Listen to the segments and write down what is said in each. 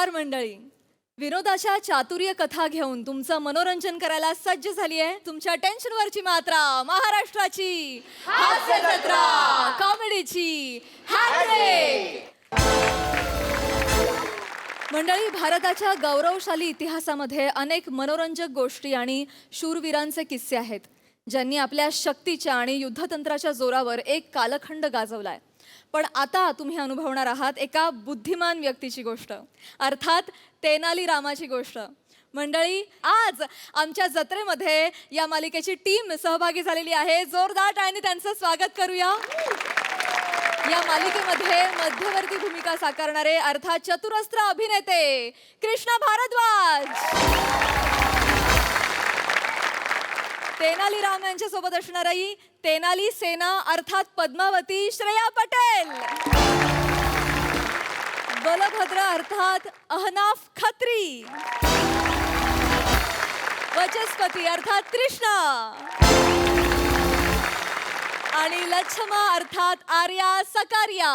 नमस्कार मंडळी. विनोदाच्या चातुर्य कथा घेऊन तुमचं मनोरंजन करायला सज्ज झाली आहे तुमच्या टेन्शनवरची मात्रा, महाराष्ट्राची हास्य जत्रा, कॉमेडीची हॅट्रिक. मंडळी, भारताच्या गौरवशाली इतिहासामध्ये अनेक मनोरंजक गोष्टी आणि शूरवीरांचे किस्से आहेत ज्यांनी आपल्या शक्तीच्या आणि युद्धतंत्राच्या जोरावर एक कालखंड गाजवलाय. पण आता तुम्ही अनुभवणार आहात एका बुद्धिमान व्यक्तीची गोष्ट, अर्थात तेनाली रामाची गोष्ट. मंडळी, आज आमच्या जत्रेमध्ये या मालिकेची टीम सहभागी झालेली आहे. जोरदार टाळ्यांनी त्यांचं स्वागत करूया. या मालिकेमध्ये मध्यवर्ती भूमिका साकारणारे अर्थात चतुरस्त्र अभिनेते कृष्णा भारद्वाज, तेनाली राम यांच्या सोबत असणारी तेनाली सेना अर्थात पद्मावती श्रेया पटेल, बलभद्र अर्थात अहनाफ खत्री, वचस्पती अर्थात कृष्णा आणि लच्छमा अर्थात आर्या सकारिया.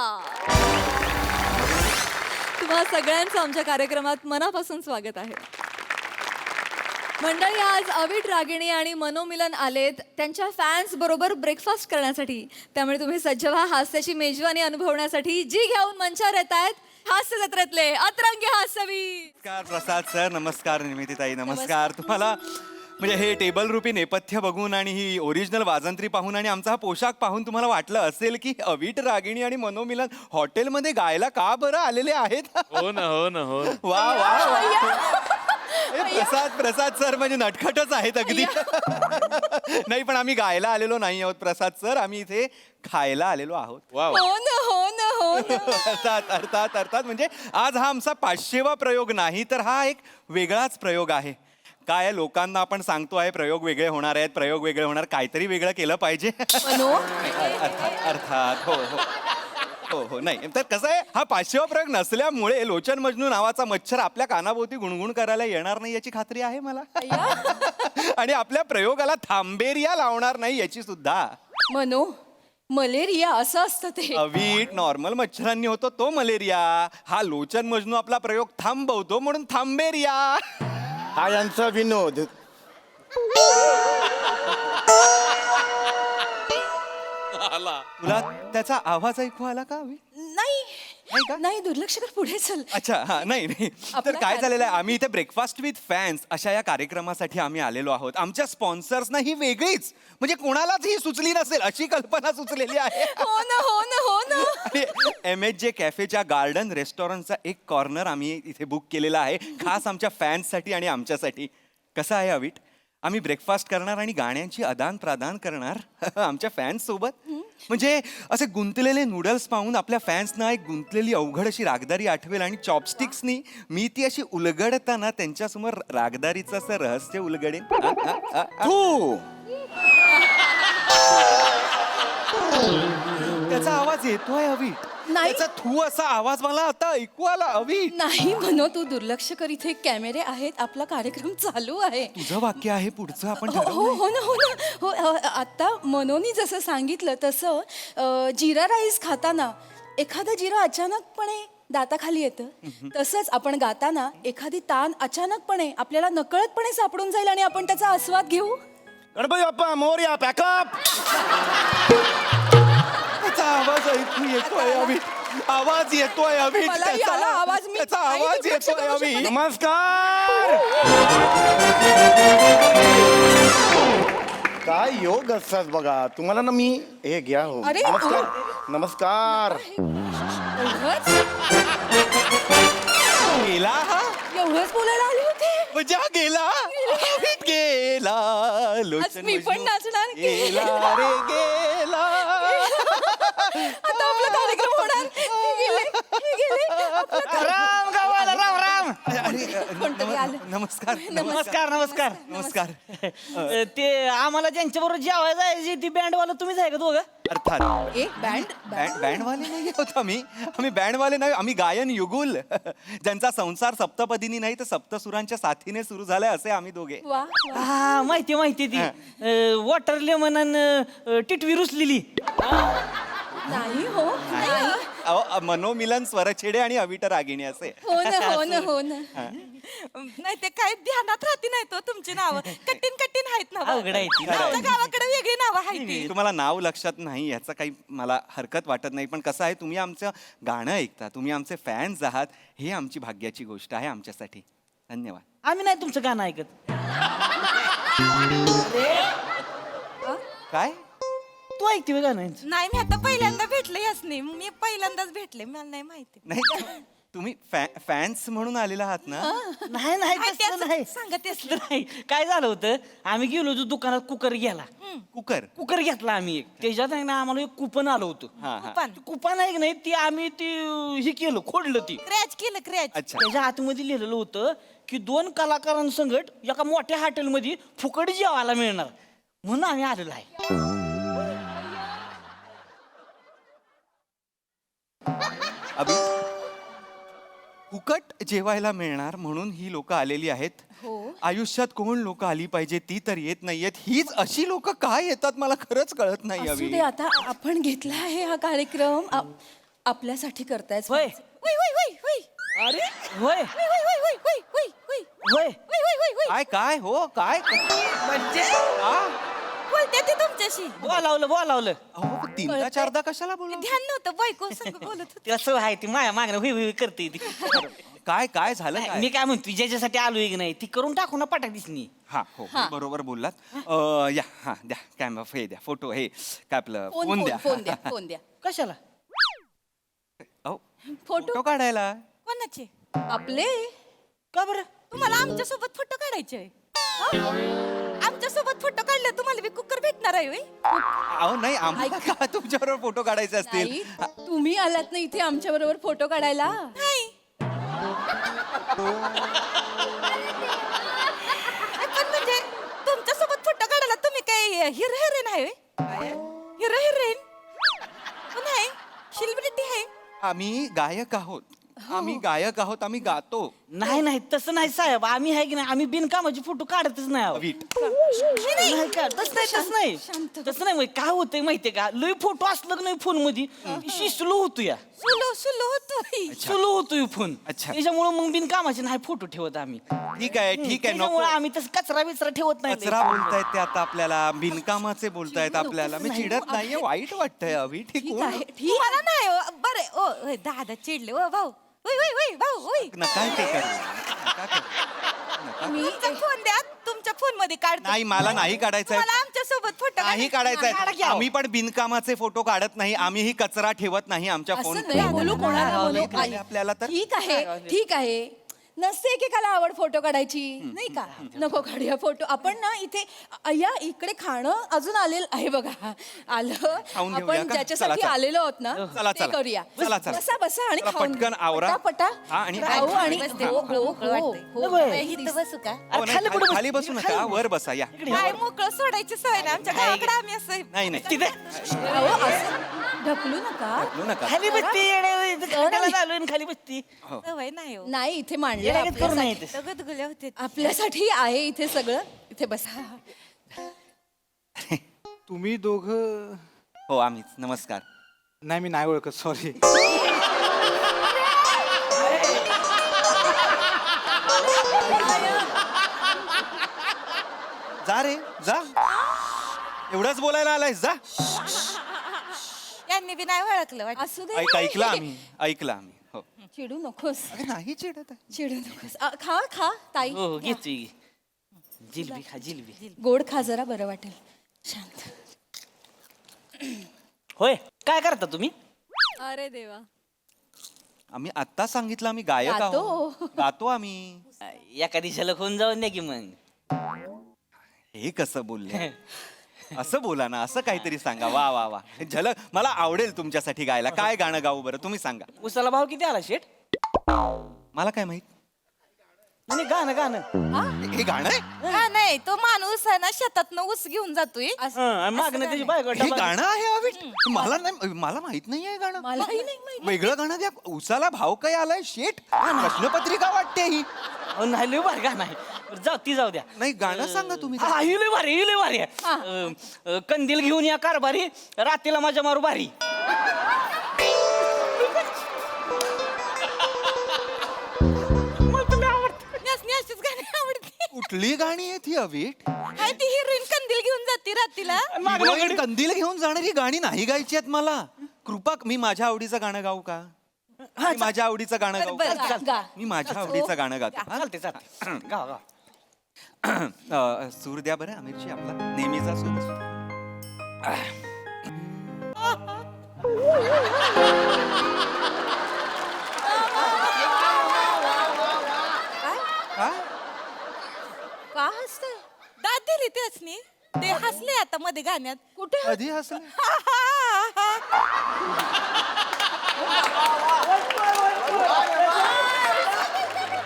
तुम्हा सगळ्यांचं आमच्या कार्यक्रमात मनापासून स्वागत आहे. मंडळी, आज अविट, रागिणी आणि मनोमिलन आलेत त्यांच्या फॅन्स बरोबर ब्रेकफास्ट करण्यासाठी. त्यामुळे तुम्ही सज्ज व्हा हास्याची मेजवानी अनुभवण्यासाठी. जी घेऊन मंचावर येत आहेत हास्य जत्रेतले अतरंगी हास्यवीर. नमस्कार प्रसाद सर, नमस्कार निमितीताई, नमस्कार. तुम्हाला म्हणजे हे टेबल रूपी नेपथ्य बघून आणि ही ओरिजिनल वाजंत्री पाहून आणि आमचा हा पोशाख पाहून तुम्हाला वाटलं असेल की अविट, रागिणी आणि मनोमिलन हॉटेलमध्ये गायला का बरं आलेले आहेत. हो ना, हो ना, हो. वा वा वा. प्रसाद सर म्हणजे नटखटच आहेत अगदी. नाही, पण आम्ही गायला आलेलो नाही आहोत प्रसाद सर, आम्ही इथे खायला आलेलो आहोत. वाव. हो ना, हो ना, हो ना. अर्थात म्हणजे आज हा आमचा 500वा प्रयोग नाही, तर हा एक वेगळाच प्रयोग आहे. काय लोकांना आपण सांगतो आहे प्रयोग वेगळे होणार आहेत, प्रयोग वेगळे होणार, काहीतरी वेगळं केलं पाहिजे. अर्थात हो हो हो हो. नाही तर कसं आहे, हा 500वा प्रयोग नसल्यामुळे लोचन मजनू नावाचा मच्छर आपल्या कानाभोवती गुणगुण करायला येणार नाही याची खात्री आहे मला. आणि आपल्या प्रयोगाला थांबेरिया लावणार नाही याची सुद्धा. मनो, मलेरिया असं असतं ते. अवीट नॉर्मल मच्छरांनी होतो तो मलेरिया. हा लोचन मजनू आपला प्रयोग थांबवतो म्हणून थांबेरिया. हा यांचा विनोद. तुला त्याचा आवाज ऐकू आला का अवी? नाही नाही, दुर्लक्ष कर, पुढे चल. अच्छा, हा नाही तर काय झालेलं आहे, आम्ही इथे ब्रेकफास्ट विथ फॅन्स अशा या कार्यक्रमासाठी आम्ही आलेलो आहोत. आमच्या स्पॉन्सर्सना ही वेगळीच म्हणजे कोणालाच ही सुचली नसेल अशी कल्पना सुचलेली आहे. हो ना, हो ना, हो ना. आणि MHJ कॅफेच्या गार्डन रेस्टॉरंटचा एक कॉर्नर आम्ही इथे बुक केलेला आहे खास आमच्या फॅन्ससाठी आणि आमच्यासाठी. कसं आहे अविट, आम्ही ब्रेकफास्ट करणार आणि गाण्यांची आदान प्रदान करणार आमच्या फॅन्स सोबत. म्हणजे असे गुंतलेले नूडल्स पाहून आपल्या फॅन्सना एक गुंतलेली अवघड अशी रागदारी आठवेल आणि चॉपस्टिक्सनी मी ती अशी उलगडताना त्यांच्यासमोर रागदारीचं असं रहस्य उलगडेन. तू त्याचा आवाज येतोय अविट, नाही. त्याचा थू असा आवाज मला आता ऐकू आला अविट. नाही मनो, तू दुर्लक्ष कर, इथे कॅमेरे आहेत, आपला कार्यक्रम चालू आहे. तुझं वाक्य आहे पुढचं आपण हो हो हो ना, हो ना, हो. आता मनोनी जसं सांगितलं तसं जिरा राईस खाताना एखादं जिरा अचानकपणे दाताखाली येतं, तसंच आपण गाताना एखादी तान अचानकपणे आपल्याला नकळतपणे सापडून जाईल आणि आपण त्याचा आस्वाद घेऊ. गणपती बाप्पा मोरया, पॅकअप. त्याचा आवाज ऐकू येतोय अविट, आवाज येतोय अविट, मलाही आला आवाज. मी त्याचा नाही आवाज दुर्लक्ष येतोय करू अविट. शकत. नमस्कार. काय योग असतात बघा तुम्हाला ना. मी हे घ्या हो. अरे, नमस्कार. नमस्कार. गेला हा एवढंच बोलायला आले होते. म्हणजे हा गेला अविट गेला. लोचन मी पण मजनू नाचणार. गेला रे गेला. आता आपला कार्यक्रम होणार. हे गेले. राम गावाला राम राम. कोणतरी आलं. नमस्कार नमस्कार नमस्कार नमस्कार. ते आम्हाला ज्यांच्याबरोबर जेवायला जायची ती बँडवाला तुम्हीच आहे का दोघं? अर्थात एक बँडवाले नाही आहोत आम्ही बँडवाले नाही, आम्ही गायन युगुल ज्यांचा संसार सप्तपदीनी नाही तर सप्तसुरांच्या साथीने सुरू झालाय असे आम्ही दोघे. वा. हा माहिती ती वॉटर लेमन टिटवी रुसलेली. नाही हो, नाही. मनोमिलन स्वरछेडे आणि अविट रागिणी असे. हो ना हो ना हो ना. नाही ते काय ध्यानात राहती नाही तो तुमची नावं कठीण कठीण आहेत ना अवघड आहे ती. आमच्या गावाकडे वेगळी नावं आहेत ती. तुम्हाला नाव लक्षात नाही याचं काही मला हरकत वाटत नाही, पण कसं आहे, तुम्ही आमचं गाणं ऐकता, तुम्ही आमचे फॅन्स आहात, हे आमची भाग्याची गोष्ट आहे आमच्यासाठी. धन्यवाद. आम्ही नाही तुमचं गाणं ऐकत. काय तू ऐकते होय गाणं? नाही मी आता पहिल्यांदा भेटले यासनी मी पहिल्यांदाच भेटले मला नाही माहिती नाही, तुम्ही फॅन्स म्हणून आलेला आहात ना? नाही नाही काय तसलं त्याचं नाही सांगत तसलं नाही. काय झालं होतं, आम्ही गेलो होतो दुकानात, कुकर घ्यायला. कुकर घेतला आम्ही एक. त्याच्यात आहे ना आम्हाला एक कुपन आलं होतं. कुपन कुपन आहे की नाही, ती आम्ही ती हे केलं, खोडलं ती. क्रॅच केलं क्रॅच अच्छा. त्याच्या आतमध्ये लिहिलेलं होतं की 2 कलाकारांसंगट एका मोठ्या हॉटेलमध्ये फुकट जेवायला मिळणार म्हणून आम्ही आलेलो आहे. अभि, फुकट जेवायला मिळणार म्हणून ही लोक आलेली आहेत. आयुष्यात कोण लोक आली पाहिजे ती तर येत नाहीयेत. हीच अशी लोक काय येतात मला खरंच कळत नाही. असू अभि, दे, आता आपण घेतला आहे हा कार्यक्रम आपल्यासाठी करताय. होय होय होय होय होय अरे होय होय होय होय होय होय होय होय होय होय होय होय होय काय काय हो काय म्हणजे बोलते ते तुमच्याशी बोलावलं अहो, तीनदा चारदा कशाला बोला? ध्यान नव्हतं बायको संग बोलत होते. तिला सवय आहे, ती माया मागणं हुई हुई करते ती. काय काय झालं काय? मी काय म्हणतो, ज्याच्यासाठी आलोय की नाही ती करून टाकू ना पटाक दिसनी. हा हो हो, बरोबर बोललात. या हा द्या कॅमेरा, हे द्या फोटो, हे काय आपलं फोन द्या. फोन द्या. कशाला? अहो, फोटो फोटो काढायला. कोणाचे आपले. का बरं? तुम्हाला आमच्या सोबत फोटो काढायचे आमच्या सोबत फोटो काढले तुम्हाला बी कुकर भेटणार आहे होय? अहो नाही, आम्हाला का तुमच्याबरोबर फोटो काढायचे असतील? नाही, तुम्ही आलात ना इथे आमच्या बरोबर फोटो काढायला. नाही पण म्हणजे तुमच्या सोबत फोटो काढायला तुम्ही काय हिरो हिरोईन आहे होय? हिरो हिरोईन नाही, सेलिब्रिटी आहे. आम्ही गायक आहोत, आम्ही गातो. नाही तसं नाही साहेब, आम्ही आहे की नाही, आम्ही बिनकामाचे फोटो काढतच नाही आहोत. वीट. नाही का, तसं नाही. म्हणजे काय होतंय माहितीये का, लय फोटो असलं की नाही फोन मध्ये स्लो होतो या, सुलो होतोय. स्लो होतोय फोन. अच्छा. त्याच्यामुळे मग बिनकामाचे नाही फोटो ठेवत आम्ही. ठीक आहे नको. त्याच्यामुळे आम्ही तसं कचरा बिचरा ठेवत नाही. कचरा बोलतायत ते आता आपल्याला, बिनकामाचे बोलतायत आपल्याला. मी चिडत नाहीये, वाईट वाटतंय अभि. ठीक ठीक आहे, ठीक तुम्हाला नाही हो. बरे ओ होय, दादा चिडले ओ भाऊ. होय होय होय भाऊ होय. नका ते करू, नका करू. तुमचा फोन द्या, तुमच्या फोन मध्ये काढतो. नाही, मला नाही काढायचंय. मला आमच्या सोबत फोटो नाही काढा काढायचंय. की अहो. आम्ही पण बिनकामाचे फोटो काढत नाही, आम्हीही कचरा ठेवत नाही आमच्या फोन. असं नाही बोलू कोणाला बोलू. झाले आपल्याला तर. ठीक आहे. नसते एकेकाला आवड फोटो काढायची, नाही का? नको काढूया फोटो. आपण ना इथे या इकडे खाणं अजून आलेलं आहे बघा. आलं खाऊन घेऊया आपण का? ज्याच्यासाठी चला. आलेलो आहोत ना, चला, ते चला. करूया. चला, चला. बसा आणि चला, खाऊन पटकन आवरा. पटा हा, आणि खाऊ आणि बसते. हो, हो, मोकळं हो, वाटतंय. हो. होय. इथं बसू का? हो, नाही, खाली कुठं खाली बसू नका, वर बसा या. काय मोकळं सोडायची सवय ना आमच्या गावाकडे आम्ही असं नाही नाही तिथे अहो, असं ढकलू नका. बोलू नका. खाली बसती खाली चालू आहे, खाली बसती. सवय नाही हो. नाही, इथे मांडलं येड्यागत करू नये आपल्यासाठी. ते. गदगुल्या होते. आपल्यासाठी आहे इथे सगळं. इथे बसा. तुम्ही दोघं. हो, आम्हीच. नमस्कार. नाही, मी नाही ओळखत, सॉरी. जा रे जा, एवढंच बोलायला आलायस, जा. यांनी बी नाही ओळखलं वाटतं. असू दे. ऐकलं आम्ही. हो. चिडू नकोस. अरे नाही चिडत आहे. चिडू नकोस. खा ताई. हो हो, घेतोय. जिलबी खा, जिलबी. गोड खा, जरा बरं वाटेल. शांत. होय, काय करता तुम्ही? अरे देवा. आम्ही आत्ता सांगितलं आम्ही गायक गातो. आहोत. गातो आम्ही. एखादी झलक होऊन जाऊन द्या की मग. हे कसं बोलले? असं बोला ना, असं काहीतरी सांगा. वा वा वा, झलक. मला आवडेल तुमच्यासाठी गायला. काय गाणं गाऊ बरं, तुम्ही सांगा. उसाला भाव किती आला शेठ? मला काय माहित. नाही गाणं हे गाणं आहे? हा नाही, तो माणूस आहे ना शेतातनं ऊस घेऊन जातोय. मागणं त्याची बायको हे गाणं आहे अभि? मला माहित नाही हे गाणं. मलाही नाही माहिती. वेगळं गाणं द्या. उसाला भाव काय आलाय शेट? प्रश्नपत्रिका वाटते ही. नाही लय भारी गाणं आहे. बरं, जाऊ ती जाऊ द्या. नाही, गाणं सांगा तुम्ही. हा, ही लय भारी आहे. कंदील घेऊन या कारभारी, रात्रीला माझ्या मारू भारी. न्यासनी अशीच गाणी आवडते कुठली गाणी आहेत ही अवीट हाय ती हिरोईन कंदील घेऊन जाते रात्रीला हिरोईन कंदील घेऊन जाणारी गाणी नाही गायची आहेत मला. कृपा मी माझ्या आवडीचं गाणं गाऊ का? मी माझ्या आवडीचं गाणं गाऊ बरं, का? गा. मी माझ्या आवडीचं गाणं गातो हा? चालते चालते गाव गाव सूर द्या बरं आमिरची आपला नेहमीचा सूर. हा? का हसते दाद दिली त्यासनी ते हसले आता मध्ये गाण्यात कुठे कधी हसलं?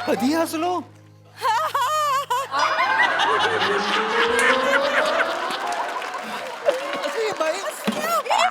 कधी हसलो? अरे बाई,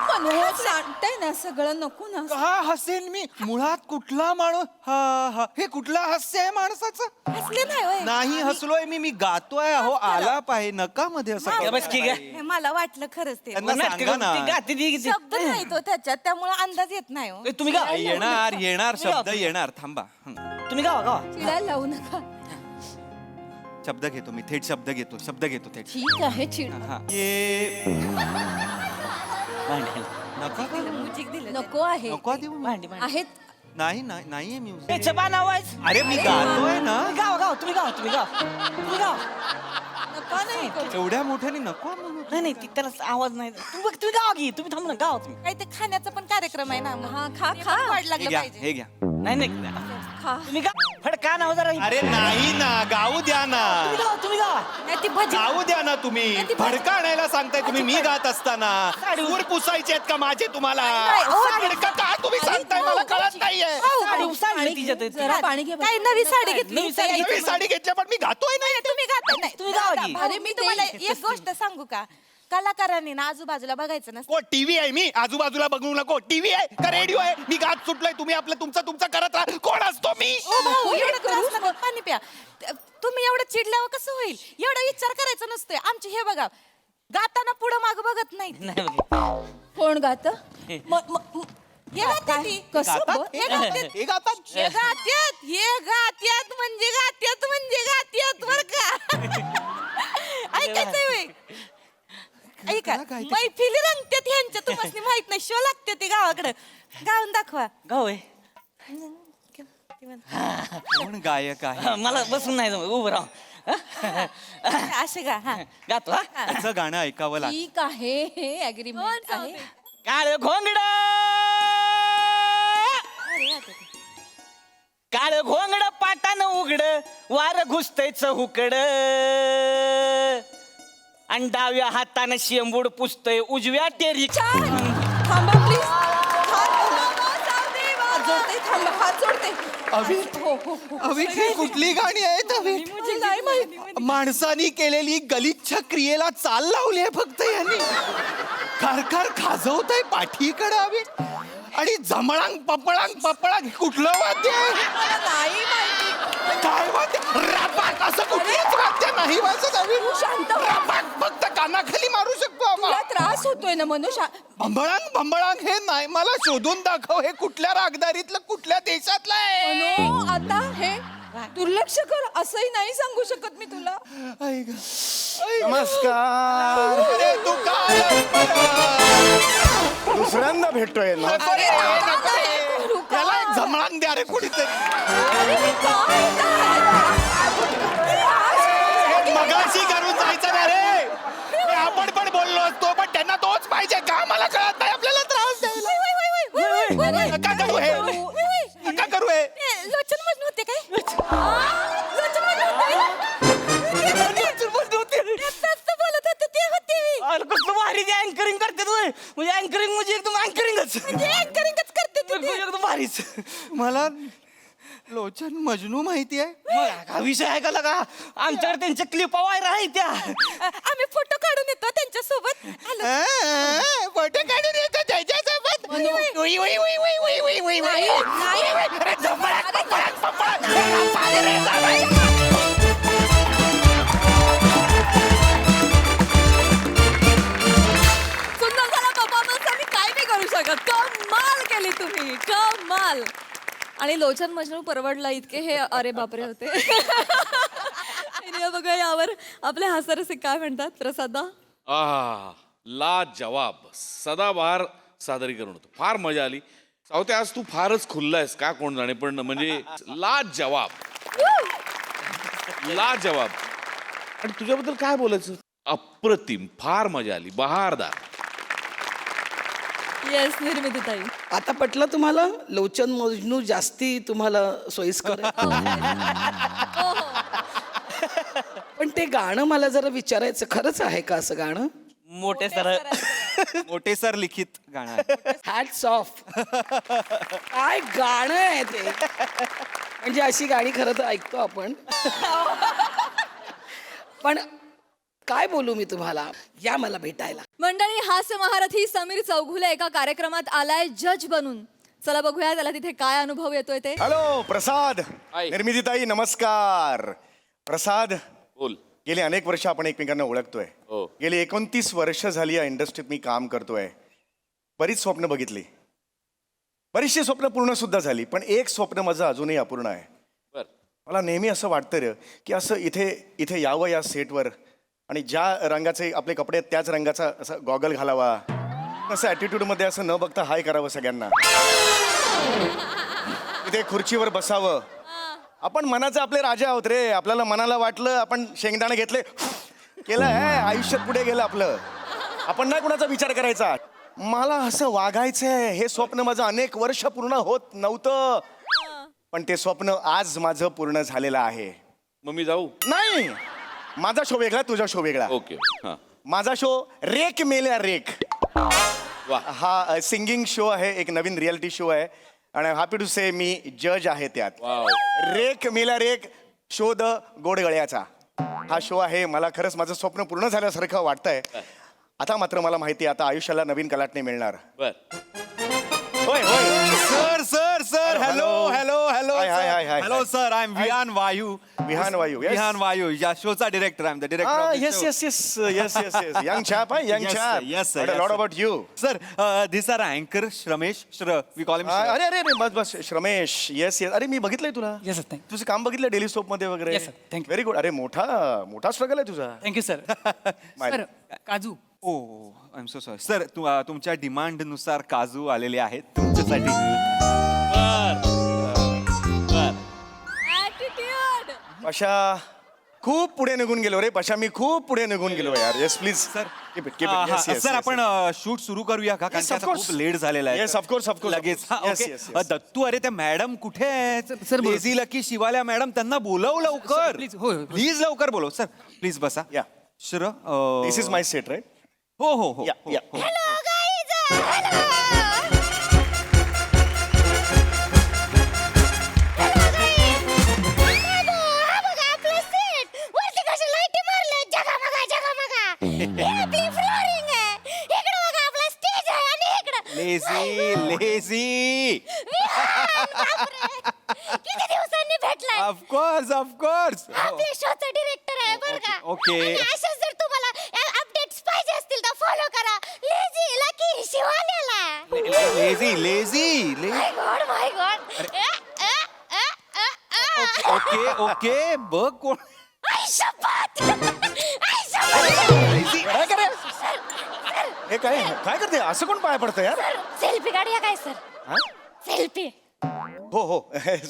मनोहर सांगताय ना सगळं नको ना का हसेन मी? मुळात कुठला माणूस हा हा हे कुठला हास्य आहे माणसाचं? हसले नाही होय नाही हसलोय मी गातोय अहो आलाप आहे नका मध्ये असं करू बस की नका. ग. हे मला वाटलं खरंच ते त्यांना नाटकं सांगा ना. ती गाते ती शब्द नाही तो त्याच्यात त्यामुळे अंदाज येत नाही हो. तुम्ही गा येणार येणार शब्द येणार थांबा तुम्ही गावा गावा चिडायला लावू नका शब्द घेतो मी थेट शब्द घेतो थेट ठीक आहे चिड हा. ये भांडी नका का? म्युझिक दिलं नको आहे नको देऊ मी. भांडी भांडी आहेत नाहीये म्युझिक त्याच्या बाण आवाज अरे मी गातोय ना गाव गाव तुम्ही गाव तुम्ही गाव नका नाही करू. एवढ्या मोठ्याने नको म्हणू. नाही नाही त्याला आवाज नाही तुम्ही गाव घे तुम्ही थांब ना गाव तुम्ही काही ते खाण्याचा पण कार्यक्रम आहे ना मग हा खा ते खा पण वाढ हे लागलं घ्या पाहिजे हे घ्या नाही नाही खा तुम्ही गा फडका नाव जरा अरे नाही ना गाऊ द्या ना तुम्ही गावा नाही ती भजी गाऊ द्या ना तुम्ही भडका आणायला सांगताय तुम्ही मी गात असताना सूर पुसायचे आहेत का माझे तुम्हाला नाही, हो, भडका का तुम्ही सांगताय मला कळत नाहीये साडी सांडली तिच्यात जरा पाणी घे काही नवी साडी घेतली नवी साडी नवी साडी घेतल्या पण मी गातोय ना तुम्ही गाता नाही तुम्ही गावा की. अरे मी तुम्हाला एक गोष्ट सांगू का कलाकारांनी ना आजूबाजूला बघायचं नसतं को टीव्ही आहे मी आजूबाजूला बघू नको टीव्ही आहे का रेडिओ आहे मी गात सुटलोय तुम्ही आपलं तुमचं करत राहा कोण असतो मी ओ भाऊ, एवढं त्रास नका, पाणी प्या तुम्ही एवढं चिडल्यावर कसं होईल एवढा विचार करायचा नसतोय आमची हे बघा गाताना पुढं माग बघत नाही नाही बघ. कोण गात हे गाते ती. कसं गातात? बघ? हे गातात. हे गातात हे गात्यात म्हणजे गात्यात बर का ऐकायचंय होय ऐका कुठला काय ते? मैफिली रंगत्यात ह्यांच्या तुम्हाला माहित नाही शो लागते ते गावाकडे गाऊन दाखवा गाव आहे कोण गायक आहे मला बसून नाही जमत, उभं राह असे गा हा गातो हा त्याचं गाणं ऐकावं लागतं ठीक आहे हे अग्रीमेंट आहे काळ घोंगड काळ घोंगड पाटानं उघड वार घुसतयच हुकड आणि डाव्या हातानं शेंबूड पुसतय उजव्या टेरी थांबा प्लीज हात जोडते थांबा हात जोडते अवीट हो हो हो अवीट ही कुठली गाणी आहेत अवीट नाही माहित माणसानी केलेली गलिच्छ क्रियेला चाल लावली आहे फक्त यांनी खरखर खाजवतय पाठीकडे अवीट आणि जमळांग पपळांग कुठलं वाद्य आहे नाही माहिती काय वाद्य रपाक असं कुठलंच वाद्य नाही वाजत अवीट शांत हो. रपाक फक्त कानाखाली मारू शकतो तुला आपण त्रास होतोय ना मनुष्य भंबळांग हे नाही मला शोधून दाखव हे कुठल्या रागदारीतलं कुठल्या देशातलं आहे अनो आता हे दुर्लक्ष कर असंही नाही सांगू शकत मी तुला ऐक नमस्कार अरे तू काय दुसऱ्यांदा भेटतोय ना अरे दादा, नाही करू का? याला एक जमळांग द्या रे कुठीतरी अरे मी काय मगाशी करून जायचं ना रे हे आपण पण बोललो असतो पण त्यांना तोच पाहिजे का मला कळत नाही आपल्याला त्रास द्यायला नका करू हे नका करू हे लोचन मजनू होते काय लोचन मजनू होते बोलत होते ते होते मी. अरे कसलं भारी ते अँकरिंग करते तू म्हणजे अँकरिंग म्हणजे एकदम अँकरिंगच म्हणजे अँकरिंगच करते ते. एकदम भारीच मला लोचन मजनू माहिती आहे मग हा विषय आहे का लगा आमच्याकडे त्यांच्या क्लिप व्हायला आहे त्या आम्ही फोटो काढून येतो त्यांच्या सोबत फोटो काढून येतो त्याच्यासोबत उई, उई, उई, उई, उई, उई, उई, उई. अरे झंबळाक, पपळाक, पपळाक. अरे झंबळाक. सुंदर झाला परफॉर्मन्स आम्ही काय नाही करू शकत कमाल केली तुम्ही कमाल. आणि लोचन मजनू परवडला इतके हे अरे बापरे होते. आणि बघा यावर आपले हास्यरसिक काय म्हणतात प्रसादा. लाजवाब सदाबहार सादरीकरण होतं, फार मजा आली. सावते आज तू फारच खुल्लायस का कोण जाणे, पण म्हणजे लाजवाब लाजवाब. आणि तुझ्याबद्दल काय बोलायचं, अप्रतिम, फार मजा आली, बहारदार. येस निर्मिती ताई. आता पटलं तुम्हाला लोचन मजनू जास्ती तुम्हाला सोयीस्कर आहे? पण ते गाणं मला जरा विचारायचं, खरंच आहे का असं गाणं? मोठे सर मोठे सर लिखित गाणं आहे. Hats off. काय गाणं आहे ते, म्हणजे अशी गाणी खरं तर ऐकतो आपण. पण काय बोलू मी तुम्हाला, या मला भेटायला. मंडळी हास्य महारथी समीर चौघुले एका कार्यक्रमात आलाय जज बनून. चला बघूया त्याला तिथे काय अनुभव येतोय ते. हॅलो प्रसाद. हाय. निर्मितीताई नमस्कार. प्रसाद, बोल. गेली अनेक वर्ष आपण एकमेकांना ओळखतोय. हो. गेली 29 वर्ष झाली या इंडस्ट्रीत मी काम करतोय. बरीच स्वप्न बघितली, बरीचशी स्वप्न पूर्ण सुद्धा झाली, पण एक स्वप्न माझं अजूनही अपूर्ण आहे. बर. मला नेहमी असं वाटतं रे की असं इथे यावं या सेटवर, आणि ज्या रंगाचे आपले कपडे आहेत त्याच रंगाचा असं गॉगल घालावा, असं ॲटिट्यूडमध्ये असं न बघता हाय करावं सगळ्यांना, इथे खुर्चीवर बसावं. आपण मनाचे आपले राजा आहोत रे. आपल्याला मनाला वाटलं आपण शेंगदाणे घेतले, केलं आहे, आयुष्यात पुढे गेलं आपलं. आपण नाही कुणाचा विचार करायचा. मला असं वागायचंय, हे स्वप्न माझं अनेक वर्ष पूर्ण होत नव्हतं, पण ते स्वप्न आज माझं पूर्ण झालेलं आहे. मग मी जाऊ? नाही, माझा शो वेगळा, तुझा शो वेगळा. ओके. हा. माझा शो रेक मेल्या रेक वा. हा सिंगिंग शो आहे, एक नवीन रियालिटी शो आहे, आणि हॅपी टू से मी जज आहे त्यात. वाव. रेक मेला रेक, शोध गोडगळ्याचा हा शो आहे. मला खरंच माझं स्वप्न पूर्ण झाल्यासारखं वाटतंय. आता मात्र मला माहिती आहे, आता आयुष्याला नवीन कलाटणी मिळणार. बर. होय होय. Sir sir sir hello hello hello hi, hi, hi, hi, hello hi. Sir. I am Vihan Vayu. Vihan Vayu, yes. Vihan Vayu या शोचा director. I am the director. Yes yes yes yes yes yes. Young chap आहे, young chap. Yes, sir. Lot about you. Sir this are अँकर Shramesh we call हिम. अरे अरे अरे, बस बस श्रमेश. Yes yes. अरे मी बघितलंय तुला. Yes sir, thank you. तुझं काम बघितलं डेली सोप मध्ये वगैरे. Yes, sir. Thank you. Very good. अरे मोठा स्ट्रगल आहे तुझा. Thank you sir. सर काजू. Oh I am so sorry sir. तुमच्या डिमांडनुसार काजू आलेले आहेत तुमच्यासाठी. ॲटिट्यूड. पशा खूप पुढे निघून गेलो रे. पशा मी खूप पुढे निघून गेलो यार. Yes please sir keep it yes yes. Sir आपण शूट सुरू करूया का, कारण Yes, की of आता course. खूप लेट झालेला आहे. Yes, of course, of course, of लगेच. course. Yes, yes, yes. Dattu, अरे त्या मॅडम कुठे आहेत? सर, बोल. लेझी लकी शिवाल्या मॅडम, त्यांना बोलव लवकर. Sir, please. हो, हो. प्लीज लवकर बोलव. सर प्लीज बसा. या. श्र दिस इज माय सेट राईट. हो हो हो या हो, या. हो. Lazy lazy. किती दिवसांनी भेटलाय. Of course of course. आपल्या शोचा डिरेक्टर आहे बरं का. ओके. आणि अशाच जर तुम्हाला अपडेट्स पाहिजे असतील तर फॉलो करा लेझी लकी शिवाल्याला. Lazy lazy. My god my god. Okay okay. बघ कोण. आई शपथ. आई शपथ. काय करे हे काय काय करते असं कोण पाय पडतं यार. सेल्फी काढूया काय सर. हा? सेल्फी. हो हो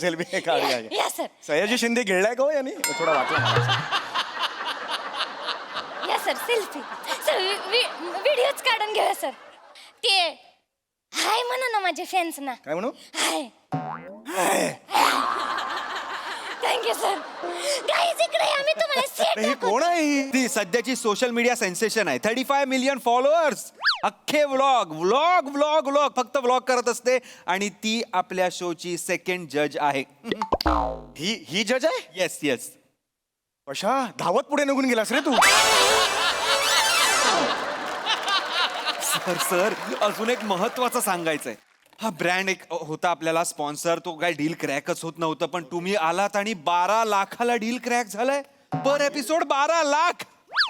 सेल्फी काढ. या सर. सयाजी शिंदे गिळलाय का हो यांनी थोडा वाटला. या सर सेल्फी. सर व्हिडिओच काढून घेऊया सर. ते हाय म्हणा ना माझ्या फॅन्स ना. काय म्हणू. हाय. Thank you sir. गाईज इकडे या, मी तुम्हाला सेट ही कोण आहे ही? ती सध्याची सोशल मीडिया सेन्सेशन आहे. 35 मिलियन फॉलोअर्स. अख्खे व्लॉग व्लॉग व्लॉग व्लॉग फक्त व्लॉग करत असते, आणि ती आपल्या शोची सेकंड जज आहे. ही जज आहे. Yes yes. कशा धावत पुढे निघून गेलास रे तू. सर सर अजून एक महत्वाचं सांगायचंय. हा ब्रँड एक होता आपल्याला स्पॉन्सर, तो काय डील क्रॅकच होत नव्हतं, पण तुम्ही आलात आणि 12 लाखाला डील क्रॅक झालाय. पर एपिसोड 12 लाख.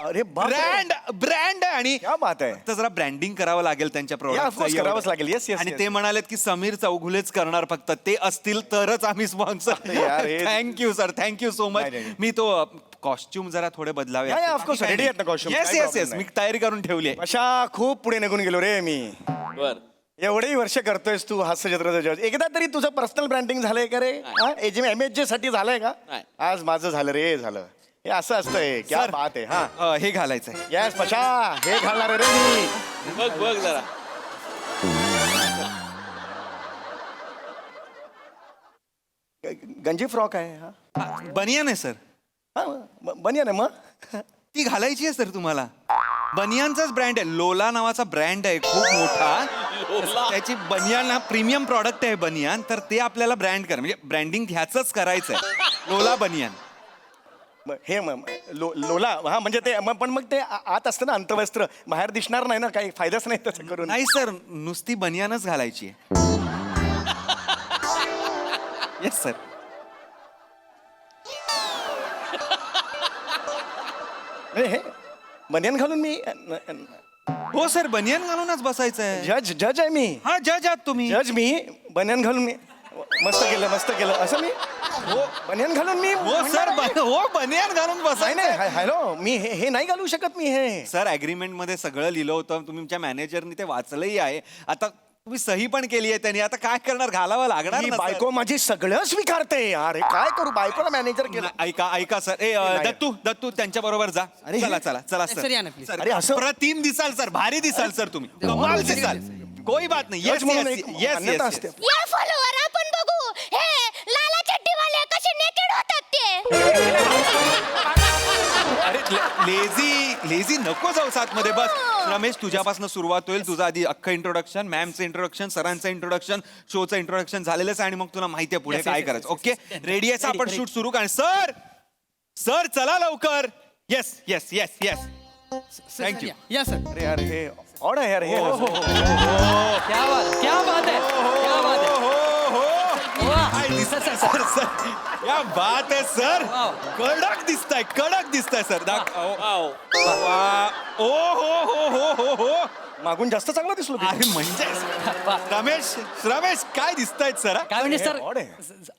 अरे बापरे. ब्रँड आणि क्या बात आहे. फक्त जरा ब्रँडिंग करावं लागेल त्यांच्या Yeah, of course, करावंच लागेल. Yes, yes, आणि yes. ते म्हणालेत की समीर चौगुलेच करणार, फक्त ते असतील तरच आम्ही स्पॉन्सर. यार, हे- thank you sir, thank you so much. नाही, नाही. मी तो कॉस्ट्युम जरा थोडे बदलावे. Yeah, yeah, of course, ready आहेत ना costume. येस काही येस problem येस, नाही. मी तयारी करून ठेवली आहे. अशा खूप पुढे निघून गेलो रे मी. बर एवढेही वर्ष करतोयस तू हास्य जत्रेचं जज. एकदा तरी तुझं पर्सनल ब्रँडिंग झालंय का रे? MHJ साठी झालंय का? नाही. आज माझं झालं रे, झालं. हे असं असतंय. क्या सर, बात आहे. हा हे घालायचंय. येस पशा, हे घालणार रे मी. बघ बघ जरा गंजी फ्रॉक आहे हा. बनियान आहे सर. हा, बनियान आहे मग. ती घालायची आहे सर तुम्हाला. बनियानचाच ब्रँड आहे, लोला नावाचा ब्रँड आहे खूप मोठा. त्याची बनियान हा प्रीमियम प्रॉडक्ट आहे बनियान, तर ते आपल्याला ब्रँड कर, म्हणजे ब्रँडिंग ह्याच करायचं आहे. लोला बनियान. हे लोला हा म्हणजे ते पण मग ते आत असतं ना अंतवस्त्र, बाहेर दिसणार नाही ना, काही फायदाच नाही तसं करून. नाही सर, नुसती बनियानच घालायची आहे. Yes sir. हे बनियान घालून मी हो सर, बनियान घालूनच बसायचं आहे. जज आहे मी. हा जज आहात तुम्ही. जज मी बनियान घालून मी. मस्त केलं असं मी. हो बनियान घालून मी. हो सर, हो बनियान घालून नाही बसायचं नाही आहे. हॅलो, मी हे नाही घालू शकत मी हे. सर अग्रीमेंट मध्ये सगळं लिहिलं होतं, तुमच्या मॅनेजरनी ते वाचलंही आहे. आता तुम्ही सही पण केली आहे त्यांनी, आता काय करणार, घालावं लागणार ही ना, सर. बायको माझी सगळं स्वीकारते यार. हे काय करू, बायकोला मॅनेजर केलं. ऐका सर. नाही. दत्तू त्यांच्या बरोबर जा. अरे, चला सर, या ना, please. सर. अरे, असं- प्रतिम दिसाल सर, भारी दिसाल सर तुम्ही, कमाल दिसाल. कोई बात नाही. जज म्हणून एक मान्यता असते. या फॉलोवर आपण बघू हे लाला चड्डीवाले कसे नेकेड होतात ते. अरे लेझी नको जाऊ साथ मध्ये. बस रमेश, तुझ्यापासून सुरुवात होईल. तुझं आधी अख्खं इंट्रोडक्शन, मॅमचं इंट्रोडक्शन, सरांचं इंट्रोडक्शन, शोचं इंट्रोडक्शन झालेलंच आहे आणि मग तुला माहिती आहे पुढे काय करायचं. ओके, रेडी आहेस आपण शूट सुरू कर. सर चला लवकर. Yes yes yes yes. Thank you. या सर. अरे यार हे ऑड आहे यार हे. क्या बात है, क्या बात है. सर क्या बात आहे सर. कडक दिसताय सर. ओ हो. मागून जास्त चांगला दिसलो की. अरे म्हणजे रमेश काय दिसतायत सर. काय म्हणजे सर, ऑड आहे.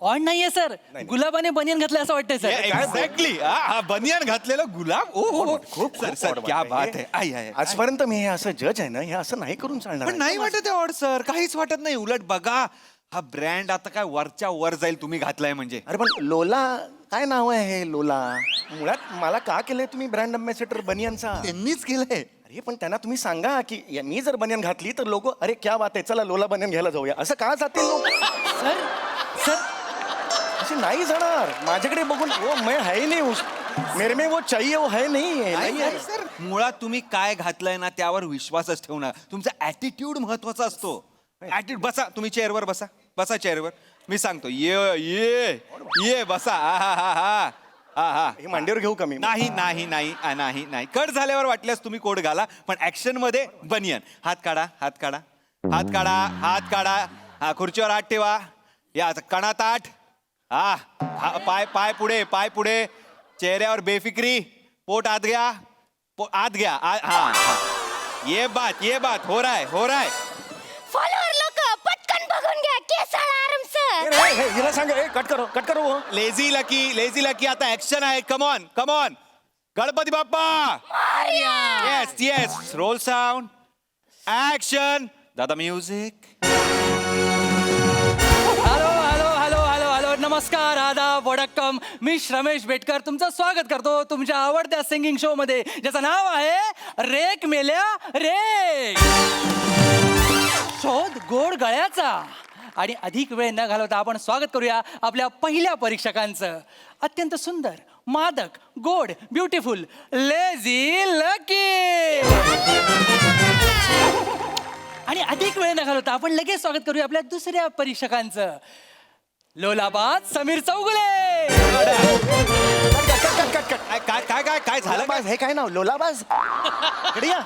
ऑन नाहीये सर, गुलाबाने बनियन घातलं असं वाटतंय सर. एक्झॅक्टली. हा बनियान घातलेलं गुलाब. ओ खूप सर क्या odd बात आहे. आहे. आई. आजपर्यंत मी हे असं जज आहे ना, हे असं नाही करून चालणार. पण नाही वाटत आहे ऑड सर, काहीच वाटत नाही. उलट बघा, हा ब्रँड आता काय वरच्या वर जाईल तुम्ही घातलाय म्हणजे. अरे पण लोला काय नाव आहे हे लोला? मुळात मला का केलंय तुम्ही ब्रँड अम्बॅसेडर बनियानचा? त्यांनीच केलंय. अरे पण त्यांना तुम्ही सांगा की मी जर बनियान घातली तर लोक अरे क्या बात आहे, चला लोला बनियान घ्यायला जाऊया, असं का जातील लोक? सर असे नाही जाणार. माझ्याकडे बघून वो मैं है नहीं मेरे में वो चाहिए वो है नहीं है. सर मुळात तुम्ही काय घातलंय ना त्यावर विश्वासच ठेवणार. तुमचा ऍटिट्यूड महत्वाचा असतो. ऍटिट्यूड. बसा तुम्ही चेअरवर, बसा चेअरवर. मी सांगतो. ये बसा. हा हे मांडीवर घेऊ का मी? नाही. कट झाल्यावर वाटल्यास तुम्ही कोट घाला, पण ऍक्शन मध्ये बनियन. हात काढा. हा खुर्चीवर हात ठेवा. या कणा ताठ. पाय पुढे. चेहऱ्यावर बेफिक्री. पोट आत घ्या. हा. ये बात हो रहा है. फॉलोवर लोक पटकन बघून घ्या केसाळ आराम सर. हे, हिला सांगा कट करो वो. लेझी लकी आता ऍक्शन आहे. Come on. Ganpati Bappa. Yes. Roll sound. Action. दादा म्युझिक. हॅलो, नमस्कार, आदाब, वडक्कम. मी रमेश बेटकर तुमचं स्वागत करतो तुमच्या आवडत्या सिंगिंग शो मध्ये, ज्याचं नाव आहे रेक मेल्या रेक. शोध गोड गळ्याचा. आणि अधिक वेळ न घालवता आपण स्वागत करूया आपल्या पहिल्या परीक्षकांचं. अत्यंत सुंदर, मादक, गोड, ब्युटिफुल, लेझी लकी. आणि अधिक वेळ न घालवता आपण लगेच स्वागत करूया आपल्या दुसऱ्या परीक्षकांचं. लोलाबाद समीर चौगुले. काय झालं? हे काय नाव? लोलाबाज. इकडे या.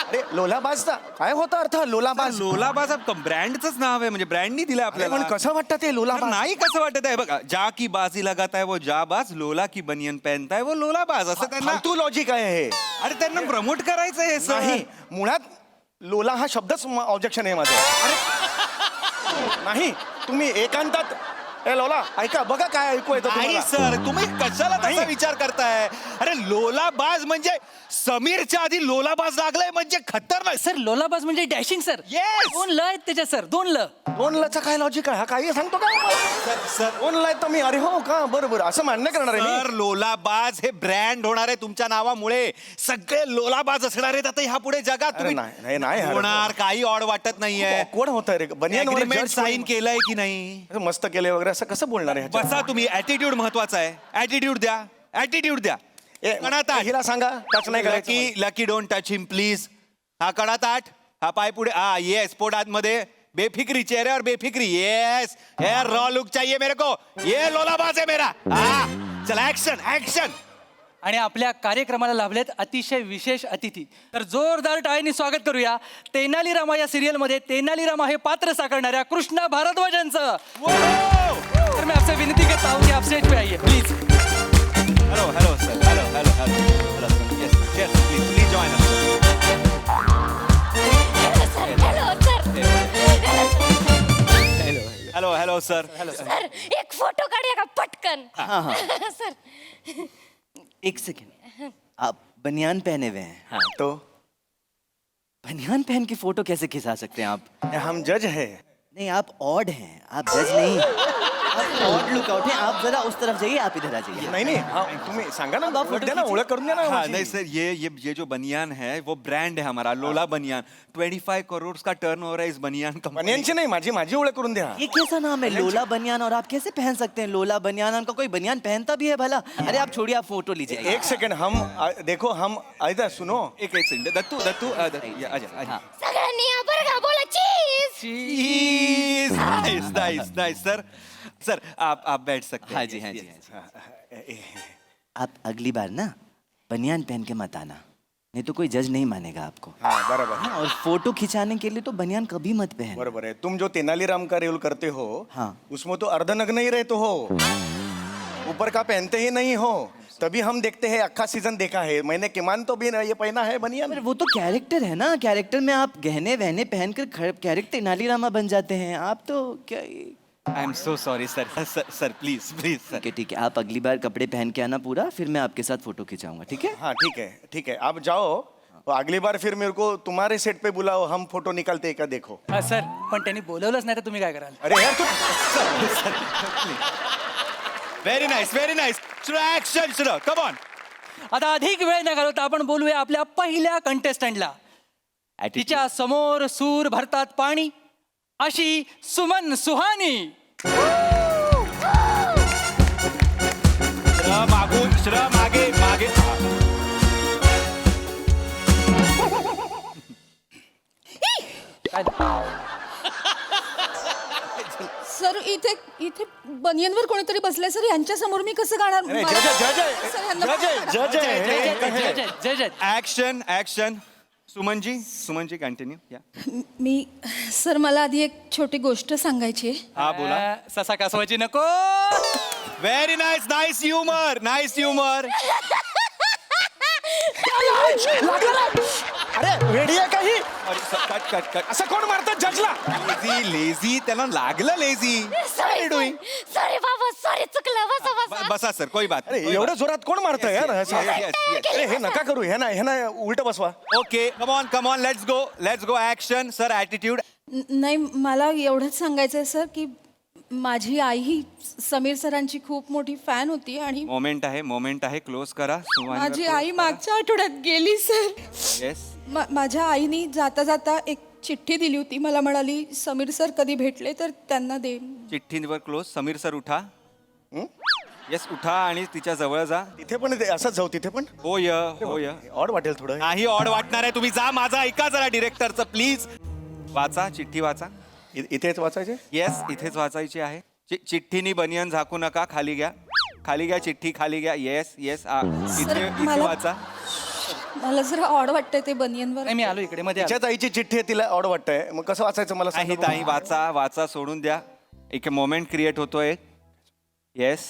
अरे लोलाबाजचा काय होता अर्थ लोलाबाज लोलाबाज ब्रँडच नाव आहे, म्हणजे ब्रँडनी दिलंय अरे आपल्याला. पण कसं वाटतं ते तर लोलाबाज नाही कसं वाटत आहे बघा, जा की बाजी लगाता है वो जाबाज, लोला की बनियन पहनता है वो लोलाबाज, असं त्यांना. फालतू लॉजिक आहे हे अरे त्यांना प्रमोट करायचं आहे सर. नाही मुळात लोला हा शब्दच ऑब्जेक्शन आहे माझं. अरे नाही तुम्ही एकांतात ए लोला ऐका बघा काय ऐकू येतं नाही तुम्हाला. सर, तुम्ही कशाला तसा नाही. विचार करताय? अरे लोलाबाज म्हणजे समीरच्या आधी लोलाबाज लागलाय म्हणजे खतरनाक. सर लोलाबाज म्हणजे डॅशिंग सर. Yes! 2 ल आहेत त्याच्यात सर, 2 ल. दोन लचा काय लॉजिक आहे हा काही सांगतो का सर दोन ला तर मी अरे हो का बरोबर असं मान्य करणार आहे सर, लोलाबाज हे ब्रँड होणार आहे तुमच्या नावामुळे. सगळे लोलाबाज असणार आहेत आता ह्या पुढे जगात. अरे नाही, नाही, नाही, अरे. होणार, काही ऑड वाटत नाहीये. कोण होत रे बनियान साईन केलंय की नाही? मस्त केले वगैरे असं कसं बोलणार आहे बसा तुम्ही. ऍटिट्यूड महत्वाचा आहे. ऍटिट्यूड द्या, ऍटिट्यूड द्या. कणाताठ. हिला सांगा टच नाही करायचं lucky lucky don't touch him please. हा कणाताठ, हा पाय पुढे. हा येस, पोट आतमध्ये. बेफिक्री, चेहऱ्यावर बेफिक्री. येस, हेयर रॉ लुक चाहिए मेरे को. ये लोलाबाज है मेरा. हा चला, ऍक्शन ऍक्शन. आणि आपल्या कार्यक्रमाला लाभलेत अतिशय विशेष अतिथी. तर जोरदार टाळ्यांनी स्वागत करूया तेनाली रामा या सिरियल मध्ये तेनाली रामा हे पात्र साकारणाऱ्या कृष्णा भारद्वाजांचं. तर मैं आपसे विनती करता हूँ कि आप स्टेज पे आइए please. Hello hello sir, hello hello hello hello sir. Yes yes, please please join us. Hello hello sir. Hello sir एक फोटो काढूया का पटकन? सर एक सेकेंड, आप बनियान पहने हुए हैं. तो बनियान पहन के फोटो कैसे खिंचा सकते हैं आप? हम जज है नहीं, आप ऑड हैं, आप जज नहीं. आप ऑड लुक आउट हैं. आप जरा उस तरफ जाइए, आप इधर आ जाइए. नाही नाही हा, तुम्ही सांगा ना आप ओळख द्या ना ओळख करून द्या ना हाँ माझी. नहीं सर, ये जो बनियान है वो ब्रांड है हमारा, लोला बनियान. 25 करोड़ का टर्नओवर है इस बनियान कंपनी. बनियांची नाही माझी माझी ओळख करून द्या. ये कैसा नाम है, लोला बनियान? और आप कैसे पहन सकते हैं लोला बनियान? उनका कोई बनियान पहनता भी है भला? अरे आप छोड़िए, आप फोटो लीजिए. एक सेकंड हम देखो हम इधर सुनो एक सेकंड. दत्तू दत्तू आजा. सगळ्यांनी या बरं का बोला cheese. Cheese. Nice nice nice sir. Sir आप बैठ सकते हैं. हाँ जी, हाँ जी, हाँ जी. आप अगली बार ना बनियान पहन के मत आना, नहीं तो कोई जज नहीं मानेगा आपको. हाँ बराबर हाँ, और फोटो खिंचाने के लिए तो बनियान कभी मत पहन. बराबर है. तुम जो तेनालीराम का रोल करते हो हाँ. उसमें तो अर्धनग्न ही रहते हो, ऊपर का पहनते ही नहीं हो. तभी हम देखते हैं, अक्खा सीजन देखा है मैंने, किमान तो भी ये पहना है बनियान. पर वो तो कैरेक्टर है ना, कैरेक्टर में आप गहने वहने पहनकर कैरेक्टर तेनाली रामा बन जाते हैं. आप तो क्या I am so sorry sir. Sir please please sir. ठीक है, ठीक है. आप अगली बार कपड़े पहन के आना पूरा, फिर मैं आपके साथ फोटो खिंचाऊंगा. ठीक है? हाँ ठीक है ठीक है. आप जाओ, तो अगली बार फिर मेरे को तुम्हारे सेट पे बुलाओ, हम फोटो निकालते हैं का देखो. हा सर, पण त्यांनी बोलवलंच नाही तर तुम्ही काय कराल? अरे यार तू व्हेरी नाइस व्हेरी नाइस. शुरू ऍक्शन शुरू. Come on. आता अधिक वेळ न घालवता आपण बोलूया आपल्या पहिल्या कंटेस्टंटला. तिच्या समोर सूर भरतात पाणी अशी सुमन सुहानी. मागून श्र मागे मागे. सर इथे इथे बनियनवर कोणीतरी बसलंय सर, यांच्या समोर मी कसं गाणार? अरे, मला- जज आहे, सर, यांना- जज आहे, जज आहे. जय जय. Action action. सुमनजी कंटिन्यू. या. मी सर मला आधी एक छोटी गोष्ट सांगायची आहे. हा बोला. ससा कासवाची नको. Very nice nice humour nice humour. अरे रेडी आहे काही कट कट कट. असं कोण मारतात जजला? लेझी लेझी त्याला लागलं लेझी. सॉरी सॉरी बाबा, सॉरी चुकलं. बसा बसा. बसा सर, कोई बात अरे एवढं जोरात कोण मारतं यार असं? yes, yes. अरे हे नका करू, हे ना उलट बसवा. Okay come on let's go action. Sir attitude. नाही मला एवढंच सांगायचं आहे सर की माझी आई ही समीर सरांची खूप मोठी फॅन होती आणि मोमेंट आहे क्लोज करा. माझी आई मागच्या आठवड्यात गेली सर. येस. माझ्या आईनी जाता जाता एक चिठ्ठी दिली होती, मला म्हणाली समीर सर कधी भेटले तर त्यांना दे. चिठ्ठीवर क्लोज. समीर सर उठा. येस उठा आणि तिच्या जवळ जा. तिथे पण असंच जाऊ तिथे पण होय ऑड वाटेल थोडं. नाही ऑड वाटणार आहे. तुम्ही जा, माझा ऐका जरा डिरेक्टरचं प्लीज. वाचा चिठ्ठी वाचा. इथेच वाचायचे. येस इथेच वाचायची आहे. चिठ्ठीनी बनियान झाकू नका. खाली घ्या चिठ्ठी खाली घ्या. Yes yes. इथे मला- वाचा. मला जरा ऑड वाटतंय ते बनियनवर. नाही मी आलो इकडे मध्ये आलो. तिच्याच आईची चिठ्ठी आहे, तिला ऑड वाटतंय, मग कसं वाचायचं मला सांगा नाही बघू. ताई, वाचा वाचा, सोडून द्या. एक मोमेंट क्रिएट होतोय. येस,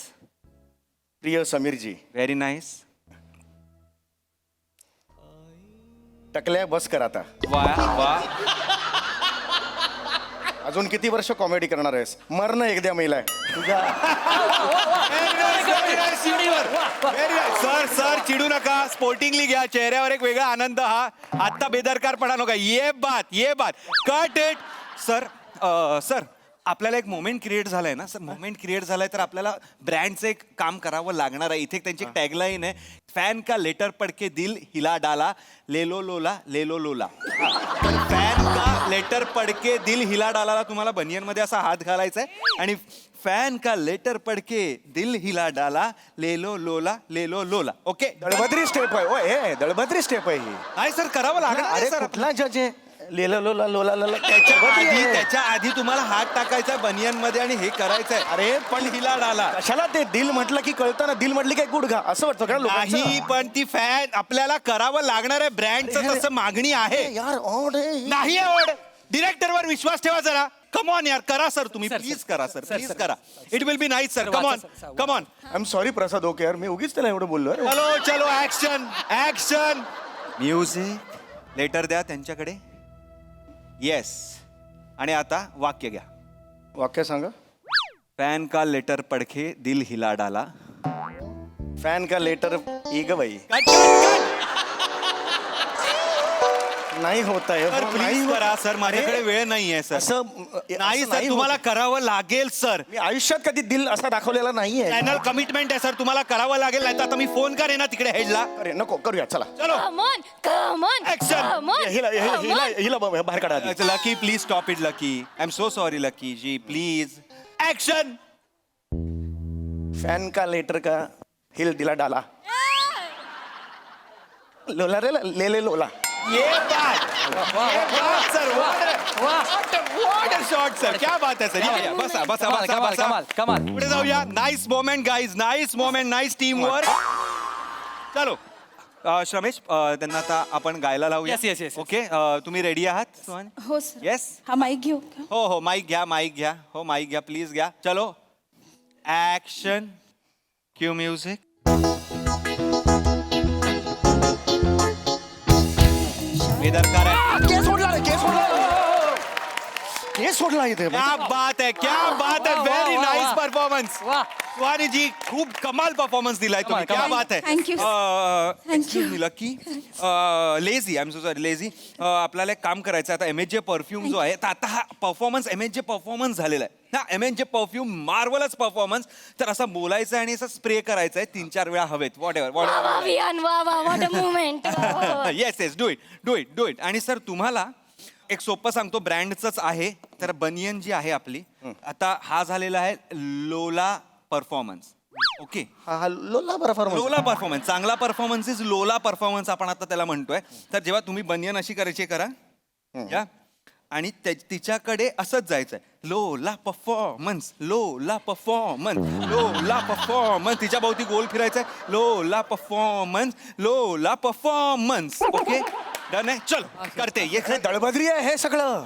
प्रिय समीरजी, व्हेरी नाईस. टकल्या बस कर आता. वा वा. अजून किती वर्ष कॉमेडी करणार आहेस? मरण एकदा मेलाय तुझ्या. सर सर चिडू नका, स्पोर्टिंगली घ्या, चेहऱ्यावर एक वेगळा आनंद. हा आत्ता बेदरकारपणा नका. ये बात कट इट. सर सर आपल्याला एक मोमेंट क्रिएट झालाय ना सर, मोमेंट क्रिएट झालाय तर आपल्याला ब्रँडचं एक काम करावं लागणार आहे. इथे त्यांची टॅगलाईन आहे, फॅन का लेटर पडके दिल हिला डाला लेलो लोला लेलो लोला. फॅन का लेटर पडके दिल हिला डाला तुम्हाला बनियनमध्ये असा हात घालायचा आहे आणि फॅन का लेटर पडके दिल हिला डाला लेलो लोला लेलो लोला. ओके, दळभद्री स्टेप आहे. ओ हे दळभद्री स्टेप आहे ही. नाही सर, करावं लागणार अरे आहे सर. कुठला जज आहे? लेला लोला लोला लोला. त्याच्या आधी तुम्हाला हात टाकायचा बनियन मध्ये आणि हे करायचंय. अरे पण हिला डाला कशाला ते दिल म्हटलं की कळतं ना, दिल म्हटली काय गुडघा असं वाटतं का लोकांचं? नाही, पण ती फॅन आपल्याला करावं लागणार आहे. ब्रँडचं तसं मागणी आहे. यार ऑड आहे. नाही आवड. डिरेक्टरवर विश्वास ठेवा जरा. कम ऑन यार, करा सर तुम्ही, सर, प्लीज सर, करा सर, सर, प्लीज सर. करा. It will be nice sir. Sir, come on वाचा, sir, come on. I am sorry Prasad okay यार, मी उगीच त्याला एवढं बोललो. अरे चलो चलो, ऍक्शन ऍक्शन. म्युझिक. लेटर द्या त्यांच्याकडे. येस. आणि आता वाक्य घ्या. वाक्य सांगा. फॅन का लेटर पडके दिल हिला डाला. फॅन का लेटर ग बाई. नाही होत आहे. सर प्लीज करा सर, माझ्याकडे वेळ नाहीये सर. असं नाही सर, तुम्हाला करावं लागेल सर. मी आयुष्यात कधी दिल असा दाखवलेला नाहीये. चॅनल कमिटमेंट आहे सर, तुम्हाला करावं लागेल. नाही तर आता मी फोन करेन ना तिकडे हेडला. अरे नको करूया, चला. चलो कम ऑन ऍक्शन. हिला बाहेर काढा आधी. Lucky please stop it. Lucky I am so sorry Lucky ji, please action. Fan का लेटर का हिल दिला डाला लोला रे ले लोला. ये बात सर. वॉट शॉट सर, क्या बात है सर. या बसा बसा कमाल, बसा कमाल, बसा. कमाल, कमाल. पुढे जाऊया. Nice moment guys, nice moment, nice team work. चलो श्रमेश, त्यांना आता आपण गायला लावूया. Yes, yes, yes, yes. Okay, तुम्ही रेडी आहात सोहन? हो सर. येस. हा माईक घेऊ का? हो हो, माईक घ्या, माईक घ्या. हो माईक घ्या, प्लीज घ्या. चलो ऍक्शन. Q music. बेदरकार आहे. केस सोडला रे, केस सोडला. केस सोडला इथे. क्या बात है, क्या बात है. वाह, व्हेरी वाह, नाईस वाह. परफॉर्मन्स. वाह. सुहानी जी, खूप कमाल परफॉर्मन्स दिलाय तुम्ही. कमाल, क्या कमाल. बात है. Thank you, Thank you. Lucky lazy, I am so sorry lazy. आपल्याला एक काम करायचं आता. MHJ परफ्यूम जो आहे, तर आता हा परफॉर्मन्स MHJ परफॉर्मन्स झालेला आहे. हा MHJ परफ्यूम मार्वलच परफॉर्मन्स. तर असं बोलायचं आणि असं स्प्रे करायचं आहे 3-4 वेळा हवेत. What ever. अभियान वा वा what a movement. Yes yes, do it do it do it. आणि सर तुम्हाला एक सोपं सांगतो, ब्रँडचंच आहे. तर बनियन जी आहे आपली, आता हा झालेला आहे लोला परफॉर्मन्स. ओके, हा लोला परफॉर्मन्स. लोला परफॉर्मन्स, चांगला परफॉर्मन्स इज लोला परफॉर्मन्स आपण आता त्याला म्हणतोय. तर जेव्हा तुम्ही बनियन अशी करायची करा या, आणि तिच्याकडे असंच जायचंय. लोला परफॉर्मन्स, लोला परफॉर्मन्स, लोला परफॉर्मन्स. तिच्या भोवती गोल फिरायचंय. लोला परफॉर्मन्स, लोला परफॉर्मन्स. ओके, डन आहे. चल करते. हे दळभद्री आहे हे सगळं.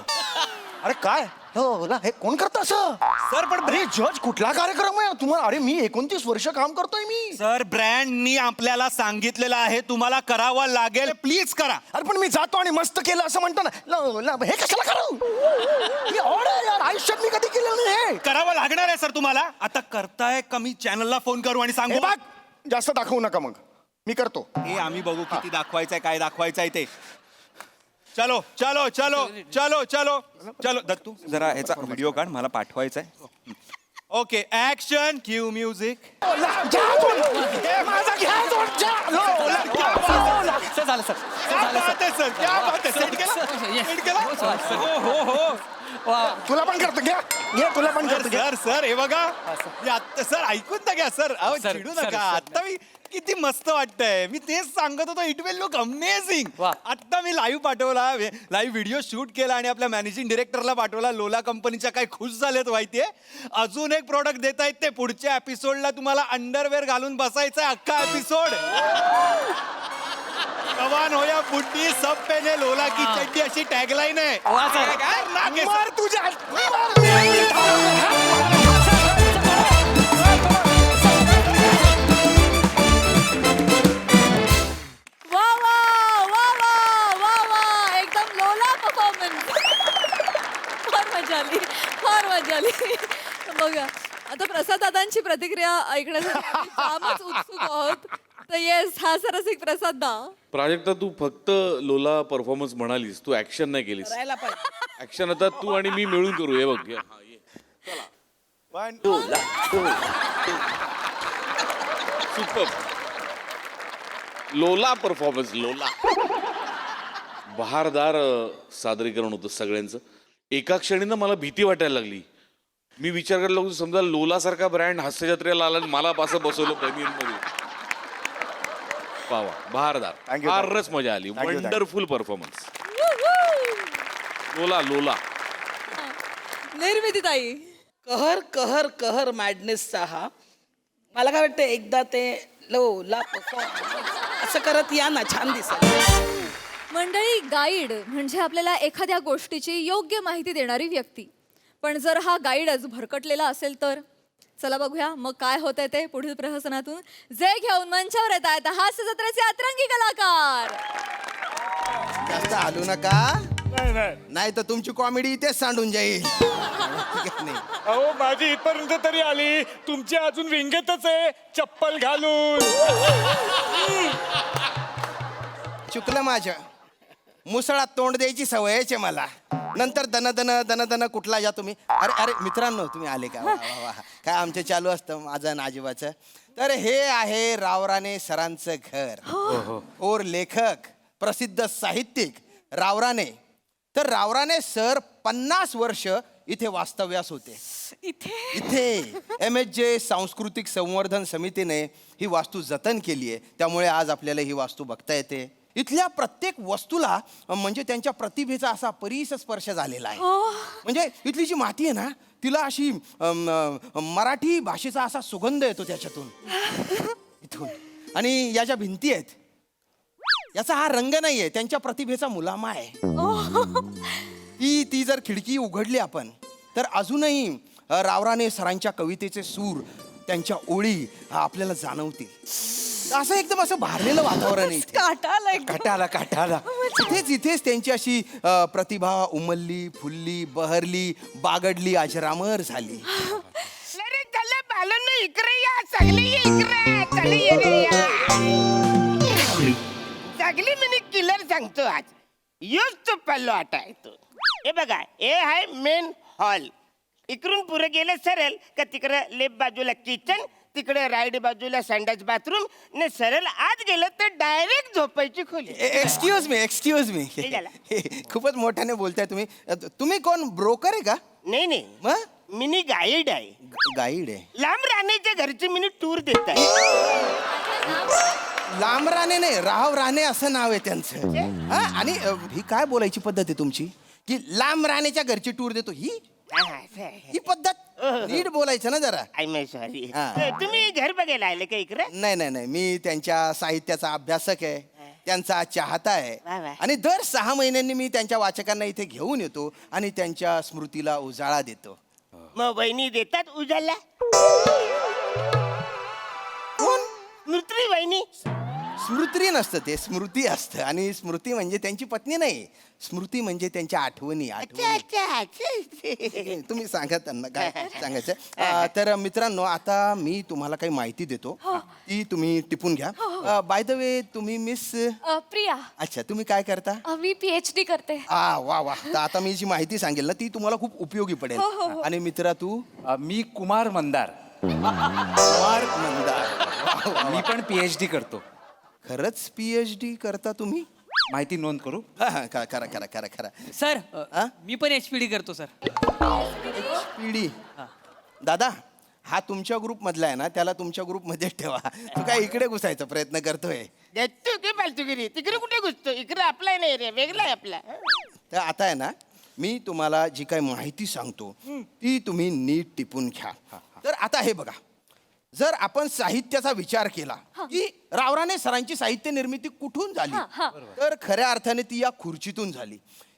अरे काय लोला, हे कोण करतं असं? सर पण अरे जज, कुठला कार्यक्रम आहे तुम्हाला? अरे मी 29 वर्ष काम करतोय मी. सर ब्रँडनी आपल्याला सांगितलेलं आहे तुम्हाला करावं लागेल. प्लीज करा. अरे पण मी जातो आणि मस्त केलं असं म्हणतो ना. हे कशाला करू? ही ऑड आहे यार, आयुष्यात मी कधी केलं नाही हे. करावं लागणार आहे सर तुम्हाला. आता करताय का मी चॅनलला फोन करू आणि हे सांगू? बघ, जास्त दाखवू नका मग. मी करतो. हे आम्ही बघू किती दाखवायचंय, काय दाखवायचंय ते. चलो चलो चलो चलो चलो चलो. दत्तू जरा ह्याचा व्हिडिओ काढ, मला पाठवायचा आहे. Okay, action. Q music. माझा घ्या जोड, जा. सर झालं सर. क्या बात आहे सर, क्या बात आहे. सेट केला, सेट केला. हो हो हो. वा. तुला पण करतो, घ्या घे, तुला पण करतो, घ्या. सर सर हे बघा. हे आत्ता सर ऐकून तर घ्या सर. अहो सर, चिडू सर, नका. सर. आता मी किती मस्त वाटतंय. मी तेच सांगत होतो, इट विल लुक अमेझिंग. वा. आता मी लाईव्ह पाठवला, लाईव्ह व्हिडिओ शूट केला आणि आपल्या मॅनेजिंग डिरेक्टरला पाठवला. लोला कंपनीच्या काय खुश झालेत माहितीये. अजून एक प्रोडक्ट देत आहेत ते. पुढच्या एपिसोडला तुम्हाला अंडरवेअर घालून बसायचा अख्खा एपिसोड. जवान हो या बुड्ढी सब पेने लोला की चड्डी अशी टॅगलाईन आहे वा सर. मार तुझ्या वा वा वा वा वा वा एकदम लोला परफॉर्मन्स. फार मजा आली, फार मजा आली. बघा आता प्रसाद दादांची प्रतिक्रिया ऐकण्यासाठी आम्ही जामच उत्सुक आहोत. तर येस, हा सरसिक प्रसाद दा. प्राजक्ता तू फक्त लोला परफॉर्मन्स म्हणालीस, तू ऍक्शन नाही केलीस. करायला पाहिजे. ऍक्शन आता तू आणि मी मिळून करू. हे बघ हा, ये. सुपर लोला परफॉर्मन्स. लोला बहारदार सादरीकरण होतं सगळ्यांचं. एका क्षणी ना मला भीती वाटायला लागली. मी विचार करायला लागलो समजा लोला सारखा ब्रँड हास्य जत्रेला आला आणि मला असं बसवलं प्रेमियरमध्ये. वा बहारदार. Thank you, फारच मजा आली. Thank you, thank you. Wonderful performance. लोला लोला निर्मिती ताई. कहर कहर कहर मॅडनेसचा हा. मला काय वाटतं एकदा ते लो ला असं करत या ना, छान दिसेल. मंडळी, गाईड म्हणजे आपल्याला एखाद्या गोष्टीची योग्य माहिती देणारी व्यक्ती. पण जर हा गाईडच भरकटलेला असेल तर चला बघूया मग काय होतंय ते पुढील प्रहसनातून. जे घेऊन मंचावर येत आहेत हास्य जत्रेचे अतरंगी कलाकार. जास्त हलू नका, नाही तर तुमची कॉमेडी इथेच सांडून जाईल. अहो माझी इथपर्यंत तरी आली, तुमची अजून विंगेतच आहे चप्पल घालून. चुकलं माझं. मुसळात तोंड द्यायची सवयच आहे मला. नंतर दन दन दन दन कुठला या तुम्ही. अरे अरे मित्रांनो, तुम्ही आले का? वा, वा, वा. काय आमचं चालू असतं माझं आणि आजोबाचं. तर हे आहे रावराणे सरांचं घर. और लेखक प्रसिद्ध साहित्यिक रावराणे. तर रावराणे सर 50 वर्ष इथे वास्तव्यास होते. इथे MSJ सांस्कृतिक संवर्धन समितीने ही वास्तू जतन केली आहे. त्यामुळे आज आपल्याला ही वास्तू बघता येते. इथल्या प्रत्येक वस्तूला म्हणजे त्यांच्या प्रतिभेचा असा परीस स्पर्श झालेला आहे. म्हणजे इथली जी माती आहे ना, तिला अशी मराठी भाषेचा असा सुगंध येतो त्याच्यातून इथून. आणि या ज्या भिंती आहेत याचा हा रंग नाहीये, त्यांच्या प्रतिभेचा मुलामा आहे. ती जर खिडकी उघडली आपण तर अजूनही रावराणे सरांच्या कवितेचे सूर, त्यांच्या ओळी आपल्याला जाणवतील. असं एकदम असं भारलेलं वातावरण आहे. काटाला इथेच त्यांची अशी प्रतिभा उमलली, फुलली, बहरली, बागडली, अजरामर झाली. सगळी मी किलर सांगतो आज. योच तो पल्लो आटा येतो. हे बघा, हे आहे मेन हॉल. इकडून पुढे गेलं सरळ का तिकडे लेफ्ट बाजूला किचन, तिकडे राईट बाजूला संडास बाथरूम, ने सरळ आत गेलं तर डायरेक्ट झोपायची खोली. एक्सक्यूज मी खूपच मोठ्याने बोलताय तुम्ही. तुम्ही कोण, ब्रोकर आहे का? नाही मग मिनी गाईड आहे. गाईड आहे? लांब राहण्याच्या घरचे मिनी टूर देत आहे. लांब राणे नाही, राव राणे असं नाव आहे त्यांचं. हा, आणि ही काय बोलायची पद्धत आहे तुमची की लांब राणेच्या घरची टूर देतो? ही पद्धत नीट बोलायचं ना जरा. I my sorry. हा. तुम्ही घर बघायला आले का इकडे? नाही, मी त्यांच्या साहित्याचा अभ्यासक आहे, त्यांचा चाहता आहे. वा, वा. आणि दर 6 महिन्यांनी मी त्यांच्या वाचकांना इथे घेऊन येतो आणि त्यांच्या स्मृतीला उजाळा देतो. मग वहिनी देतात उजाला? स्मृती वहिनी? स्मृती नसतं ते, स्मृती असतं. आणि स्मृती म्हणजे त्यांची पत्नी नाही, स्मृती म्हणजे त्यांच्या आठवणी. तुम्ही सांगा त्यांना काय सांगायचं. तर मित्रांनो, आता मी तुम्हाला काही माहिती देतो, ती तुम्ही टिपून घ्या. बाय द वे, तुम्ही मिस प्रिया. अच्छा, तुम्ही काय करता? मी PhD करते. वा. तर आता मी जी माहिती सांगेल ना ती तुम्हाला खूप उपयोगी पडेल. आणि मित्रा तू? मी कुमार मंदार. कुमार मंदार. मी पण PhD करतो. खरंच PhD करता तुम्ही? माहिती नोंद करू? करा. सर मी पण HPD करतो सर. पिढी. दादा, हा तुमच्या ग्रुप मधला आहे ना, त्याला तुमच्या ग्रुप मध्ये ठेवा. तू काय इकडे घुसायचा प्रयत्न करतोय? देतो की फालतूगिरी. तिकडे कुठे घुसतो? इकडे आपला नाही रे, वेगळा आहे आपला. तर आता आहे ना, मी तुम्हाला जी काही माहिती सांगतो ती तुम्ही नीट टिपून घ्या. तर आता हे बघा, जर आपण साहित्याचा विचार केला की रावराणे सरांची साहित्य निर्मिती कुठून झाली तर खऱ्या अर्थाने ती या खुर्चीतून झाली.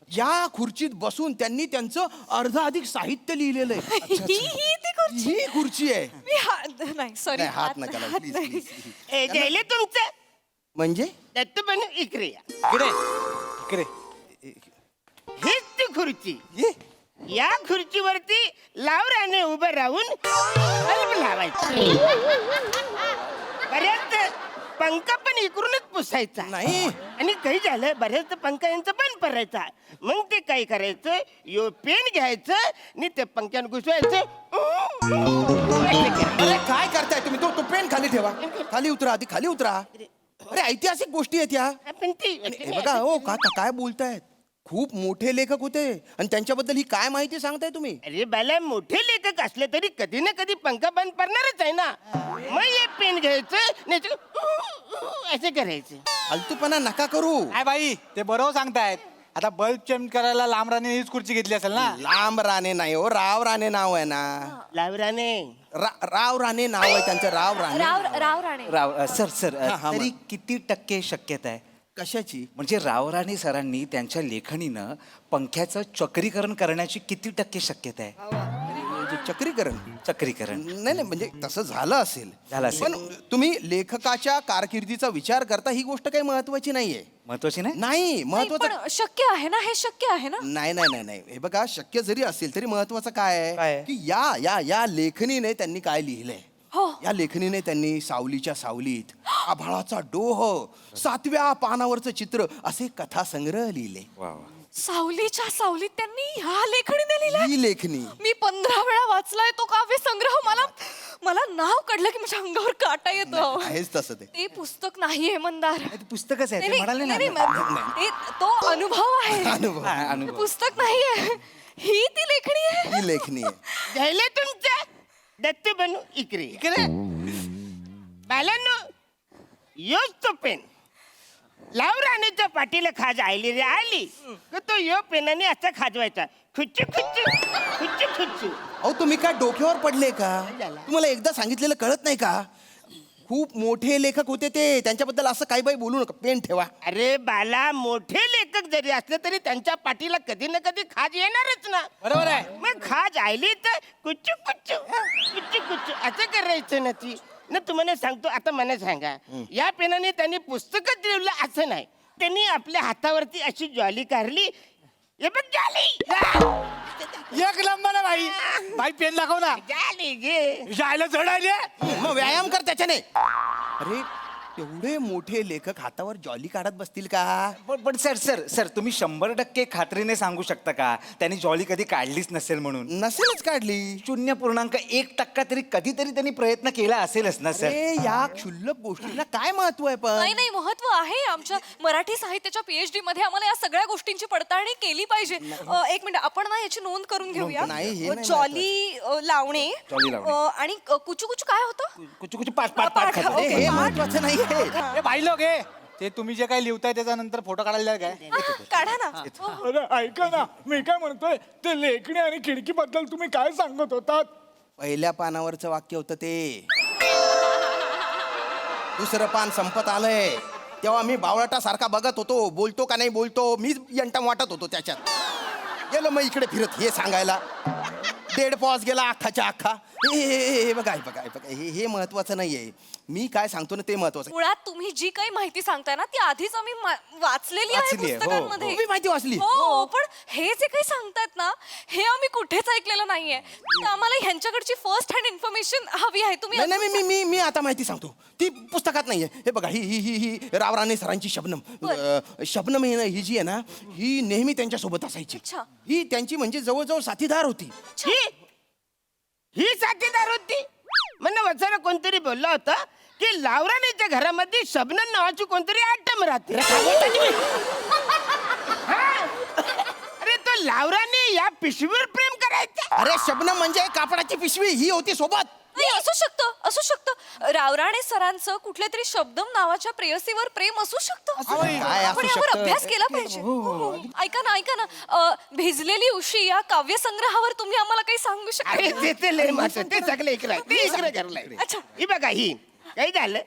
या खुर्चीत बसून त्यांनी त्यांचं अर्धाधिक साहित्य लिहिलेलं आहे. ही खुर्ची आहे. नाही सॉरी नाही, हात नका लावू, please, please, please. ए, गेले तुमचं म्हणजे दत्तू बनू इकडे या. इकडे हीच ती खुर्ची. हे? या खुर्चीवरती लावराने उभं राहून बल्ब लावायचा. बऱ्याच पंख पण इकडूनच पुसायचा. नाही. आणि काही झालं बऱ्याच पंख यांचं बंद पडायचा. मग ते काय करायचं, यो पेन घ्यायचं आणि ते पंख्यान घुसवायचं. अरे काय करताय तुम्ही? तो पेन खाली ठेवा. खाली उतरा, आधी खाली उतरा. अरे ऐतिहासिक गोष्टी आहेत या. पण ती हे बघा हो काय बोलतायत? खूप मोठे लेखक होते आणि त्यांच्याबद्दल ही काय माहिती सांगताय तुम्ही? अरे बाला, मोठे लेखक असले तरी कधी ना कधी पंखा बंद पडणारच आहे ना. मग हे पेन घ्यायचं नाही तर असं करायचं. फालतूपणा नका करू. काय बाई ते बरोबर सांगतायत. आता बल्ब चेंज करायला लांब राणे हीच खुर्ची घेतली असेल ना. लांब राणे नाही हो, राव राणे नाव आहे ना. लावराने राव राणे नाव आहे त्यांचं. राव राणे. राव राणे. सर हा, तरी किती टक्के शक्यता आहे? कशाची? म्हणजे रावराणे सरांनी त्यांच्या लेखणीनं पंख्याचं चक्रीकरण करण्याची किती टक्के शक्यता आहे? चक्रीकरण? चक्रीकरण नाही म्हणजे तसं झालं असेल. झालं असेल. पण तुम्ही लेखकाच्या कारकिर्दीचा विचार करता ही गोष्ट काही महत्वाची नाहीये. महत्वाची नाही. नाही महत्वाचं शक्य आहे ना, हे शक्य आहे ना. नाही हे बघा, शक्य जरी असेल तरी महत्वाचं काय काय आहे आहे? की या लेखणीने त्यांनी काय लिहिलंय. या लेखणीने त्यांनी सावलीच्या सावलीत, आभाळाचा डोह, 7व्या पानावरचं चित्र असे कथासंग्रह लिहिले. सावलीच्या सावलीत त्यांनी ह्या लेखणीने लिहिलंय. ही लेखणी मी 15 वेळा वाचलाय तो काव्य संग्रह. मला नाव काढलं की माझ्या अंगावर काटा येतो. आहेच तसं ते. ते पुस्तक नाहीये मंदार. ते पुस्तकच आहे. ते नाही, म्हणाले नाही, ना. नाही, तो अनुभव आहे. अनुभव. अनुभव. पुस्तक नाहीये. ही ती लेखणी आहे. ही लेखणी आहे. घ्यायले तुमचं दत्तू बनू इकडे या. बालांनो, योच तो पेन लावराणीच्या पाठीला खाज आली रे आली तर तो यो पेनाने असा खाजवायचा. खुच्चू खुच्चू खुच्चू खुच्चू. अहो तुम्ही काय डोक्यावर पडले का? तुम्हाला एकदा सांगितलेलं कळत नाही का? खूप मोठे लेखक होते ते, त्यांच्याबद्दल असं काही बाई बोलू नका. पेन ठेवा. अरे बाला, मोठे लेखक जरी असले तरी त्यांच्या पाठीला कधी ना कधी खाज येणारच ना. बरोबर आहे. मग खाज आली तर कुच्चू कुच्चू कुच्चू कुच्चू असं करायचं ना. ती ना तुम्हाला सांगतो. आता मला सांगा, या पेनाने त्यांनी पुस्तकच लिहिलं असं नाही. त्यांनी आपल्या हातावरती अशी ज्वाली काढली. हे बघ ज्वाली. एक नंबर आहे बाई. बाई पेन दाखव ना. ज्वाली घे. जायला जड आली. मग व्यायाम कर त्याच्याने. अरे एवढे मोठे लेखक हातावर जॉली काढत बसतील का? पण सर तुम्ही 100% खात्रीने सांगू शकता का त्यांनी जॉली कधी काढलीच नसेल म्हणून? नसेलच काढली. 0.1% तरी कधीतरी त्यांनी प्रयत्न केला असेलच ना सर. अरे या क्षुल्लक गोष्टीला काय महत्व आहे? पण नाही महत्व आहे. आमच्या मराठी साहित्याच्या PhD मध्ये आम्हाला या सगळ्या गोष्टींची पडताळणी केली पाहिजे. एक मिनिट, आपण ना याची नोंद करून घेऊया. नाही, हे नाही जॉली लावणे जॉली लावणे. आणि कुचू कुचू काय होतं? कुछ पाठ अरे, हे महत्वाचं नाही आहे. बाई लोक ते तुम्ही जे काही लिहिताय त्याच्यानंतर फोटो काढायला काय. काढा ना. अरे ऐका ना, मी काय म्हणतोय, ते लेखणी आणि खिडकीबद्दल तुम्ही काय सांगत होतात? पहिल्या पानावरचं वाक्य होतं ते. दुसरं पान संपत आलंय तेव्हा मी बावळटासारखा बघत होतो, बोलतो का नाही बोलतो, मीच यंटम वाटत होतो त्याच्यात. गेलो मग इकडे फिरत हे सांगायला. 1.5 पॉज गेला अख्खाच्या अख्खा. हे बघा हे महत्वाचं नाहीये. मी काय सांगतो ना ते महत्वाचं. मुळात तुम्ही जी काही माहिती सांगताय ना ती आधीच आम्ही वाचलेली आहे वाचली आहे, हो, पुस्तकांमध्ये. हो. मी माहिती वाचली. हो, पण हे जे काही सांगतायत ना हे आम्ही कुठेच ऐकलेलं नाहीये. तर आम्हाला ह्यांच्याकडची फर्स्ट हँड इन्फॉर्मेशन हवी आहे. तुम्ही नाही मी आता माहिती सांगतो. ती पुस्तकात नाहीये. हे बघा ही रावराणे सरांची शबनम. शबनम ही जी आहे ना, ही नेहमी त्यांच्या सोबत असायची. अच्छा. ही त्यांची म्हणजे जवळजवळ साथीदार होती. ही साथीदार होती. म्हणणं वचना कोणतरी बोलला होता की लावराणीच्या घरामध्ये शबनम नावाची कोणतरी आटम राहते. अरे तो लावराने या पिशवीवर प्रेम करायचा. अरे शबनम म्हणजे कापडाची पिशवी, ही होती सोबत. नाही असू शकतं रावराणे सरांचं कुठल्या तरी शब्दम नावाच्या प्रेयसीवर प्रेम असू शकतं काय आपण असू यावर शकतं? अभ्यास केला पाहिजे ऐका ना भिजलेली उशी या काव्यसंग्रहावर तुम्ही आम्हाला काही सांगू अरे शकता ते ते लय महत्वाचं ते सगळं इकडे ते इकडे करलंय अच्छा. ही बघा ही काय झालं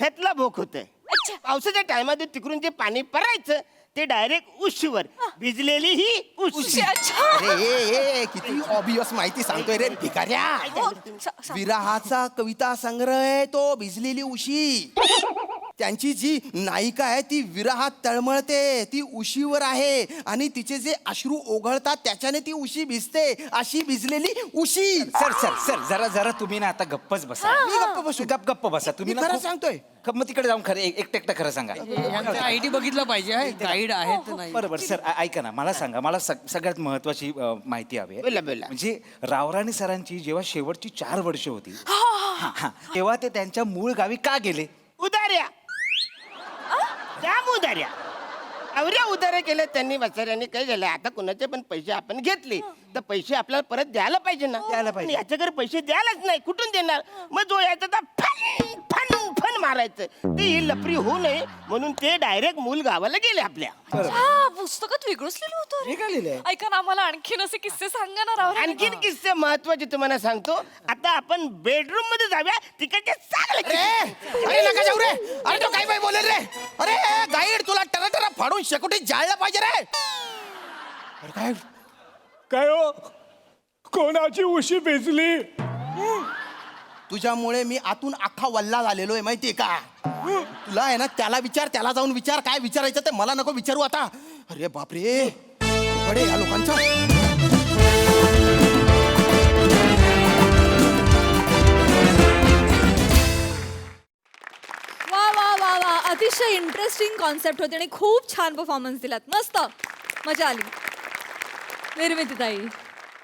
छतला भोक होत अच्छा. पावसाच्या टायमात तिकडून जे पाणी परायचं ते डायरेक्ट उशीवर भिजलेली ही उशी अच्छा अरे किती ऑबियस माहिती सांगतोय रे भिकाऱ्या हो, विराहाचा कविता संग्रह आहे तो भिजलेली उशी त्यांची जी नायिका आहे ती विरहात तळमळते ती उशीवर आहे आणि तिचे जे अश्रू ओघळतात त्याच्याने ती उशी भिजते अशी भिजलेली उशी सर सर सर जरा जरा तुम्ही ना आता गप्पच बसा मी गप्प बसू गप्प बसा तुम्ही मी ना खरं खूप- सांगतोय मग तिकडे जाऊन खरं एकटं खरं सांगा आयडी बघितलं पाहिजे गाईड आहेत नाही बरोबर सर ऐका ना मला सांगा मला सगळ्यात महत्वाची माहिती हवी आहे. बोला बोला म्हणजे रावराणी सरांची जेव्हा शेवटची 4 वर्ष होती हा, तेव्हा ते त्यांच्या मूळ गावी का गेले उदार्या जाम उदार्या अवऱ्या उदाऱ्या केल्या त्यांनी वाचाऱ्यांनी काय झालं आता कुणाचे पण पैसे आपण घेतले तर पैसे आपल्याला परत द्यायला पाहिजे ना द्यायला पाहिजे. आणि याच्याकडे पैसे द्यायलाच नाही कुठून देणार मग जो याचा तर फन फन फन मारायचं ते ही लपरी होऊ नये म्हणून ते डायरेक्ट मूल गावाला गेले आपल्या पुस्तकात वेगळंच लिहिलं होतं हे काय लिहिलंय ऐका ना आम्हाला आणखीन असे किस्से सांगा ना राव आणखीन किस्से महत्वाचे तुम्हाला सांगतो आता आपण बेडरूम मध्ये जाऊया तिकडचे चांगले किस्से. अरे नका जाऊ रे अरे तो काय बाई बोलेल रे अरे गाईड तुला टरा फाडून शेकोटीत जाळलं पाहिजे रे अरे काय काय हो कोणाची उशी भिजली तुझ्यामुळे मी आतून अख्खा वल्ला झालेलो आहे माहितीये का तुला आहे ना त्याला विचार त्याला जाऊन विचार काय विचारायचं ते मला नको विचारू आता अरे बापरे अवघड आहे या लोकांचा वा वा वा वा अतिशय इंटरेस्टिंग कॉन्सेप्ट होती आणि खूप छान परफॉर्मन्स दिलात मस्त मजा आली निर्मितीताई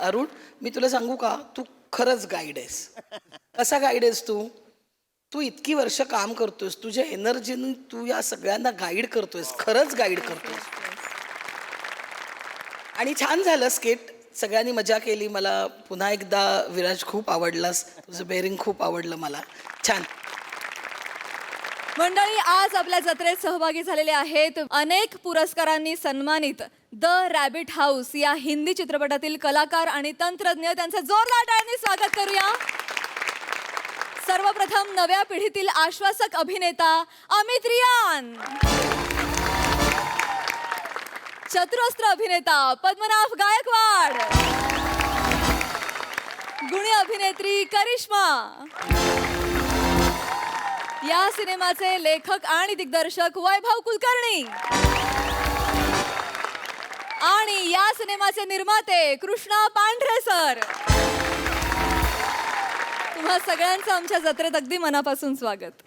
अरुण मी तुला सांगू का तू खरंच गाईड आहेस कसा गाईड आहेस तू तू इतकी वर्ष काम करतोयस तुझ्या एनर्जीने तू या सगळ्यांना गाईड करतोयस खरंच गाईड करतोयस आणि छान झालं स्केट सगळ्यांनी मजा केली मला पुन्हा एकदा विराज खूप आवडलास तुझं बेरिंग खूप आवडलं मला छान मंडळी आज आपल्या जत्रेत सहभागी झालेले आहेत अनेक पुरस्कारांनी सन्मानित द रॅबिट हाऊस या हिंदी चित्रपटातील कलाकार आणि तंत्रज्ञ त्यांचं जोरदार टाळ्यांनी स्वागत करूया सर्वप्रथम नव्या पिढीतील आश्वासक अभिनेता अमित रियान चतुरस्त्र अभिनेता पद्मनाभ गायकवाड गुणी अभिनेत्री करिश्मा या सिनेमाचे लेखक आणि दिग्दर्शक वैभव कुलकर्णी आणि या सिनेमाचे निर्माते कृष्णा पांढरे सर तुम्हा सगळ्यांचं आमच्या जत्रेत अगदी मनापासून स्वागत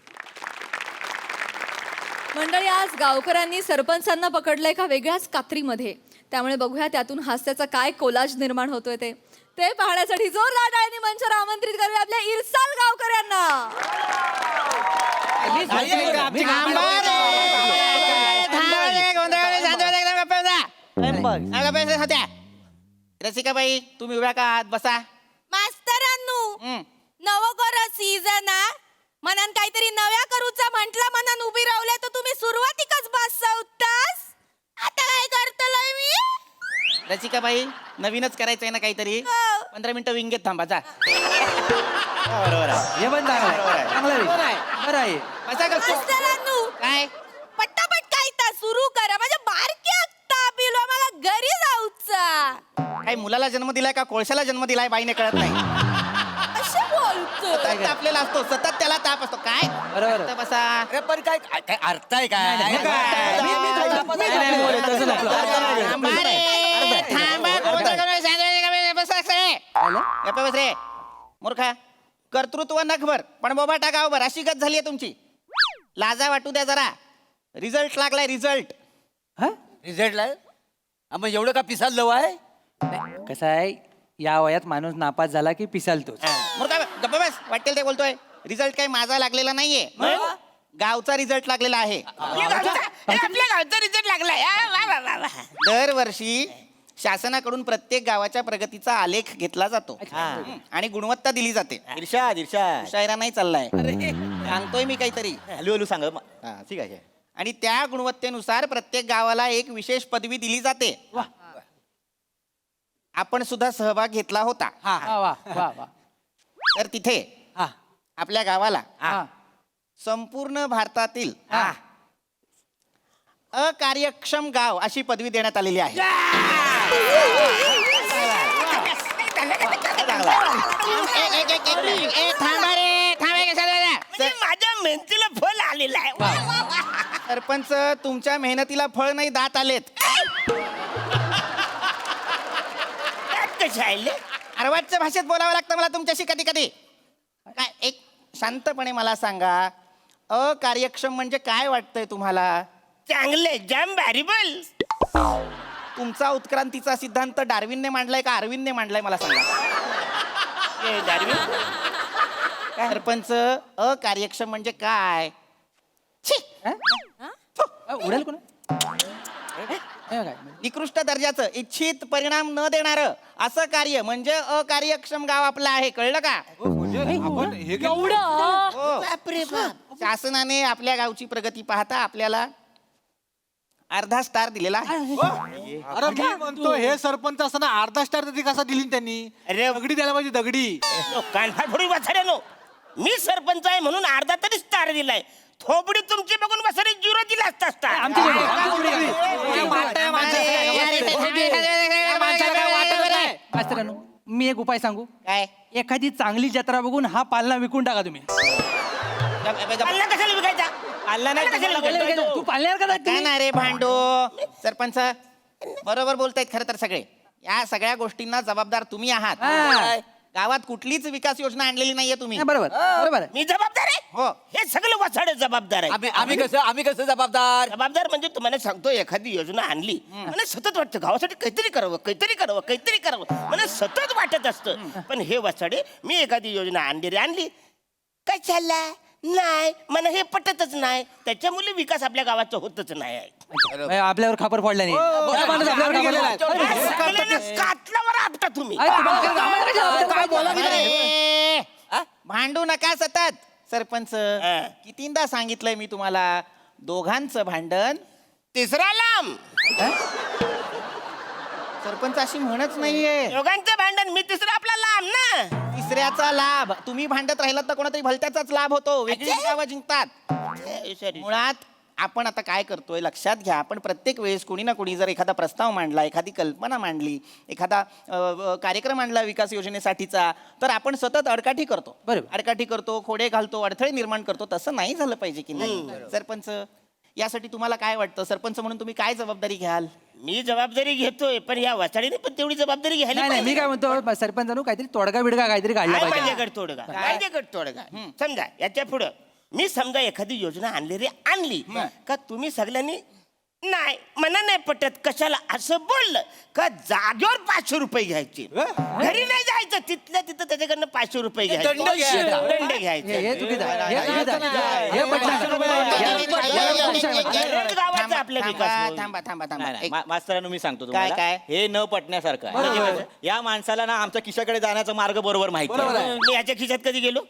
मंडळी आज गावकऱ्यांनी सरपंचांना पकडलं एका वेगळ्याच कात्रीमध्ये त्यामुळे बघूया त्यातून हास्याचा काय कोलाज निर्माण होतोय ते पाहण्यासाठी जोरदार टाळ्यांनी मंचावर आमंत्रित करूया आपल्या इरसाल गावकऱ्यांना रसिकाबाई तुम्ही उभ्या का आहात बसा मास्तरांनो नवकर सीझन मनान काहीतरी नव्या करूचा म्हंटला मनान उभी रावले तर तुम्ही सुरुवातीकच बसवतास आता काय करतलय मी रसिकाबाई नवीनच करायचंय ना काहीतरी 15 मिनिटं विंगेत थांबा जा हे पण चांगलं आहे बरं आहे मास्तरांनो काय पटापट काय ता सुरू करा माझ्या बारक्या तापिलो मला घरी जाऊचा काय मुलाला जन्म दिलाय का कोळशाला जन्म दिलाय बाईने कळत नाही असे बोलतो सतत तापलेला असतो सतत त्याला ताप असतो काय बरोबर. आता बसा अरे पण काय काय अर्थ आहे काय थांबा रे, थांबा, गोंधळ करू नये, सांगा, बसा सगळे. गप्पा बस रे मूर्खा कर्तृत्व नखभर पण बोबाटा गावभर अशी गत झाली तुमची लाजा वाटू द्या जरा रिझल्ट लागलाय रिझल्ट रिझल्टला मग एवढं का पिसाल आहे कसं आहे या वयात माणूस नापास झाला की पिसालतोच मूर्खा गप्पा बस वाटेल ते बोलतोय रिझल्ट काही माझा लागलेला नाहीये गावचा रिझल्ट लागलेला आहे आपल्या गावचा रिझल्ट लागलाय वा, वा, वा, वा. दरवर्षी शासनाकडून प्रत्येक गावाच्या प्रगतीचा आलेख घेतला जातो आणि गुणवत्ता दिली जाते. शायरा नाही चाललाय, सांगतोय मी काहीतरी. हॅलो सांग ठीक आहे. आणि त्या गुणवत्तेनुसार प्रत्येक गावाला एक विशेष पदवी दिली जाते. आपण सुद्धा सहभाग घेतला होता. वा वा वा वा. तर तिथे हा आपल्या गावाला हा संपूर्ण भारतातील अकार्यक्षम गाव अशी पदवी देण्यात आलेली आहे. थांबा रे, थांबा कशाला? म्हणजे माझ्या मेहनतीला फल आलेलं आहे. सरपंच, तुमच्या मेहनतीला फळ नाही, दात आलेत. त्यात कशा आले? अर्वाच्या भाषेत बोलावं लागतं मला तुमच्याशी कधी कधी. काय एक शांतपणे मला सांगा, अकार्यक्षम म्हणजे काय वाटतंय तुम्हाला? चांगले जाम भॅरिबल. तुमचा उत्क्रांतीचा सिद्धांत डार्विनने मांडलाय का अरविंदने मांडलाय मला सांगा. सरपंच, अकार्यक्षम म्हणजे काय? छी! उडेल कोण निकृष्ट दर्जाचं, इच्छित परिणाम न देणारं असं कार्य म्हणजे अकार्यक्षम गाव आपलं आहे. कळलं का? हो. शासनाने आपल्या गावची प्रगती पाहता आपल्याला अर्धा स्टार दिलेला आहे. अरे मी म्हणतो हे सरपंच असताना अर्धा स्टार कसा दिली त्यांनी? अरे दगडी द्यायला पाहिजे, दगडी. कानफाड फोडून बसायला नो. मी सरपंच आहे म्हणून अर्धा तरी स्टार दिलाय. थोबडी तुमची बघून बसायला 0 दिला असता स्टार. मास्तरांनो, मी एक उपाय सांगू काय? एखादी चांगली जत्रा बघून हा पालना विकून टाका तुम्ही. पालना कशाला विकायचा? पालना कशाला विकायचा? तू पालण्यावर का काय ना रे भांडो. सरपंच बरोबर बोलतायत खरं तर सगळे. या सगळ्या गोष्टींना जबाबदार तुम्ही आहात. गावात कुठलीच विकास योजना आणलेली नाहीये तुम्ही. बरोबर बरोबर आहे. मी जबाबदार आहे. हो. हे सगळं वसाड जबाबदार आहे. आम्ही कसं जबाबदार? जबाबदार म्हणजे तुम्हाला सांगतो, एखादी योजना आणली मला सतत वाटतं गावासाठी काहीतरी करावं, काहीतरी करावं, काहीतरी करावं मला सतत वाटत असतं. पण हे वसाडे, मी एखादी योजना आणली कशाला नाही, मला हे पटतच नाही. त्याच्यामुळे विकास आपल्या गावाचा होतच नाही. आपल्यावर खापर फोडला नाही. या माणूस आपल्यावर खापर फोडला. कातल्यावर आपटा तुम्ही. भांडू नका सतत. सरपंच, कितींदा सांगितलंय मी तुम्हाला, दोघांचं भांडण तिसरा लांब. सरपंच अशी म्हणच नाहीये. दोघांचं भांडण, मी तिसरा आपला लांब ना. तिसऱ्याचा लाभ. तुम्ही भांडत राहिलात तर कोणातरी भलत्याचाच लाभ होतो. वेगळी गावं जिंकतात. मुळात आपण आता काय करतोय लक्षात घ्या. आपण प्रत्येक वेळेस कोणी ना कोणी जर एखादा प्रस्ताव मांडला, एखादी कल्पना मांडली, एखादा कार्यक्रम आणला विकास योजनेसाठीचा, तर आपण सतत अडकाठी करतो. बरोबर. अडकाठी करतो, खोडे घालतो, अडथळे निर्माण करतो. तसं नाही झालं पाहिजे की नाही? सरपंच, यासाठी तुम्हाला काय वाटतं? सरपंच म्हणून तुम्ही काय जबाबदारी घ्याल? मी जबाबदारी घेतोय, पण या वाचाडीने पण तेवढी जबाबदारी घ्यायला नाही नाही, मी काय म्हणतो सरपंचानं काहीतरी तोडगा बिडगा काहीतरी काढला काय पाहिजे. माझ्याकडे तोडगा, माझ्याकडे तोडगा. समजा याच्या पुढं मी समजा एखादी योजना आणली का तुम्ही सगळ्यांनी नाही मना नाही पटत कशाला असं बोललं का जागेवर 500 रुपये घ्यायचे. घरी नाही जायचं, तिथल्या तिथं त्याच्याकडनं 500 रुपये घ्यायचे. दंड घ्यायचे. हे चुकीचं आहे. हे चुकीचं आहे. हे तरच गावाचा आपला विकास होईल. थांबा थांबा थांबा. मास्तरांनो मी सांगतो काय काय? हे न पटण्यासारखं आहे. या माणसाला ना आमच्या खिशाकडे जाण्याचा मार्ग बरोबर माहिती आहे. मी याच्या खिशात कधी गेलो?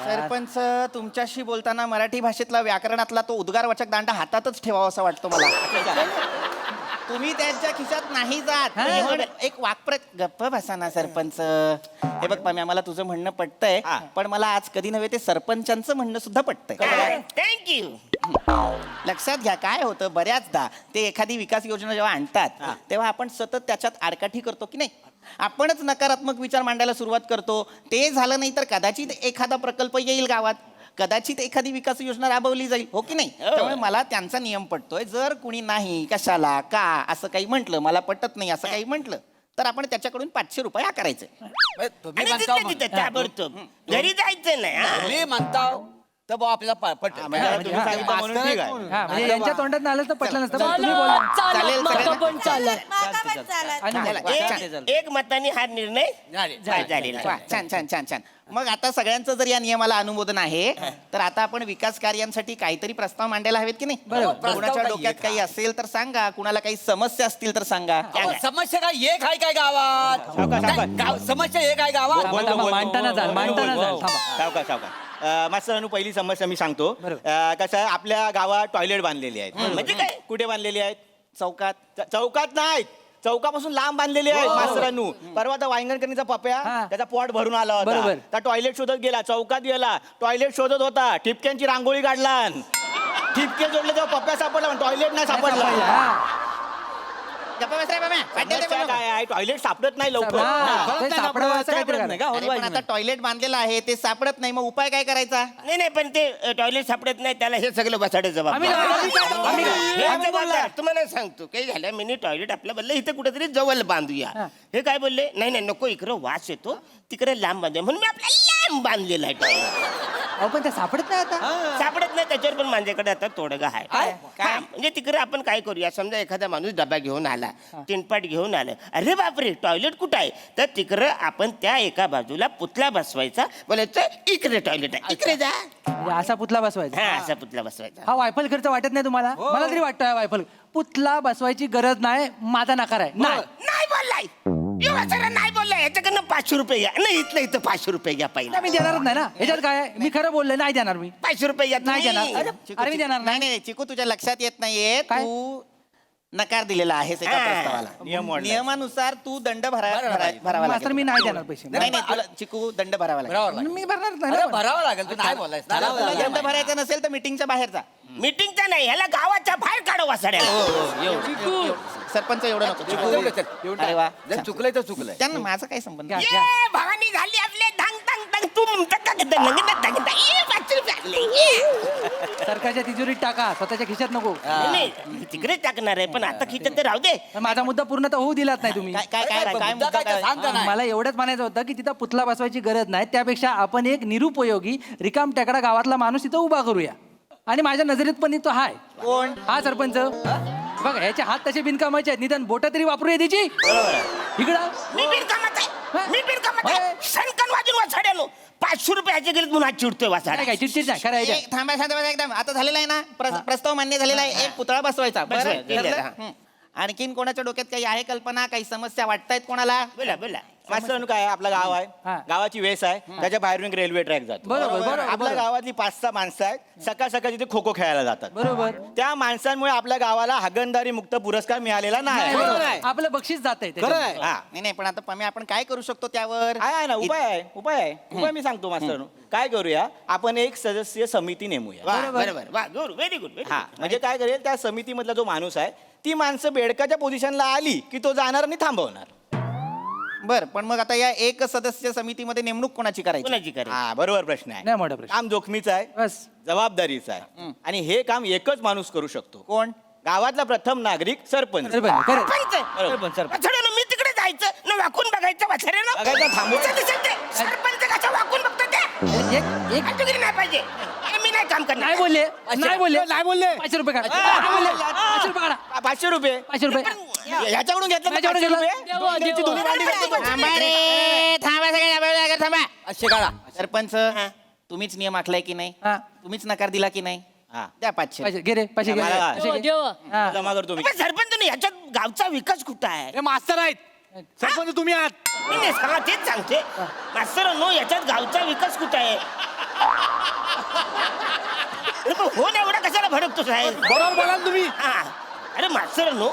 सरपंच, तुमच्याशी बोलताना मराठी भाषेतला व्याकरणातला तो उद्गारवाचक दांडा हातातच ठेवावा असं वाटतं मला. तुम्ही त्यांच्या खिशात नाही जात. पण एक गप्प बसा ना सरपंच. हे बघ पाम्या, मला तुझं म्हणणं पटतंय, पण मला आज कधी नव्हे ते सरपंचांचं म्हणणं सुद्धा पटतंय. थँक्यू. लक्षात घ्या, काय होतं बऱ्याचदा ते एखादी विकास योजना जेव्हा आणतात तेव्हा आपण सतत त्याच्यात आडकाठी करतो की नाही. आपणच नकारात्मक विचार मांडायला सुरुवात करतो. ते झालं नाही तर कदाचित एखादा प्रकल्प येईल गावात, कदाचित एखादी विकास योजना राबवली जाईल, हो की नाही. त्यामुळे मला त्यांचा नियम पटतोय. जर कुणी नाही, कशाला, का असं काही म्हटलं, मला पटत नाही असं काही म्हटलं, तर आपण त्याच्याकडून 500 रुपये आकारायचे. आणि तिथल्या तिथं ताबडतोब घरी जायचं नाही. मी म्हणतो तर बुवा आपल्याला पटेल. तुम्ही सांगितलं म्हणून ठीक आहे. हा म्हणजे यांच्या तोंडात आलं तर पटलं नसतं पण तुम्ही बोला चालेल माका पण चालत. आणि चला, एक मताने हा निर्णय झालेला वा, आहे. छान छान छान छान. मग आता सगळ्यांचं जर या नियमाला अनुमोदन आहे तर आता आपण विकास कार्यांसाठी काहीतरी प्रस्ताव मांडायला हवेत की नाही बरोबर. कुणाच्या डोक्यात काही असेल तर सांगा, कुणाला काही समस्या असतील तर सांगा. समस्या काय एक आहे काय गावात? समस्या एक आहे गावात? मांडताना जाल थांबा. सावकाश मास्तरांनो, पहिली समस्या मी सांगतो. कसं आहे, आपल्या गावात टॉयलेट बांधलेली आहेत. म्हणजे काय, कुठे बांधलेली आहेत? चौकात चौकात नाहीत, चौकापासून लांब बांधलेली आहेत मास्तरांनो. परवा तर वांगणकरणीचा पप्या हा. त्याचा पोट भरून आला होता. बरोबर. त्या टॉयलेट शोधत गेला, चौकात गेला, टॉयलेट शोधत होता, ठिपक्यांची रांगोळी काढला, ठिपके जोडले तेव्हा पप्या सापडला पण टॉयलेट नाही सापडला. हा. गप्पा बस रे बाबा. समस्या काय आहे, टॉयलेट सापडत नाही लवकर. हा. ते सापडावं असं काहीतरी करा. अरे पण आता टॉयलेट बांधलेलं आहे ते सापडत नाही, मग उपाय काय करायचा? नाही पण ते टॉयलेट सापडत नाही, त्याला हे सगळं बसाडे जबाबदार. तुम्हाला सांगतो काही झालं, मिनी टॉयलेट आपल्या बदल इथे कुठेतरी जवळ बांधूया. हे काय बोलले, नाही नको, इकडं वास येतो, तिकडे लांब बांधूया, म्हणून मी आपल्या लांब बांधलेला आहे टॉयलेट. अहो पण ते सापडत नाही आता. सापडत नाही, त्याच्यावर पण माझ्याकडे आता तोडगा आहे. हा, म्हणजे तिकडे आपण काय करूया, समजा एखादा माणूस डबा घेऊन आला, तिनपाट घेऊन आला, अरे बापरे टॉयलेट कुठं आहे, तर तिकडं आपण त्या एका बाजूला पुतळा बसवायचा, बोलायचं इकडे टॉयलेट आहे, इकडे जा. म्हणजे असा पुतला बसवायचा. हा, असा पुतळा बसवायचा. हा वायफल खर्च वाटत नाही तुम्हाला? मला तरी वाटतं हा वायफल पुतला बसवायची गरज नाही, माझा नकार आहे. नाही बोललाय, एवढा सारा नाही बोललाय, ह्याच्याकडनं 500 रुपये घ्या. नाही, इथलं इथं 500 रुपये घ्या पहिला. मी देणारच नाही ना, ह्याच्यात काय आहे? मी खरं बोललोय, नाही देणार मी. 500 रुपये घ्या. नाही देणार. तुम्ही. अरे मी देणार नाही नाही. नाही चिकू, तुझ्या लक्षात येत नाहीये, काय? तू नकार दिलेला आहेस एका हा. प्रस्तावाला. नियम मोडलाय. नियमानुसार तू दंड भरावा मास्तर लागेल. मी नाही देणार पैसे. नाही नाही तुला चिकू दंड भरावा लागेल. मी भरणार नाही ना. भरावं लागेल, तू नाही बोलायस. तुला दंड भरायचा नसेल तर मीटिंगच्या बाहेर जा. मीटिंगचा नाही, ह्याला गावाच्या बाहेर काढू वासाड्याला. सरपंच एवढं नको. अरे वा, चुकलंय तर चुकलंय. त्यांना माझा काय संबंध? घ्या, ये घ्या. भवानी झाली आपले धांग धांग धांग तुम तक तक तक नंग तक तक तक. ये 500 रुपये आणले. ये. सरकारच्या तिजोरीत टाका, स्वतःच्या खिशात नको. नाही, तिकडे टाकणार आहे, पण आता खिचत तर राहू दे. पण माझा मुद्दा पूर्ण तर होऊ दिलात नाही तुम्ही. काय काय काय काय मुद्दा काय? सांग का नाही? मला एवढंच म्हणायचं होतं की तिथं पुतला बसवायची गरज नाही, त्यापेक्षा आपण एक निरुपयोगी रिकाम टेकडा गावातला माणूस तिथं उभा करूया. आणि माझ्या नजरेत पण तो हाय. कोण? हा सरपंच. बघा ह्याचे हात तसे बिनकामाचे आहेत, निदान बोट तरी वापरूया त्याची. इकडं मी बिनकामाचा आहे, मी बिनकामाचा आहे. सणकण वाजून वासाड्यानो 500 रुपये ह्याचे गेले म्हणून आज चिडतोय काय वासाड्या. काय चिडचिड नाही करायचं. थांबा शांत बसा एकदम. आता झालेला आहे ना प्रस्ताव मान्य झालेला आहे. एक पुतळा बसवायचा. बरं, बसवायचा. ठरलं? हा. हं. आणखीन कोणाच्या डोक्यात काही आहे कल्पना, काही समस्या वाटतायत कोणाला? बोला बोला. मास्तरांनो, काय आहे, आपलं गाव आहे, हा. गावाची वेस आहे, त्याच्या बाहेरून एक रेल्वे ट्रॅक जातो. बरोबर, बरोबर, आपल्या बरोबर. गावातली 5-6 माणसं आहेत, सकाळ सकाळ तिथे खो खो खेळायला जातात. बरोबर. त्या माणसांमुळे आपल्या गावाला हागणदारी मुक्त पुरस्कार मिळालेला नाही. बरोबर. आपलं बक्षीस जात आहे. हा. नाही नाही पण आता पम्या आपण काय करू शकतो त्यावर? आहे ना, उपाय आहे, उपाय मी सांगतो मास्तरांनो. काय करूया, आपण एक सदस्यीय समिती नेमूया. वा, बरोबर वा, गुड, व्हेरी गुड. हा, म्हणजे काय करेल, त्या समितीमधला जो माणूस आहे, ती माणसं बेडकाच्या पोझिशनला आली की तो जाणार आणि थांबवणार. बर, पण मग आता या एक सदस्य समितीमध्ये नेमणूक कोणाची करायची? कोणाची करायची? हा, बरोबर प्रश्न आहे. नाही मोठा प्रश्न. काम जोखमीचं आहे, बस. जबाबदारीचं आहे, आणि हे काम एकच माणूस करू शकतो. कोण? गावातला प्रथम नागरिक सरपंच. सरपंच, खरं. सरपंच. वासाड्यानो, मी तिकडे जायचं न वाकून बघायचं वासाड्यानो. बघायचं, थांबवायचं. दिसत ते. सरपंच कसं वाकून बघतो ते. एक काळजी नाही पाहिजे. अरे, मी नाही काम करणार. नाही बोलले, नाही बोलले, नाही बोलले. 500 रुपये काढा. नाही बोलले, 500 रुपये काढा. 500 रुपये 500 रुपये. ह्याच्याकडून घेतलं ना, माझ्याकडून 500 घेतलं. रुपये. दोघांची दोन्ही भांडी घेतली तो. थांबा रे, थांबा सगळे, थांबा. असे काढा. सरपंच, तुम्हीच नियम आखलाय की नाही? हा. तुम्हीच नकार दिला की नाही? हा. द्या 500. पैसे घे रे, पैसे घे. मला- पैसे घे. हा. जमा करतो मी. पण सरपंच, ह्याच्यात गावचा विकास कुठं आहे? हे मास्तर आहेत, सरपंच तुम्ही आहात. नाही सांगा, तेच सांगते मास्तर. नो, याच्यात गावचा विकास कुठं आहे? अरे, पण हो ना, एवढा कशाला भडकतो साहेब? बरोबर बोलाल तुम्ही. हा. अरे मास्तर नो,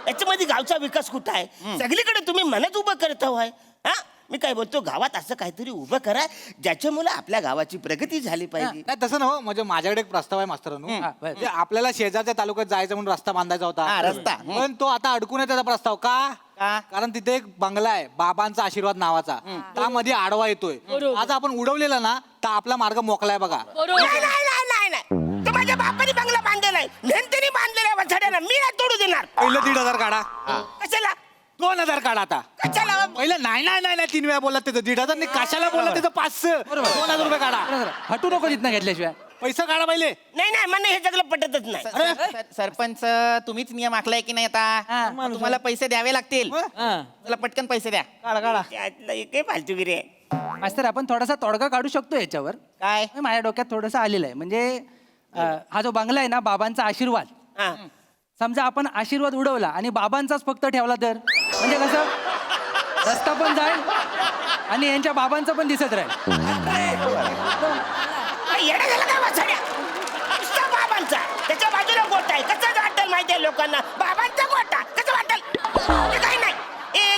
याच्यामध्ये गावचा विकास कुठं आहे? सगळीकडे तुम्ही मनच उभं करत आहोय. हा, मी काय बोलतो, गावात असं काहीतरी उभं करा ज्याच्यामुळे आपल्या गावाची प्रगती झाली पाहिजे. नाही तसं ना, म्हणजे माझ्याकडे एक प्रस्ताव आहे मास्तरांनो. म्हणजे आपल्याला शेजारच्या तालुक्यात जायचं म्हणून रस्ता बांधायचा होता. हा, रस्ता. पण तो आता अडकून आहे त्याचा प्रस्ताव. का? कारण तिथे एक बंगला आहे बाबांचा आशीर्वाद नावाचा, त्यामध्ये आडवा येतोय. आज आपण उडवलेला ना तर आपला मार्ग मोकळा आहे बघा. नाही नाही नाही नाही नाही, तो माझ्या बापाने बंगला बांधलेला आहे, मेहनतीने बांधलेला आहे वासाड्याला. मी नाही तोडू देणार. पहिलं 1,500 काढा. कशाला? 2000 काढा आता. कशाला पहिलं नाही नाही नाही नाही 3 वेळा बोलला त्याचं 1500 नाही, कशाला बोलला त्याचं 500. 2000 रुपये काढा. हटू नको तिथनं घेतल्याशिवाय. पैसे काढा पहिले. नाही नाही मला हे सगळं पटतच नाही. सरपंच तुम्हीच नियम आखलाय की नाही आता मग तुम्हाला पैसे द्यावे लागतील. चला पटकन पैसे द्या. त्यातलं एकही फालतूगिरी आहे. मास्तर आपण थोडासा तोडगा काढू शकतो याच्यावर. काय माझ्या डोक्यात थोडंसं आलेलं आहे. म्हणजे हा जो बंगला आहे ना, बाबांचा आशीर्वाद. हा. समजा आपण आशीर्वाद उडवला आणि बाबांचाच फक्त ठेवला तर म्हणजे कसं रस्ता पण जाईल आणि यांच्या बाबांचं पण दिसत राहील. येडा झाला काय वाचड्या? नुसता बाबांचा त्याच्या बाजूला गोटा आहे. कसं वाटेल माहितीये लोकांना? बाबांचा गोटा कसं वाटेल? ते काही नाही.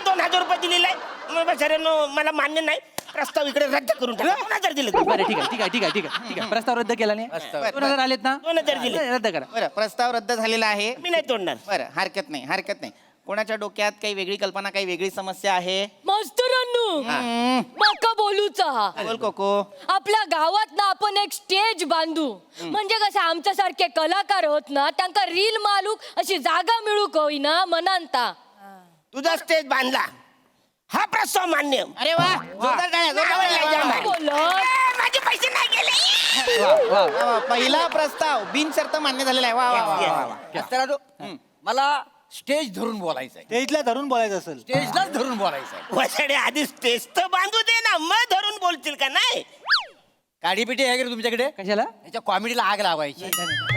2000 रुपये दिलेला आहे. बेचाऱ्यानो मला मान्य नाही. प्रस्ताव इकडे रद्द करून टाका. 2000 दिले. बरं ठीक आहे ठीक आहे ठीक आहे ठीक आहे ठीक आहे. प्रस्ताव रद्द केला नाही. 2000 आलेत ना. 2000 दिले. रद्द करा. बरं प्रस्ताव रद्द झालेला आहे. मी नाही तोडणार. बरं हरकत नाही हरकत नाही. कोणाच्या डोक्यात काही वेगळी कल्पना काही वेगळी समस्या आहे? मास्तरांनो माका बोलूचा बोल कोको. आपल्या गावात ना आपण एक स्टेज बांधू म्हणजे कसं आमच्यासारखे कलाकार होत ना त्यांका रील मालूक अशी जागा मिळू होईना मनांता. तुझा स्टेज बांधला हा प्रस्ताव मान्य. अरे वा जोरदार टाळ्या, जोरदार टाळ्या. बोलत माझे पैसे नाही गेले. वा, वा. पहिला प्रस्ताव बिनशर्त मान्य झालेला आहे. वा वा वा, वा वा. मला स्टेज धरून बोलायचं आहे. स्टेजला धरून बोलायचं असेल स्टेजलाच धरून बोलायचं आहे. वसडे आधी स्टेज तर बांधू दे ना, मग धरून बोलतील का नाही? काडीपिटी आहे का तुमच्याकडे? कशाला? त्याच्या कॉमेडीला आग लावायची.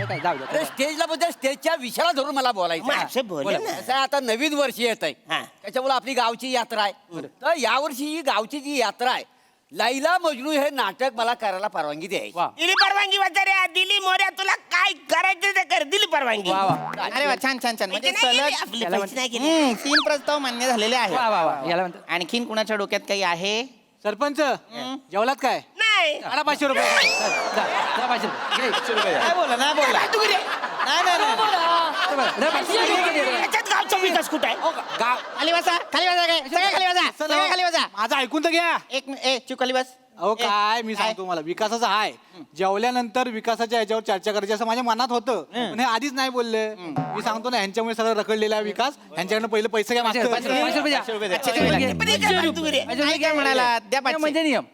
काय जाऊ द्या. स्टेजला बद्दल स्टेजच्या विषयाला धरून मला मग बोलायचं असं बोल ना. कसं आहे, आता नवीन वर्ष येत आहे. हा. त्याच्यामुळे आपली गावची यात्रा आहे. तर यावर्षी ही गावची जी यात्रा आहे, लैला मजनू हे नाटक मला करायला परवानगी द्यायची. वा दिली परवानगी वगैरे दिली मोऱ्या, तुला काय करायचं ते कर. दिली परवानगी. वा वा अरे वा छान छान छान. म्हणजे पैसे नाही गेले, सलग आपले पैसे नाही गेले. 3 प्रस्ताव मान्य झालेले वा आहेत. वा वा. याला म्हणतात. आणखीन कुणाच्या डोक्यात काही आहे? सरपंच जेवलात काय? नाही. काढा 500 रुपये. जा 500 रुपये. घे. नाही बोला नाही बोला. फालतूगिरी. नाही नाही नाही. जा 500 रुपये घे. याच्यात गावचा विकास कुठे आहे? गाव खाली बसा खाली बसा काय सगळे खाली बसा सगळे खाली बसा. माझं ऐकून तर घ्या. एक चुप खाली बस. अहो काय मी सांगतो मला विकासाचा आहे. जेवल्यानंतर विकासाच्या याच्यावर चर्चा करायची असं माझ्या मनात होतं, पण हे आधीच नाही बोलले. मी सांगतो ना ह्यांच्यामुळे सगळं रखडलेला आहे विकास. ह्यांच्याकडनं पहिले पैसे घ्या 500 रुपये द्या. 500 रुपये द्या. पण हे काय फालतूगिरी आहे? नाही काय म्हणाला द्या हे म्हणजे नियम.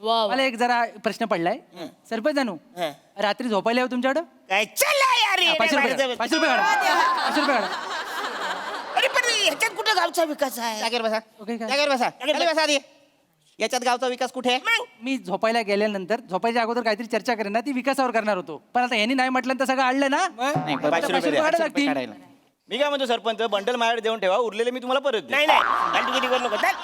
वा मला एक जरा प्रश्न पडलाय. सरपंच जानू हा. रात्री झोपायला येऊ तुमच्याकडं? काय चला यार हे 500 रुपये बाहेर काढा. 500 रुपये काढा. 500 रुपये काढा. अरे पण ह्याच्यात कुठे गावचा विकास आहे? जागेवर बसा ओके, काय? जागेवर बसा खाली बसा आधी. याच्यात गावचा विकास कुठे आहे? मग मी झोपायला गेल्यानंतर झोपायच्या अगोदर काहीतरी चर्चा करेन ना, ती विकासावर करणार होतो. पण आता यांनी नाही म्हटलं तर सगळं आणलं ना. नाही, आता 500 500 रुपये काढायला लागतील. काढायला. मी काय म्हणतो सरपंच, बंडल माझ्याकडे देऊन ठेवा, उरलेले मी तुम्हाला परत देईन. नाही नाही फालतूगिरी करू नको. चल.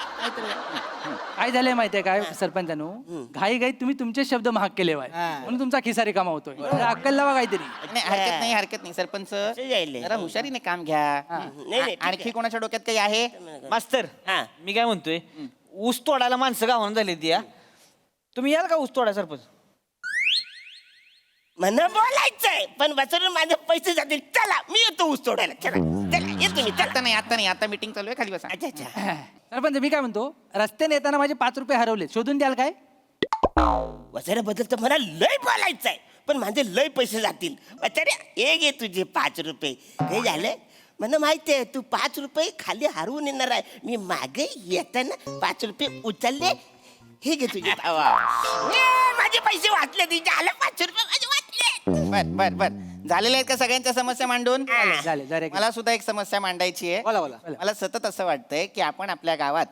काय झालंय माहितीये काय सरपंचानो, घाई घाईत तुम्ही तुमचे शब्द महाग केले वाय, म्हणून तुमचा खिसा रिकामा होतोय. जरा अक्कल लावा काहीतरी. नाही हरकत नाही हरकत नाही. सरपंच जायले. जरा हुशारीने काम घ्या. नाही, ठीक आणखी कोणाच्या डोक्यात काही आहे? मास्तर हा. मी काय म्हणतोय, ऊस तोडायला माणसं गावानं झाली ती. तुम्ही याल का ऊस तोडा सरपंच? मला बोलायचंय पण बसवून माझे पैसे जातील. चला मी येतो ऊस तोडायला. चला चला येतो मी. चला. आता नाही आता मीटिंग चालू आहे खाली बसा. अच्छा अच्छा. सरपंच मी काय म्हणतो, रस्त्याने येताना माझे 5 रुपये हरवले, शोधून द्याल काय? वचऱ्याबद्दल तर मला लय बोलायचंय पण माझे लय पैसे जातील. वचऱ्या हे घे तुझे 5 रुपये. हे झालं मला माहितीये तू 5 रुपये खाली हरवून येणार आहे. मी मागे येताना 5 रुपये उचलले. हे घे तुझे. माझे पैसे वाचले. तिचे आले 500 रुपये माझे वाचले. बर बर बर झालेल्या आहेत का सगळ्यांच्या समस्या मांडून? झाले जरा मला सुद्धा एक समस्या मांडायची आहे. बोला बोला. मला सतत असं वाटतंय की आपण आपल्या गावात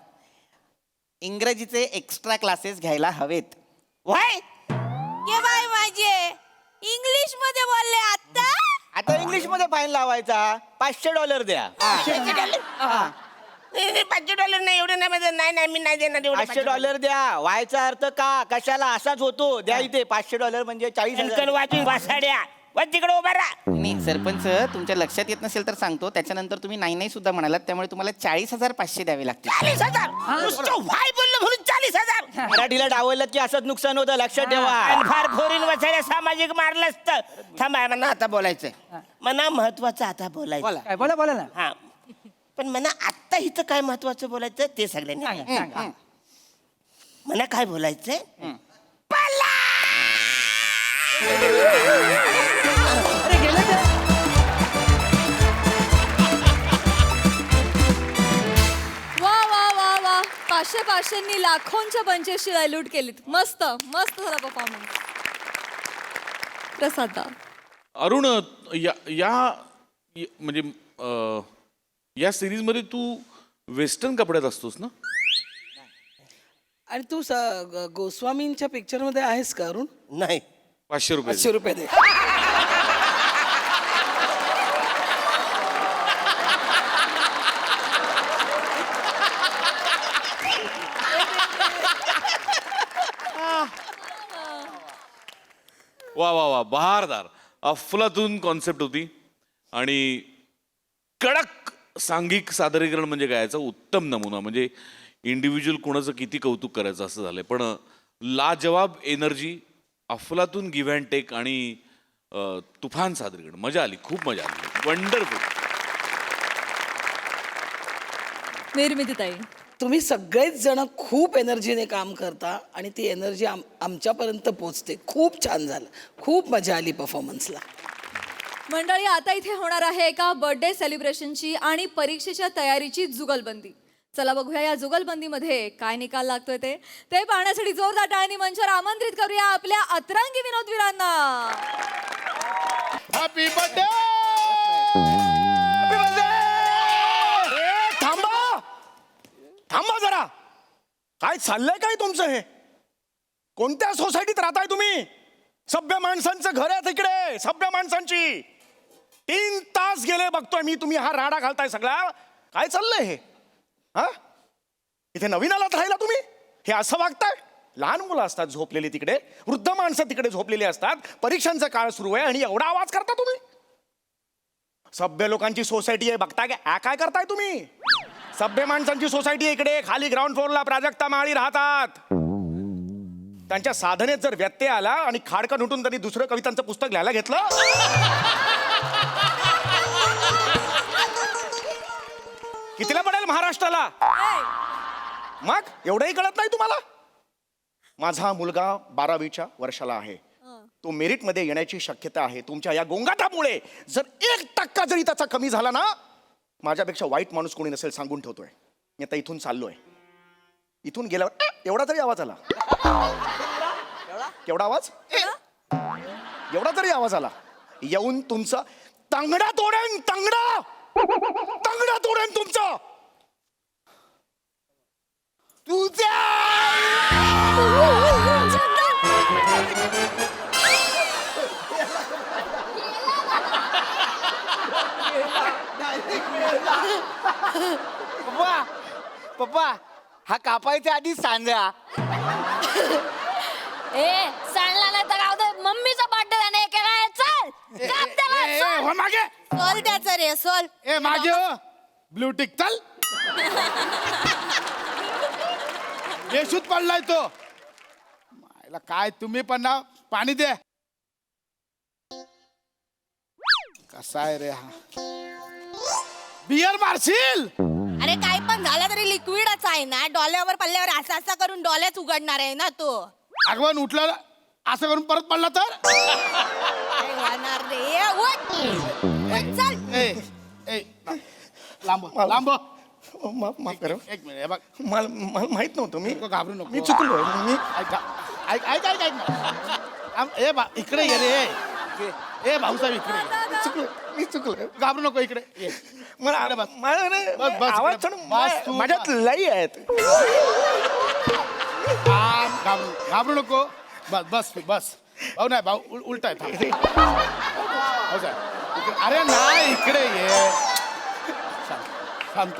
इंग्रजीचे एक्स्ट्रा क्लासेस घ्यायला हवेत. वय ये बाय माझे इंग्लिश मध्ये बोलले आता. आता इंग्लिश मध्ये फाईन लावायचा. $500 द्या. $500 नाही एवढे नाही माझं. नाही नाही मी नाही देणार एवढे $500 द्या. व्हायचा अर्थ का कशाला असाच होतो. द्या इथे $500 म्हणजे 40,000. वाचून वासाड्या वा तिकडे उभा राहा. मी सरपंच तुमच्या लक्षात येत नसेल तर सांगतो. त्याच्यानंतर तुम्ही नाही नाही सुद्धा म्हणालात, त्यामुळे तुम्हाला 40,500 द्यावे लागतील. 40,000 नुसतं वाय बोललो म्हणून 40,000. मराठीला डावललं की असंच नुकसान होतं, लक्षात ठेवा. आणि फार फोरीन वसाड्या सामाजिक मारलं असतं. थांबा म्हणा आता बोलायचंय. मना महत्वाचं आता बोलायचं. काय बोला बोला ना. हा पण मना आत्ता इथं काय महत्वाचं बोलायचं ते सगळ्यांनी सांगा, सांगा. मला काय बोलायचंय. अरे गेलं ते. पाचशे पाचशेंनी लाखोंच्या पंचेसची डायल्यूट केलीत. मस्त मस्त झाला परफॉर्मन्स. प्रसाद दा. अरुण म्हणजे या सिरीज मध्ये तू वेस्टर्न कपड्यात असतोस ना? आणि तू गोस्वामींच्या पिक्चर मध्ये आहेस का अरुण? नाही. 500 रुपये 500 रुपये दे. वा वा वा, बहारदार अफलातून कॉन्सेप्ट होती आणि कडक सांघिक सादरीकरण म्हणजे काय याचा उत्तम नमुना. म्हणजे इंडिव्हिज्युअल कोणाचं किती कौतुक करायचं असं झालंय, पण लाजवाब एनर्जी, अफलातून गिव्ह अँड टेक आणि तुफान सादरीकरण. मजा आली, खूप मजा आली. वंडरफुल. निर्मिती ताई. तुम्ही सगळेच जण खूप एनर्जीने काम करता आणि ती एनर्जी आमच्यापर्यंत पोचते. खूप छान झालं, खूप मजा आली परफॉर्मन्सला. मंडळी, आता इथे होणार आहे एका बर्थडे सेलिब्रेशनची आणि परीक्षेच्या तयारीची जुगलबंदी. चला बघूया या जुगलबंदीमध्ये काय निकाल लागतोय ते पाहण्यासाठी जोरदार टाळ्यांनी मंचावर आमंत्रित करूया आपल्या अतरंगी विनोदवीरांना. Happy birthday. थांबा थांबा जरा. काय चाललंय काय तुमचं? हे कोणत्या सोसायटीत राहताय तुम्ही? सभ्य माणसांचं घर आहे तिकडे, सभ्य माणसांची. 3 तास गेले बघतोय मी, तुम्ही हा राडा घालताय सगळा. काय चाललंय हे? हा, इथे नवीन आलात राहिला तुम्ही? हे असं वागताय? लहान मुलं असतात झोपलेली तिकडे, वृद्ध माणसं तिकडे झोपलेली असतात, परीक्षांचा काळ सुरू आहे आणि एवढा आवाज करता तुम्ही? सभ्य लोकांची सोसायटी आहे बघताय का? काय करताय तुम्ही? सभ्य माणसांची सोसायटी आहे इकडे. खाली ग्राउंड फ्लोअरला प्राजक्ता माळी राहतात. त्यांच्या साधनेत जर व्यत्यय आला आणि खाडकन उठून त्यांनी दुसरं कवितांचं पुस्तक लिहायला घेतलं, कितीला पडेल महाराष्ट्राला? मग एवढंही कळत नाही तुम्हाला? माझा मुलगा 12वीच्या वर्षाला आहे. तो मेरिटमध्ये येण्याची शक्यता आहे. तुमच्या या गोंगाटामुळे जर 1% जरी त्याचा कमी झाला ना, माझ्यापेक्षा वाईट माणूस कोणी नसेल सांगून ठेवतोय. मी आता इथून चाललोय. इथून गेल्यावर एवढा तरी आवाज आला. केवढा आवाज? एवढा तरी आवाज आला, येऊन तुमचा तंगडा तोडेन. तंगडा तोडेन तुमचा. तुझ्या पप्पा पप्पा हा कापायच्या आधी सांगा. ए सांडला नाही तर राहू दे, मम्मीचा बर्थडे नाही केलाय. चल काप त्याला, चल. हो मागे. सोल त्याचं रे सोल. ए मागे ब्लू टिक चल. बेशुद्ध पडलाय तो. मायला काय तुम्ही पण ना, पाणी दे. कसा आहे रे हा? बियर मारशील? अरे काय पण झालं तरी लिक्विडच आहे ना. डोल्यावर पल्ल्यावर असा असा करून डोल्याच उघडणार आहे ना तो. आगवण उठला असं करून परत पडला तर? काय होणार रे? उठ. चल. ए लांब लांब. माफ करा. एक मिनिट. बघ मला माहित नव्हतं. मी घाबरू नको. मी चुकलो. मी ऐक इकडे ये रे. ए भाऊसाहेब इकडे. मी चुकलो. घाबरू नको. इकडे ये. मला आवाज माझ्यात लई आहेत. घाबरू नको. बस बस बस. भाऊ नाही भाऊ उलटा आहे. अरे नाही इकडे ये. शांत.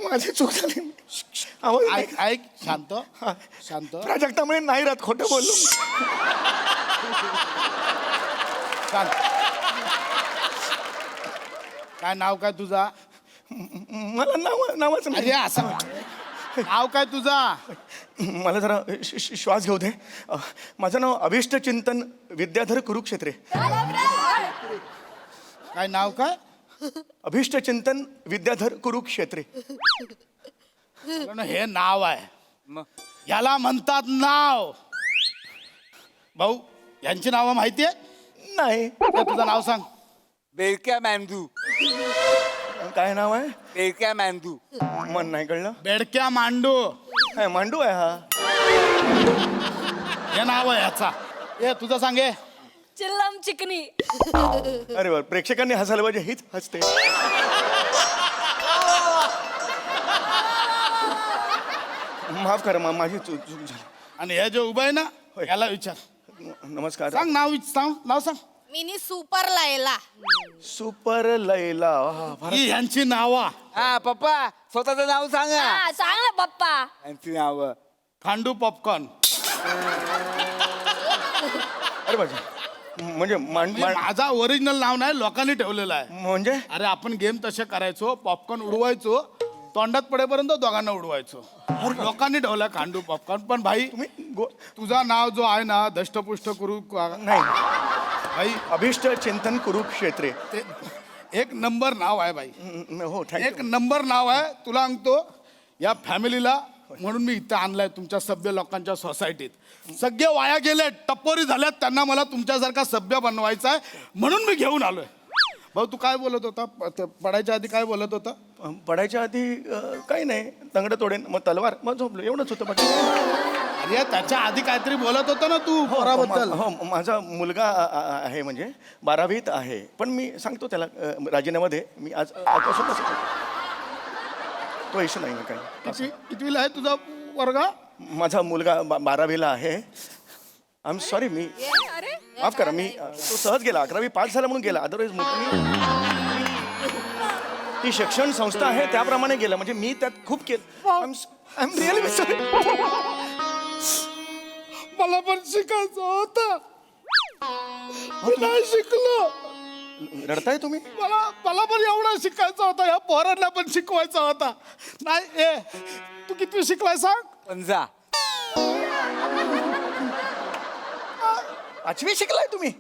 माझी चूक झाली. ऐक शांत शांत. प्राजक्तामुळे नाही राहत, खोटं बोललो. शांत. काय नाव काय तुझा? मला नावाचं नाही. असं नाव काय तुझा? मला जरा श्वास घेऊ दे. माझं नाव अभिष्ट चिंतन विद्याधर कुरुक्षेत्रे. काय नाव काय? अभिष्ट चिंतन विद्याधर कुरुक्षेत्रे. हे नाव आहे, याला म्हणतात नाव. भाऊ यांची नावं माहितीये? नाही. तुझं नाव सांग. बेळक्या मॅमदू. काय नाव आहे बेडक्या मांडू. मन नाही कळलं बेडक्या मांडू काय मांडू आहे हा हे नाव आहे याचा. ए तुझं सांगे. चिल्लम चिकनी. अरे वा प्रेक्षकांनी हसायला पाहिजे हीच हसते माफ करा माझी चूक झाली. आणि हे जे उभं आहे ना याला विचार. नमस्कार सांग नाव सांग. मिनी सुपर लायला. सुपर लैला ही ह्यांची नावा. हा पप्पा स्वतःचं नाव सांगा. हा सांग ना पप्पा. यांची नाव. खांडू पॉपकॉर्न. अरे बाजी म्हणजे माझा ओरिजिनल नाव नाही लोकांनी ठेवलेलं आहे. म्हणजे अरे आपण गेम तसे करायचो पॉपकॉर्न उडवायचो तोंडात पडेपर्यंत दोघांना उडवायचो. लोकांनी ठेवला खांडू पॉपकॉर्न. पण भाई तुझा नाव जो आहे ना धष्टपुष्ट करू नाही भाई अभिष्ट चिंतन कुरुक्षेत्रे ते एक नंबर नाव आहे भाई. हो एक नंबर नाव आहे. तुला सांगतो या फॅमिलीला म्हणून मी इथं आणलाय तुमच्या सभ्य लोकांच्या सोसायटीत. सगळे वाया गेले टप्पोरी झाल्यात त्यांना मला तुमच्यासारखा सभ्य बनवायचा आहे म्हणून मी घेऊन आलोय. भाऊ तू काय बोलत होता पडायच्या आधी काय बोलत होता. पडायच्या आधी काही नाही तंगड तोडेन मग तलवार मग झोपलो एवढंच होतं बाकी. अरे त्याच्या आधी काहीतरी बोलत होता ना तू पोराबद्दल. हो माझा मुलगा आहे म्हणजे 12वीत आहे पण मी सांगतो त्याला राजीनामध्ये मी आजपासून तो इशू नाही ना काही. कितवीला आहे तुझा वर्गा. माझा मुलगा 12वीला आहे. आय एम सॉरी मी माफ करा मी तो सहज गेला 11वी पास झाला म्हणून गेला अदरवाईज ती शिक्षण संस्था आहे त्याप्रमाणे गेला म्हणजे मी त्यात खूप केलं. I am really sorry. मला पण शिकायचं होतं नाही शिकलो. रडताय तुम्ही. मला पण एवढा शिकायचा होता या पोरांना पण शिकवायचा होता. नाही ए तू किती शिकलाय सांग. 15. 5वी शिकलाय तुम्ही.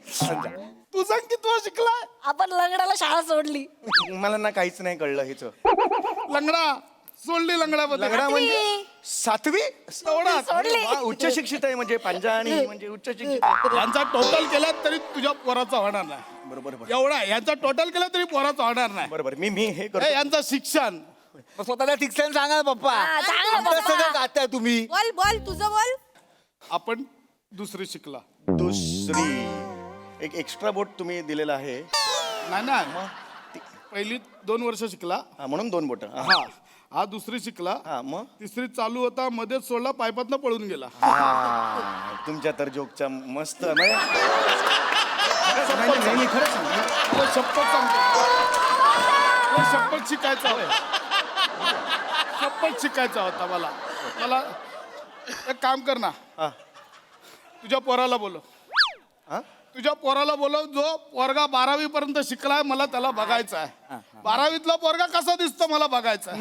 तू सांग किती शिकलाय. आपण लंगडाला शाळा सोडली. मला ना काहीच नाही कळलं हिचं. लंगडा सोडली. लंगडा म्हणजे 7वी सोडली. उच्च शिक्षित आहे म्हणजे पंजा आणि म्हणजे उच्च शिक्षित. यांचा टोटल केला तरी तुझ्या पोराचा होणार नाही. बरोबर एवढा यांचा टोटल केला तरी पोराचा होणार नाही. बरोबर मी हे करतो. यांचं शिक्षण स्वतःला शिक्षण सांगा ना पप्पा. हा, सांग ना आमचं पप्पा. सगळं गाताय तुम्ही. बोल तुझं बोल. आपण दुसरी शिकला. दुसरी एक एक्स्ट्रा बोट तुम्ही दिलेला आहे. नाही ना पहिली 2 वर्ष शिकला म्हणून 2 बोट. हा दुसरी शिकला. मग तिसरी चालू होता मध्येच सोडला पायपातनं पळून गेला. तुमच्या तर जोकचा मस्त म्हणजे मी खरं सांगतो शपथ सांगतो शपथ शिकायचा शपथ शिकायचा होता मला एक काम कर ना. तुझ्या पोराला बोलव. तुझ्या पोराला बोलव जो पोरगा 12वी पर्यंत शिकलाय मला त्याला बघायचा आहे. 12वीतला पोरगा कसा दिसतो मला बघायचा आहे.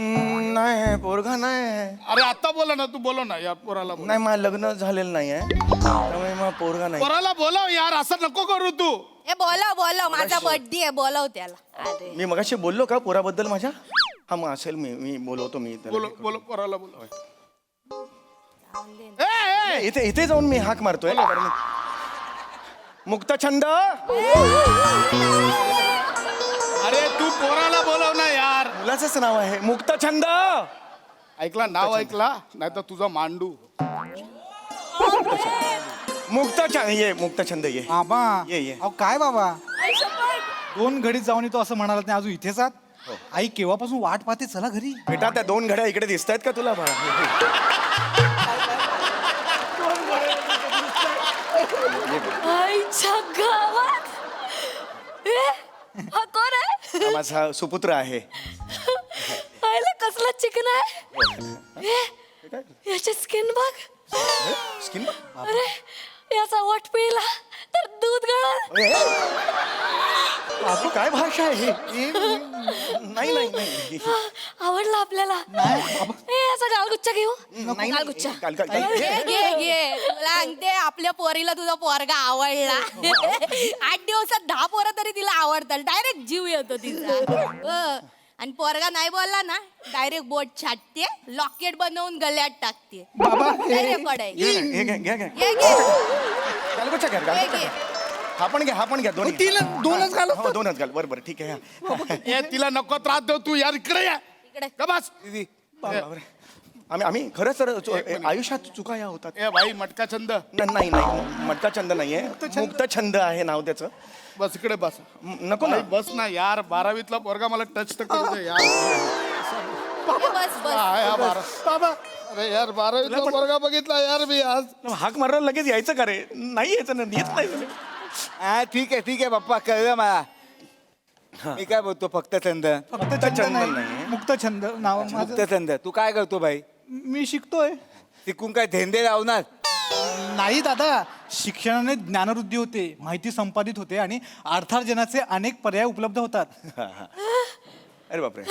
नाही पोरगा नाही. अरे आता बोला ना तू बोलव ना या पोराला. नाही मला लग्न झालेलं नाही आहे त्यामुळे मग पोरगा नाही. पोराला बोलव यार असं नको करू तू. ए बोलव माझा बर्थडे आहे बोलव त्याला. मी मगाशी बोललो का पोराबद्दल माझ्या. हा मग असेल मी बोलवतो मी बोलो पोराला बोलव. इथे जाऊन मी हाक मारतोय. मुक्तछंद. अरे तू पोराला बोलव ना यार. मुलाचंच नाव आहे मुक्तछंद. ऐकला नाव ऐकला नाही तर तुझा मांडू. मुक्तछंद ये. बाबा ये. अहो काय बाबा 2 घडीत जाऊन येतो असं म्हणाला नाही अजून इथेच आहात. आई केव्हापासून वाट पाहते चला घरी. बेटा त्या 2 घड्या इकडे दिसत आहेत का तुला. आईच्या गावात. हा कोण आहे. माझा सुपुत्र आहे. आईला कसला चिकन आहे. याची स्किन बघ. स्किन. अरे याचा वट पिला तर दूध गळल. बाबू काय भाषा आहे नाही. आवडला आपल्याला. याचा गालगुच्चा घेऊ. गालगुच्चा. घे सांगते आपल्या पोरीला तुझा पोरगा आवडला. 8 दिवसात 10 पोरं तरी तिला आवडतात. डायरेक्ट जीव येतो तिचा. आणि पोरगा नाही बोलला ना डायरेक्ट बोट छाटते लॉकेट बनवून गळ्यात टाकते. हा पण घ्या दोन्ही दोनच घालत हो दोनच घाल बरं ठीक आहे ए तिला नको त्रास देऊ तू यार इकडे या इकडे. का बस बापरे. आम्ही खरंच सर आयुष्यात चुका या होतात ए भाई मटका छंद नाही मटका छंद नाहीये मुक्त छंद आहे नाव त्याचं बस इकडे बस नको ना नाही, बस ना यार 12वीतला पोरगा मला टच तर करू दे यार बस बस काय हा 12 अरे यार 12वीतला पोरगा बघितला यार मी आज हाक मारायला लगेच यायचं का रे नाही यायचं ना येत नाही ठीक आहे बाप्पा कळलं मला मी काय बोलतो फक्त छंद छंद नाही मुक्त छंद नाव मुक्त छंद तू काय करतो भाई मी शिकतोय शिकून काय धंदे लावणार नाही दादा शिक्षणाने ज्ञानवृद्धी होते माहिती संपादित होते आणि अर्थार्जनाचे अनेक पर्याय उपलब्ध होतात अरे बापरे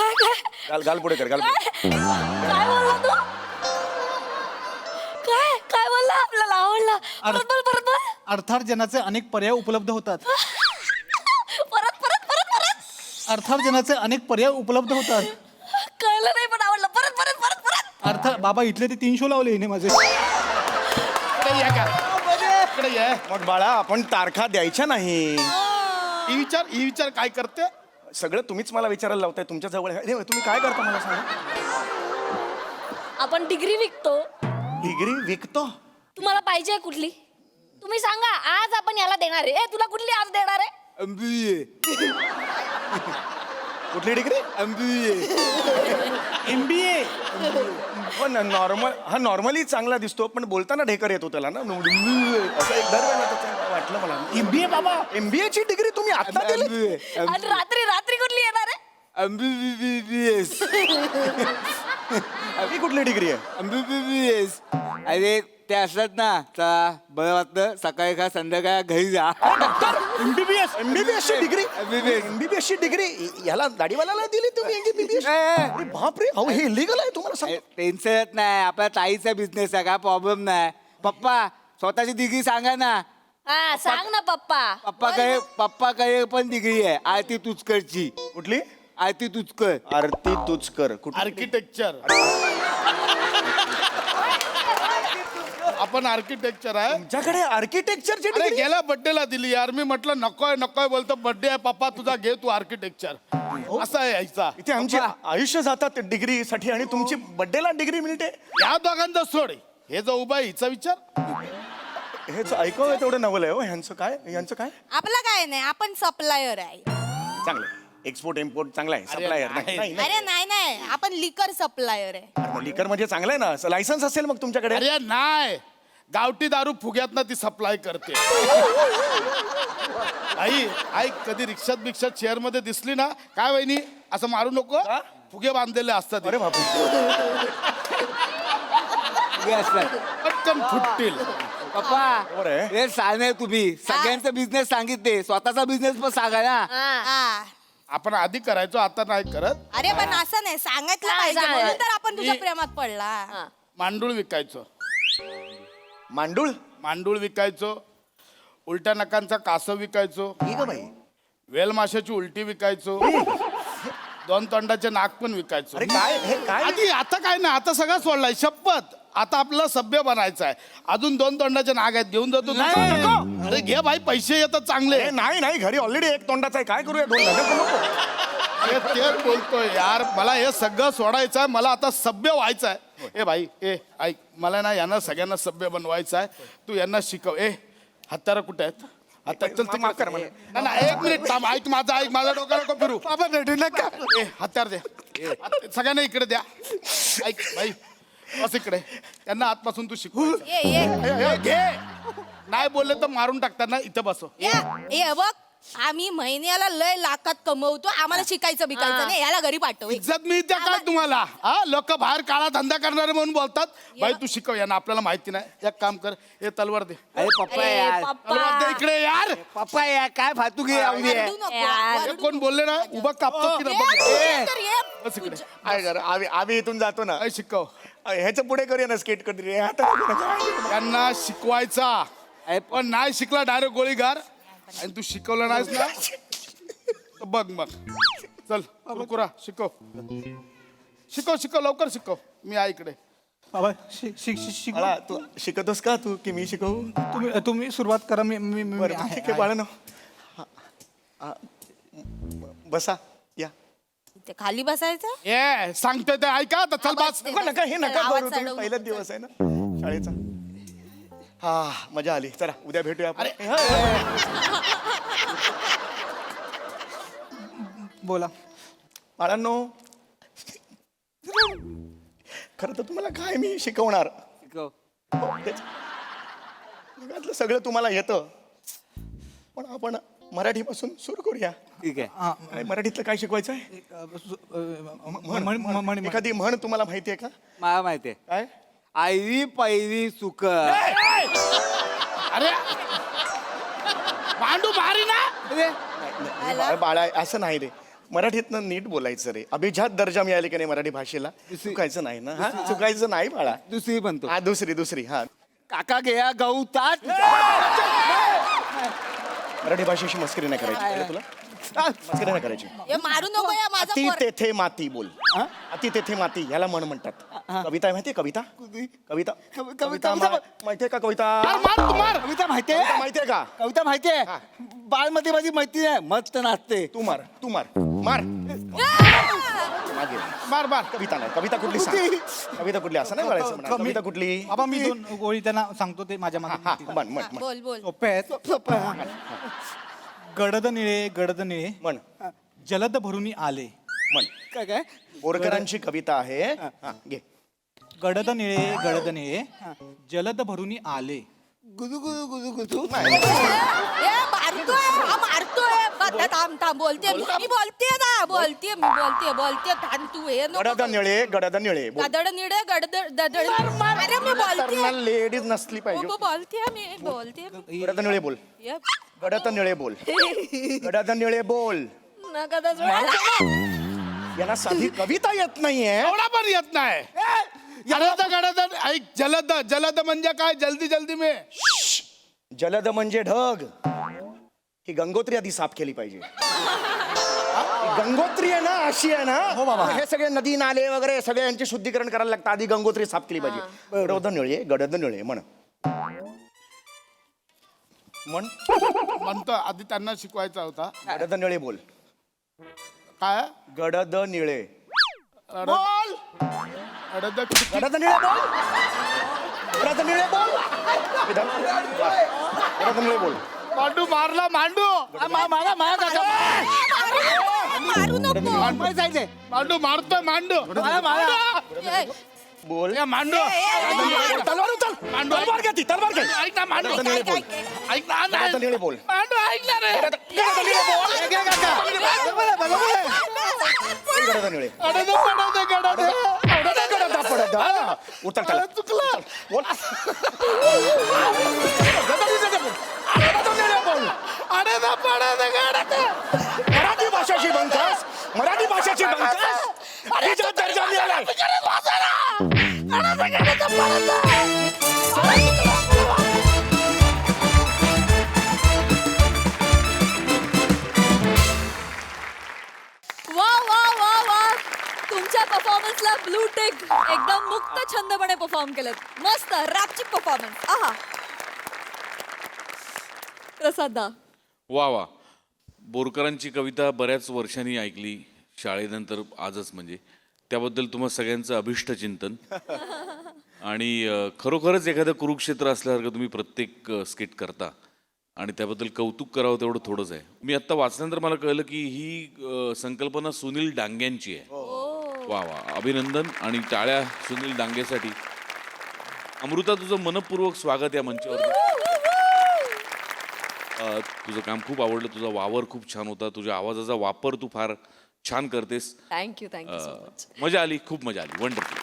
गाल पुढे कर गाल पुढे. काय बोलला तू काय बोलला आपल्याला आवडला परत बोल अर्थार्जनाचे अनेक पर्याय उपलब्ध होतात परत अर्थार्जनाचे अनेक पर्याय उपलब्ध होतात कळलं नाही पण आवडलं परत अर्थ बाबा इथले ते 3 शो लावले हिने माझे इकडे ये. मग बाळा आपण तारखा द्यायच्या नाही ही विचार काय करते सगळं तुम्हीच मला विचारायला लावताय तुमच्या जवळ आहे. हे, तुम्ही काय करता मला सांगा आपण डिग्री विकतो डिग्री विकतो तुम्हाला पाहिजे कुठली तुम्ही सांगा आज आपण याला देणार आहे तुला कुठली आज देणार आहे कुठली डिग्री MBA पण नॉर्मली चांगला दिसतो पण बोलताना ढेकर येतो त्याला ना असं एक दर वेळेला त्याचं वाटलं मला MBA बाबा MBA ची डिग्री तुम्ही आता दिली आणि रात्री कुठली येणार आहे ही कुठली डिग्री आहे अरे ते असतात ना चला बरं वाटतं सकाळी खा संध्याकाळ घरी जा एमबीबीएस ची डिग्री एमबीबीएस ची डिग्री याला दाढीवाल्याला दिली तुम्ही एमबीबीएस बापरे अहो हे इलिगल आहे तुम्हाला सांग टेन्शन येत नाही आपल्या ताईचा बिझनेस आहे काय प्रॉब्लेम नाही पप्पा स्वतःची डिग्री सांगा ना हा सांग ना पप्पा पप्पाकडे पण डिग्री आहे आरती तुचकरची कुठली आरती तुचकर आरती तुचकर आर्किटेक्चर आपण आर्किटेक्चर आहे तुमच्याकडे आर्किटेक्चरची अरे डिग्री गेल्या बर्थडेला दिली यार मी म्हटलं नकोय बोलतो बर्थडे आहे पप्पा तुझा घे तू आर्किटेक्चर असं आहे यायचा इथे आमचे आयुष्य जातात डिग्री साठी आणि तुमची बर्थडेला डिग्री मिळते या दोघांचा सोड हे जो उभा आहे हिचा विचार हेच ऐकव तेवढं नवल आहे हो यांचं काय आपलं काय नाही आपण सप्लायर आहे चांगलं एक्सपोर्ट इम्पोर्ट चांगला आहे सप्लायर नाही अरे नाही आपण लिकर सप्लायर आहे लिकर म्हणजे चांगलं आहे ना लायसन्स असेल मग तुमच्याकडे अरे नाही गावठी दारू फुग्यात ती सप्लाय करते आई कधी रिक्षात बिक्षात चेअर मध्ये दिसली ना काय वहिनी असं मारू नको फुगे बांधलेले असतात अरे बापरे पटकन फुटतील पप्पा हे सांगणार तुम्ही सगळ्यांचा बिझनेस सांगितले स्वतःचा बिझनेस पण सांगा ना हा. आपण आधी करायचो आता नाही करत अरे पण असं नाही सांगितलं पाहिजे म्हणून तर आपण तुझ्या प्रेमात पडला मांडूळ विकायचो मांडूळ विकायचो उलट्या नकांचा कासव विकायचो बाई वेल माशाची उलटी विकायचो 2 तोंडाचे नाक पण विकायचो अरे काय हे काय आधी आता काय नाही आता सगळं सोडलाय शपथ आता आपल्याला सभ्य बनायचं आहे अजून 2 तोंडाचे नाग आहेत घेऊन जातो नको. अरे घे भाई पैसे येतात चांगले नाही घरी ऑलरेडी एक तोंडाचा आहे काय करूया 2 अरे तेच बोलतोय यार मला हे सगळं सोडायचं आहे मला आता सभ्य व्हायचं आहे ए भाई ऐक मला ना यांना सगळ्यांना सभ्य बनवायचं आहे तू यांना शिकव हत्यारं कुठे आहेत माफ करा मला. ना 1 मिनिट थांब ऐक माझा डोका नको फिरू हत्यार द्या सगळ्यांना इकडे द्या ऐक भाई बस इकडे त्यांना आतपासून तू शिकव घे नाही बोलले तर मारून टाकतात ना इथं बसव ए बघ आम्ही महिन्याला लय लाखात कमवतो आम्हाला शिकायचं बिकायचं नाही याला घरी पाठव इज्जत मिळते काय तुम्हाला हा लोक बाहेर काळा धंदा करणारे म्हणून बोलतात भाई तू शिकव यांना आपल्याला माहिती नाही एक काम कर हे तलवार दे अरे पप्पा यार तलवार दे इकडे यार पप्पा यार काय फातुकी लावली आहे वरडू नको, हे वरडू कोण बोलले ना उभा कापतो की नको. नाही ए, बघ. तर ये. बस इकडे काय कर आम्ही इथून जातो ना काय शिकव ह्याच्या पुढे करूया ना स्केट कधी आता त्यांना शिकवायचा पण नाही शिकला डायरेक्ट गोळीगार आणि तू शिकवलं नाहीस ना तर बघ मग चल कुरकुरा शिकव लवकर शिकव मी आहे इकडे बाबा शिक बाळा तू शिकतोस का तू की मी शिकवू? तुम्ही सुरुवात करा. मी बरं ठीक आहे बाळानो. बसा या. ते खाली बसायचं ए सांगतोय ते ऐका तर चल बस. नका हे नका आवाज करू तुम्ही चढवू पहिलाच नको. दिवस आहे ना शाळेचा. हा मजा आली. चला उद्या भेटूया आपण. बोला. बाळांनो खरं तर तुम्हाला काय मी शिकवणार. हो, तेच. जगातलं सगळं तुम्हाला येतं पण आपण मराठीपासून सुरू करूया. ठीक आहे. आणि मराठीतलं काय शिकवायचं आहे? एखादी म्हण तुम्हाला माहिती आहे का? मला माहिती आहे. काय? आयरी पैरी सुक. अरे मांडू भारी ना. नाही, बाळा असं नाही रे. मराठीतनं नीट बोलायचं रे. अभिजात दर्जा मिळाले की नाही मराठी भाषेला. चुकायचं नाही ना. हा चुकायचं नाही बाळा. दुसरी बनतो. हा दुसरी हा. काका गया गहू तात. मराठी भाषेशी मस्करी नाही करायची कळलं तुला. मस्करी नाही करायची. हे मारू नको या माझं अति पोर. तेथे माती बोल. अति तेथे माती ह्याला म्हण म्हणतात. कविता आहे माहितीये? कविता कविता माहितीये का? कविता कविता माहितीये? कविता माहितीये का? कविता माहितीये? बाळमध्ये माझी मैत्री आहे मस्त नाचते. तू मार मार मागे. मार. कविता नाही. कविता कुठली सांग. कविता कुठली असं नाही म्हणायचं म्हणा. कविता कुठली? बाबा मी 2 गोळी त्यांना सांगतो ते माझ्या हा म्हण बोल बोल सोपे आहेत. गडद निळे म्हण जलद भरुनी आले. म्हण. काय बोरकरांची कविता आहे. हा, घे. गडद निळे जलद भरुनी आले. गुजू गुजू गुजू गुजू. ए मारतोय हा मारतोय बघ, थांब बोलते मी बोलते थांब तू हे नको गडद निळे बोल. गदड निडे गडद अरे मी बोलते लेडीज नसली पाहिजे. मी बोलते गडद निळे बोल. ये, गडद निळे बोल. गडद निळे बोल. नका तसं. यांना साधी कविता येत नाहीये. एवढा पण येत नाही. गडद ऐक. जलद म्हणजे काय? जल्दी में. जलद म्हणजे ढग. ही गंगोत्री आधी साफ केली पाहिजे. ही गंगोत्री आहे ना अशी आहे ना. हो बाबा. हे सगळे नदी नाले वगैरे सगळे यांचे शुद्धीकरण करायला लागतं. आधी गंगोत्री साफ केली पाहिजे. गडद निळे म्हण. म्हणतो आधी त्यांना शिकवायचा होता. गडद निळे बोल. काय? गडद निळे बोल. गडद निळे बोल. गडद निळे बोल. गडद निळे बोल. मांडू मारला. मांडू मारा मारू नको मांडू मारतोय. मांडू ए, बोल. मांडू तलवार उचल. मांडू तलवार घे ती. तलवार घे. ऐक ना. मांडू गडद निळे बोल. ऐक ना. गडद निळे बोल. मांडू ऐक ना रे. गडद निळे बोल. गडद निळे. गडद हा. उतर त्याला. चुकलं. बोल. गडद निळे बोल. मराठी भाषेची बंकास. मराठी भाषेची बंकास. अभिजात दर्जा मिळालाय. वा तुमच्या परफॉर्मन्सला ब्लू टेक. एकदम मुक्त छंदपणे परफॉर्म केलं. मस्त रॅपची परफॉर्मन्स. आहा. प्रसादा. वा बोरकरांची कविता बऱ्याच वर्षांनी ऐकली शाळेनंतर आजच म्हणजे त्याबद्दल तुम्हा सगळ्यांचं अभिष्ट चिंतन. आणि खरोखरच एखादं कुरुक्षेत्र असल्यासारखं तुम्ही प्रत्येक स्किट करता आणि त्याबद्दल कौतुक करावं तेवढं थोडंच आहे. मी आत्ता वाचल्यानंतर मला कळलं की ही संकल्पना सुनील डांग्यांची आहे. वा अभिनंदन आणि टाळ्या सुनील डांगेसाठी. अमृता तुझं मनपूर्वक स्वागत या मंचावर. तुझं काम खूप आवडलं. तुझा वावर खूप छान होता. तुझ्या आवाजाचा वापर तू फार छान करतेस. Thank you so much. मजा आली. खूप मजा आली. वंडरफुल.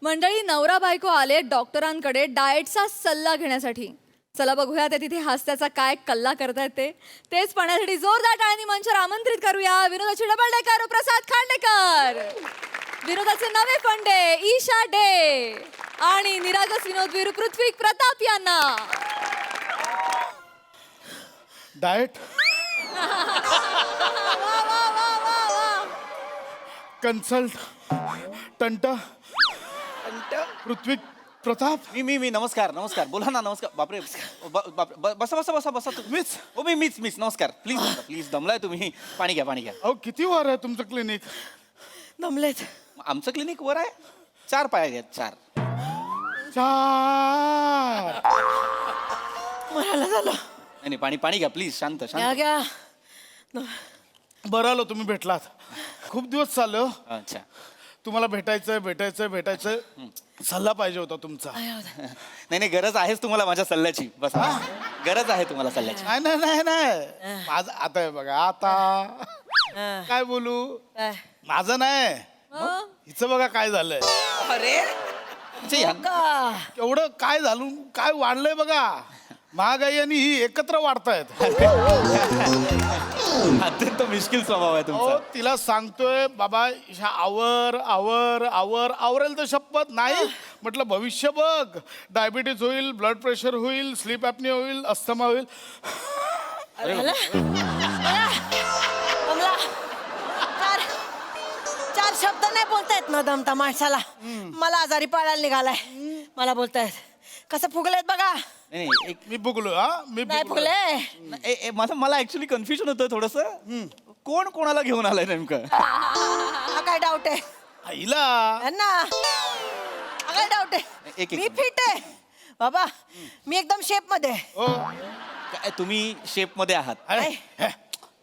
मंडळी नवरा बायको आले डॉक्टरांकडे डाएटचा सल्ला घेण्यासाठी. चला बघूया ते तिथे हास्याचा काय कल्ला करतायत तेच पाहण्यासाठी जोरदार टाळ्यांनी मंचावर आमंत्रित करूया विनोदाची डबल डेकर प्रसाद खांडेकर, विनोदाचे नवे फंडे ईशा डे आणि निरागस विनोदवीर पृथ्वी प्रताप यांना. डाएट कन्सल्ट टंट पृथ्वी प्रताप मी नमस्कार बोला ना. नमस्कार. बापरे बसा मीच? हो मीच नमस्कार. प्लीज दमलाय तुम्ही. पाणी घ्या. अहो किती वर आहे तुमचं क्लिनिक? नमलेत. आमचं क्लिनिक वर आहे. 4 पाया आहेत. 4. 4. मरायला झालं. नाही पाणी घ्या प्लीज. शांत. घ्या. बरं आलो तुम्ही भेटलात. खूप दिवस चाललो. अच्छा. तुम्हाला भेटायचंय. सल्ला पाहिजे होता तुमचा. नाही गरज आहेच तुम्हाला माझ्या सल्ल्याची. बस गरज आहे तुम्हाला सल्ल्याची. नाही माझं आता आहे बघा. आता काय बोलू? माझं नाही, हिचं बघा काय झालंय. अरे एवढं काय झालं, काय वाढलंय बघा. महागाई आणि ही एकत्र वाढतायत. अत्यंत मुश्किल स्वभाव आहे हो तुमचा. तिला सांगतोय बाबा ह्या आवरेल तर शपथ नाही. म्हटलं भविष्य बघ. डायबिटीज होईल, ब्लड प्रेशर होईल, स्लीप ॲपनिया होईल, अस्थमा होईल. चार शब्द नाही बोलतायत न दमता माणसाला. मला आजारी पडायला निघालाय. मला बोलतायत. कसं फुगलेत बघा. नाही मी बघलो. मी नाही बघलो. फुगले. मला ऍक्च्युली कन्फ्युजन होतं थोडस. कोण कोणाला घेऊन आलाय नेमकं? हा काय डाऊट आहे आईला ना? हा काय डाऊट आहे? एक- मी फिट आहे बाबा. मी एकदम शेप मध्ये आहे. हो काय तुम्ही शेप मध्ये आहात? अरे हे,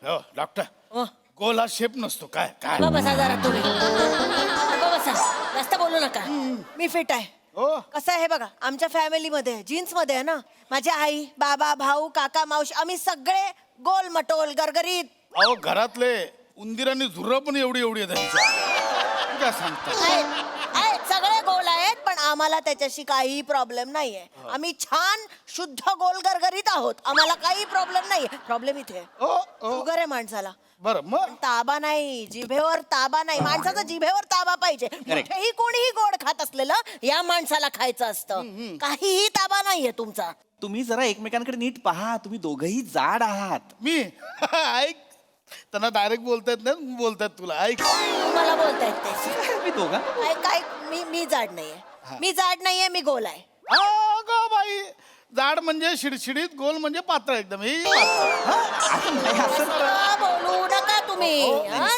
हो डॉक्टर हो. गोल हा शेप नसतो. काय काय गप्प बसा जरा तुम्ही. गप्प बसा. जास्त बोलू नका. मी फिट आहे. हो कसं आहे हे बघा. आमच्या फॅमिलीमध्ये जीन्स मध्ये आहे ना. माझी आई, बाबा, भाऊ, काका, मावशी आम्ही सगळे गोल मटोल गरगरीत. अहो घरातले उंदीर आणि झुर्र पण एवढी आहे त्यांच्या. काय सांगता? आहेत सगळे गोल आहेत. पण आम्हाला त्याच्याशी काही प्रॉब्लेम नाहीये. आम्ही छान शुद्ध गोल गरगरीत आहोत. आम्हाला काही प्रॉब्लेम नाहीये. प्रॉब्लेम इथे शुगर आहे माणसाला. बरं मग ताबा नाही. जिभेवर ताबा नाही. माणसाचा जिभेवर ताबा पाहिजे. कुठेही कोणीही गोड खात असलेलं या माणसाला खायचं असतं. काहीही ताबा नाहीये तुमचा. तुम्ही जरा एकमेकांकडे नीट पहा. तुम्ही दोघंही जाड आहात. मी ऐक त्यांना डायरेक्ट बोलतायत ना. बोलतायत तुला. ऐक मला बोलतायत ते. मी दोघा काय मी जाड नाहीये. मी जाड नाहीये. मी गोल आहे. अगं बाई जाड म्हणजे शिडशिडीत, गोल म्हणजे पातळ एकदम. ही असं बोलू नका तुम्ही.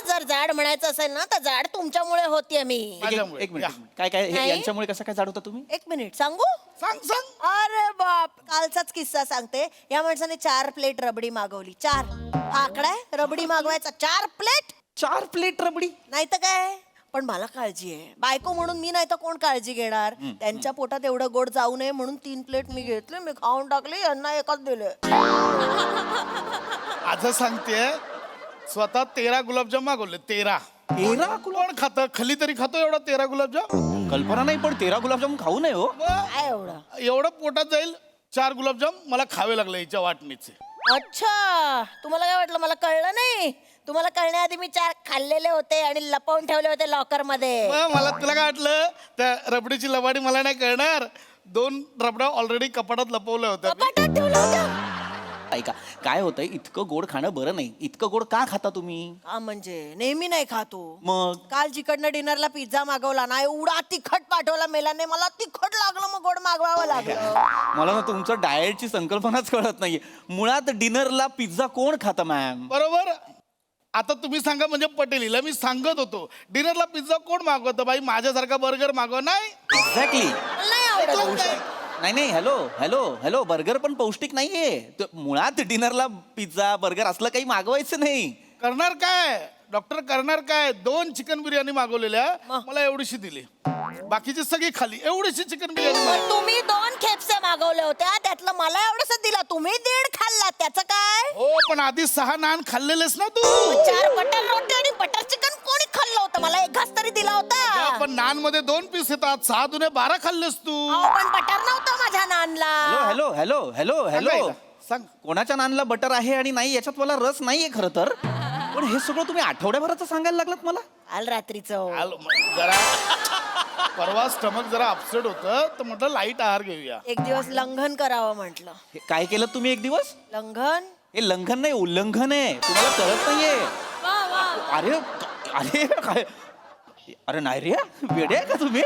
जर जाड म्हणायचं असेल ना तर जाड तुमच्यामुळे होतीये मी. एक मिनिट. काय नाही. यांच्यामुळे कसं काय जाड होता तुम्ही? एक मिनिट सांगू. सांग. अरे बाप. कालचाच किस्सा सांगते. या माणसाने 4 प्लेट रबडी मागवली. 4 आकडा आहे रबडी मागवायचा. 4 प्लेट. 4 प्लेट रबडी. नाही तर काय. पण मला काळजी आहे. बायको म्हणून मी नाही तर कोण काळजी घेणार. त्यांच्या पोटात एवढं गोड जाऊ नये म्हणून 3 प्लेट मी घेतले. मी खाऊन टाकले. यांना एकच दिले. आज सांगते स्वतः 13 गुलाबजाम मागवले. 13 कोण खातं? खली तरी खातो एवढा 13 गुलाबजाम? कल्पना नाही. पण 13 गुलाबजाम खाऊ नये हो. काय एवढं? एवढं पोटात जाईल. 4 गुलाबजाम मला खावे लागले हिच्या वाटणीचे. अच्छा. तुम्हाला काय वाटलं मला कळलं नाही? तुम्हाला कळण्याआधी मी 4 खाल्लेले होते आणि लपवून ठेवले होते लॉकर मध्ये. मला तुला काय वाटलं त्या रबडीची लबाडी मला नाही कळणार. 2 रबडा ऑलरेडी कपाटात लपवल्या होत्या. कपाटात ठेवलं होतं. ऐका काय होतंय. इतकं गोड खाणं बरं नाही. इतकं गोड का खाता तुम्ही? हा म्हणजे नेहमी नाही खातो. मग काल जिकडनं डिनरला पिझ्झा मागवला ना एवढा तिखट पाठवला मेलाने. मला तिखट लागलं मग गोड मागवावं लागलं. मला ना तुमचं डाएटची संकल्पनाच कळत नाहीये. मुळात डिनरला पिझ्झा कोण खातं मॅम? बरोबर. आता तुम्ही सांगा म्हणजे पटेल. हिला मी सांगत होतो डिनरला पिझ्झा कोण मागवतं बाई. माझ्यासारखा बर्गर मागव. नाही एक्झॅक्टली. मला नाही आवडत. नाही हॅलो बर्गर पण पौष्टिक नाहीये. मुळात डिनरला पिझ्झा बर्गर असलं काही मागवायचं नाही. करणार काय डॉक्टर? करणार काय? 2 चिकन बिर्याणी मागवलेल्या मला एवढीशी दिली. बाकीची सगळी खाली. एवढीशी चिकन बिर्याणी पण तुम्ही 2 खेपसे मागवल्या होत्या. त्यातलं मला एवढंच दिला. तुम्ही 1.5 खाल्ला. त्याचं काय? हो पण आधी 6 नान खाल्लेलेस ना तू. 4 बटर रोटी आणि बटर चिकन कोणी खाल्लं होतं? मला 1 घास तरी दिला होता. पण नान मध्ये 2 पीस येतात. 6 दुने 12 खाल्लेस तू. पण बटर नव्हतं माझ्या नानला. हॅलो सांग. कोणाच्या नानला बटर आहे आणि नाही याच्यात मला रस नाहीये खरं तर. पण हे सगळं तुम्ही आठवड्याभराचं सांगायला लागलात मला. काल रात्रीचं जरा परवा स्टमक जरा अपसेट होतं तर म्हटलं लाईट आहार घेऊया. एक दिवस लंघन करावं म्हटलं. हे काय केलं तुम्ही एक दिवस? लंघन. हे लंघन नाही उल्लंघन आहे. तुम्हाला कळत नाहीये. अरे काय अरे नाही रे वेडे आहे का तुम्ही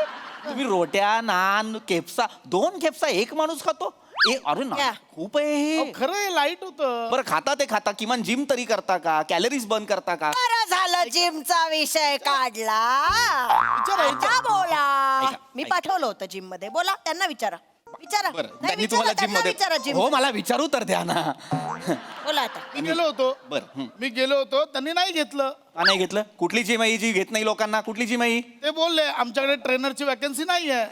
तुम्ही रोट्या नान केपसा 2 केपसा एक माणूस खातो अरे ना खूप आहे हे. खरं लाईट होतं. बरं खाता ते खाता किमान जिम तरी करता का कॅलरीज बर्न करता का बरं झालं जिमचा विषय काढला आता बोला मी पाठवलं होतं जिम मध्ये बोला त्यांना विचारा विचारा बरं नाही, त्यांनी विचारा, तुम्हाला जिम त्यांना मध्ये विचारा जिम हो मला विचारू तर द्या ना बोला आता मी गेलो होतो बरं मी गेलो होतो त्यांनी नाही घेतलं. का नाही घेतलं कुठली जिम आहे ही जी घेत नाही लोकांना कुठली जिम आहे ही? ते बोलले आमच्याकडे ट्रेनरची वॅकन्सी नाही आहे.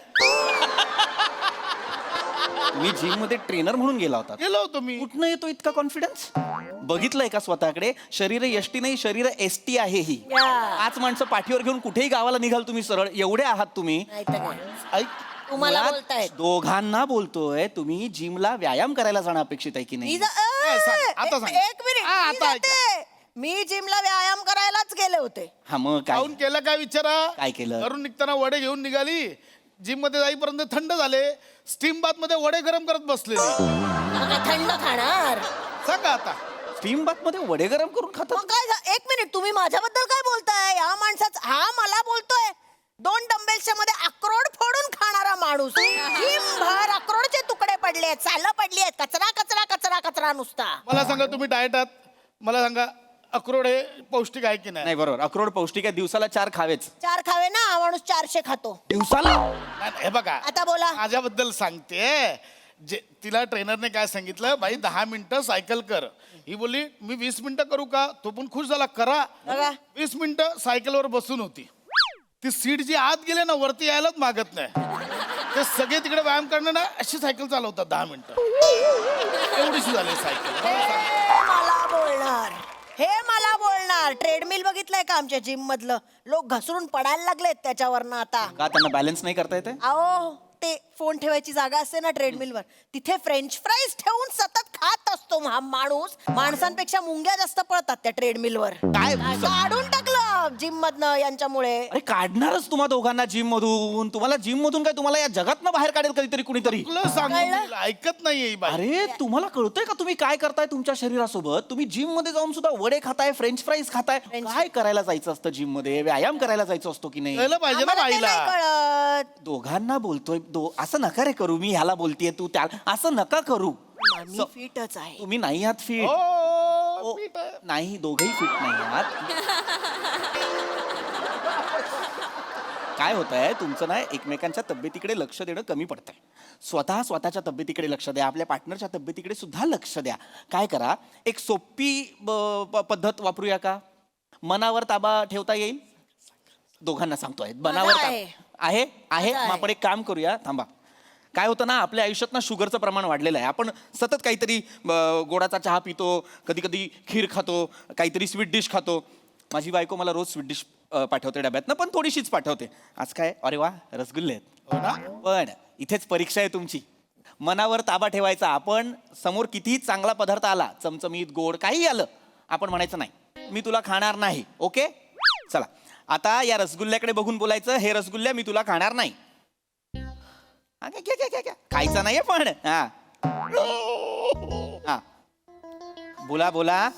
तुम्ही जिम मध्ये ट्रेनर म्हणून गेला होता गेलो होतो मी. कुठनं येतो इतका कॉन्फिडन्स बघितलंय का स्वतःकडे शरीर एसटी नाही शरीर एसटी आहे ही या. 5 माणसं पाठीवर घेऊन कुठेही गावाला निघाल तुम्ही सरळ एवढे आहात तुम्ही नाही तर काय. ऐक तुम्हाला मुळात बोलतायत. दोघांना बोलतोय तुम्ही जिमला व्यायाम करायला जाणं अपेक्षित आहे की नाही आता सांग. एक मिनिट हा, मी आता जाते. मी जिमला व्यायाम करायलाच गेले होते हा मग काय जाऊन केलं काय विचारा. काय केलं? घरून निघताना वडे घेऊन निघाली. जिम मध्ये जाईपर्यंत थंड झाले. स्टीम बाथ मध्ये वडे गरम करत बसले. मग काय थंड खाणार सांगा आता. स्टीम बाथ मध्ये वडे गरम करून खातात मग काय एक मिनिट तुम्ही माझ्याबद्दल काय बोलताय या माणसाचा हा मला बोलतोय 2 डंबेल्सच्या मध्ये अक्रोड फोडून खाणारा माणूस जिमभर अक्रोडचे तुकडे पडले साल पडली आहेत कचरा कचरा कचरा कचरा नुसता मला सांगा तुम्ही डाएट आहात. मला सांगा अक्रोड हे पौष्टिक आहे की नाही. नाही बरोबर अक्रोड पौष्टिक आहे दिवसाला 4 खावेच 4 खावे ना हा माणूस 400 खातो दिवसाला नाही, हे बघा आता बोला माझ्याबद्दल सांगते. जे तिला ट्रेनरने काय सांगितलं बाई 10 मिनिटं सायकल कर. ही बोलली मी 20 मिनिटं करू का. तो पण खुश झाला करा. बघा. 20 मिनिटं सायकलवर बसून होती. ती सीट जी आत गेले ना वरती यायलाच मागत नाही. ते सगळे तिकडे व्यायाम करणं ना अशी सायकल चालवतात 10 मिनिटं एवढीशी झाली सायकल. मला बोलणार हे मला बोलणार ट्रेडमिल बघितलंय का आमच्या जिम मधलं लोक घसरून पडायला लागलेत त्याच्यावरनं आता का त्यांना बॅलन्स नाही करता येते अहो ते फोन ठेवायची जागा असते ना ट्रेडमिलवर तिथे फ्रेंच फ्राईज ठेवून सतत खात असतो हा माणूस माणसांपेक्षा मुंग्या जास्त पळतात त्या ट्रेडमिलवर काय काढून टाकलं जिम मधनं यांच्यामुळे अरे काढणारच तुम्हा दोघांना जिम मधून तुम्हाला जिम मधून काय तुम्हाला या जगातनं बाहेर काढेल कधीतरी कुणीतरी तुला सांगू मी, ऐकत नाहीये ही बाई. अरे तुम्हाला कळतंय का तुम्ही काय करताय तुमच्या शरीरासोबत तुम्ही जिम मध्ये जाऊन सुद्धा वडे खाताय फ्रेंच फ्राईज खाताय काय करायला जायचं असतं जिम मध्ये व्यायाम करायला जायचं असतो की नाही कळलं पाहिजे ना आम्हाला ते बाईला. नाही कळत दोघांना बोलतोय असं नका रे करू मी ह्याला बोलतेय तू त्या असं नका करू मी फिटच आहे तुम्ही नाही आहात फिट हो, पीठ आहे. नाही दोघही फिट नाही आहात काय होत आहे तुमचं ना एकमेकांच्या तब्येतीकडे लक्ष देणं कमी पडतंय स्वतःच्या तब्येतीकडे लक्ष द्या आपल्या पार्टनरच्या तब्येतीकडे सुद्धा लक्ष द्या काय करा एक सोपी पद्धत वापरूया का मनावर ताबा ठेवता येईल दोघांना सांगतोय मनावर आहे. आहे आहे माझा मग आपण एक काम करूया थांबा काय होतं ना आपल्या आयुष्यात ना शुगरचं प्रमाण वाढलेलं आहे आपण सतत काहीतरी गोडाचा चहा पितो कधी कधी खीर खातो काहीतरी स्वीट डिश खातो माझी बायको मला रोज स्वीट डिश पाठवते डब्यातनं पण थोडीशीच पाठवते आज काय अरे वा रसगुल्ले आहेत पण इथेच परीक्षा आहे तुमची मनावर ताबा ठेवायचा आपण समोर कितीही चांगला पदार्थ आला चमचमीत गोड काही आलं आपण म्हणायचं नाही मी तुला खाणार नाही ओके चला आता या रसगुल्ल्याकडे बघून बोलायचं हे रसगुल्ल्या मी तुला खाणार नाही खायचं नाहीये पण हा बोला बोला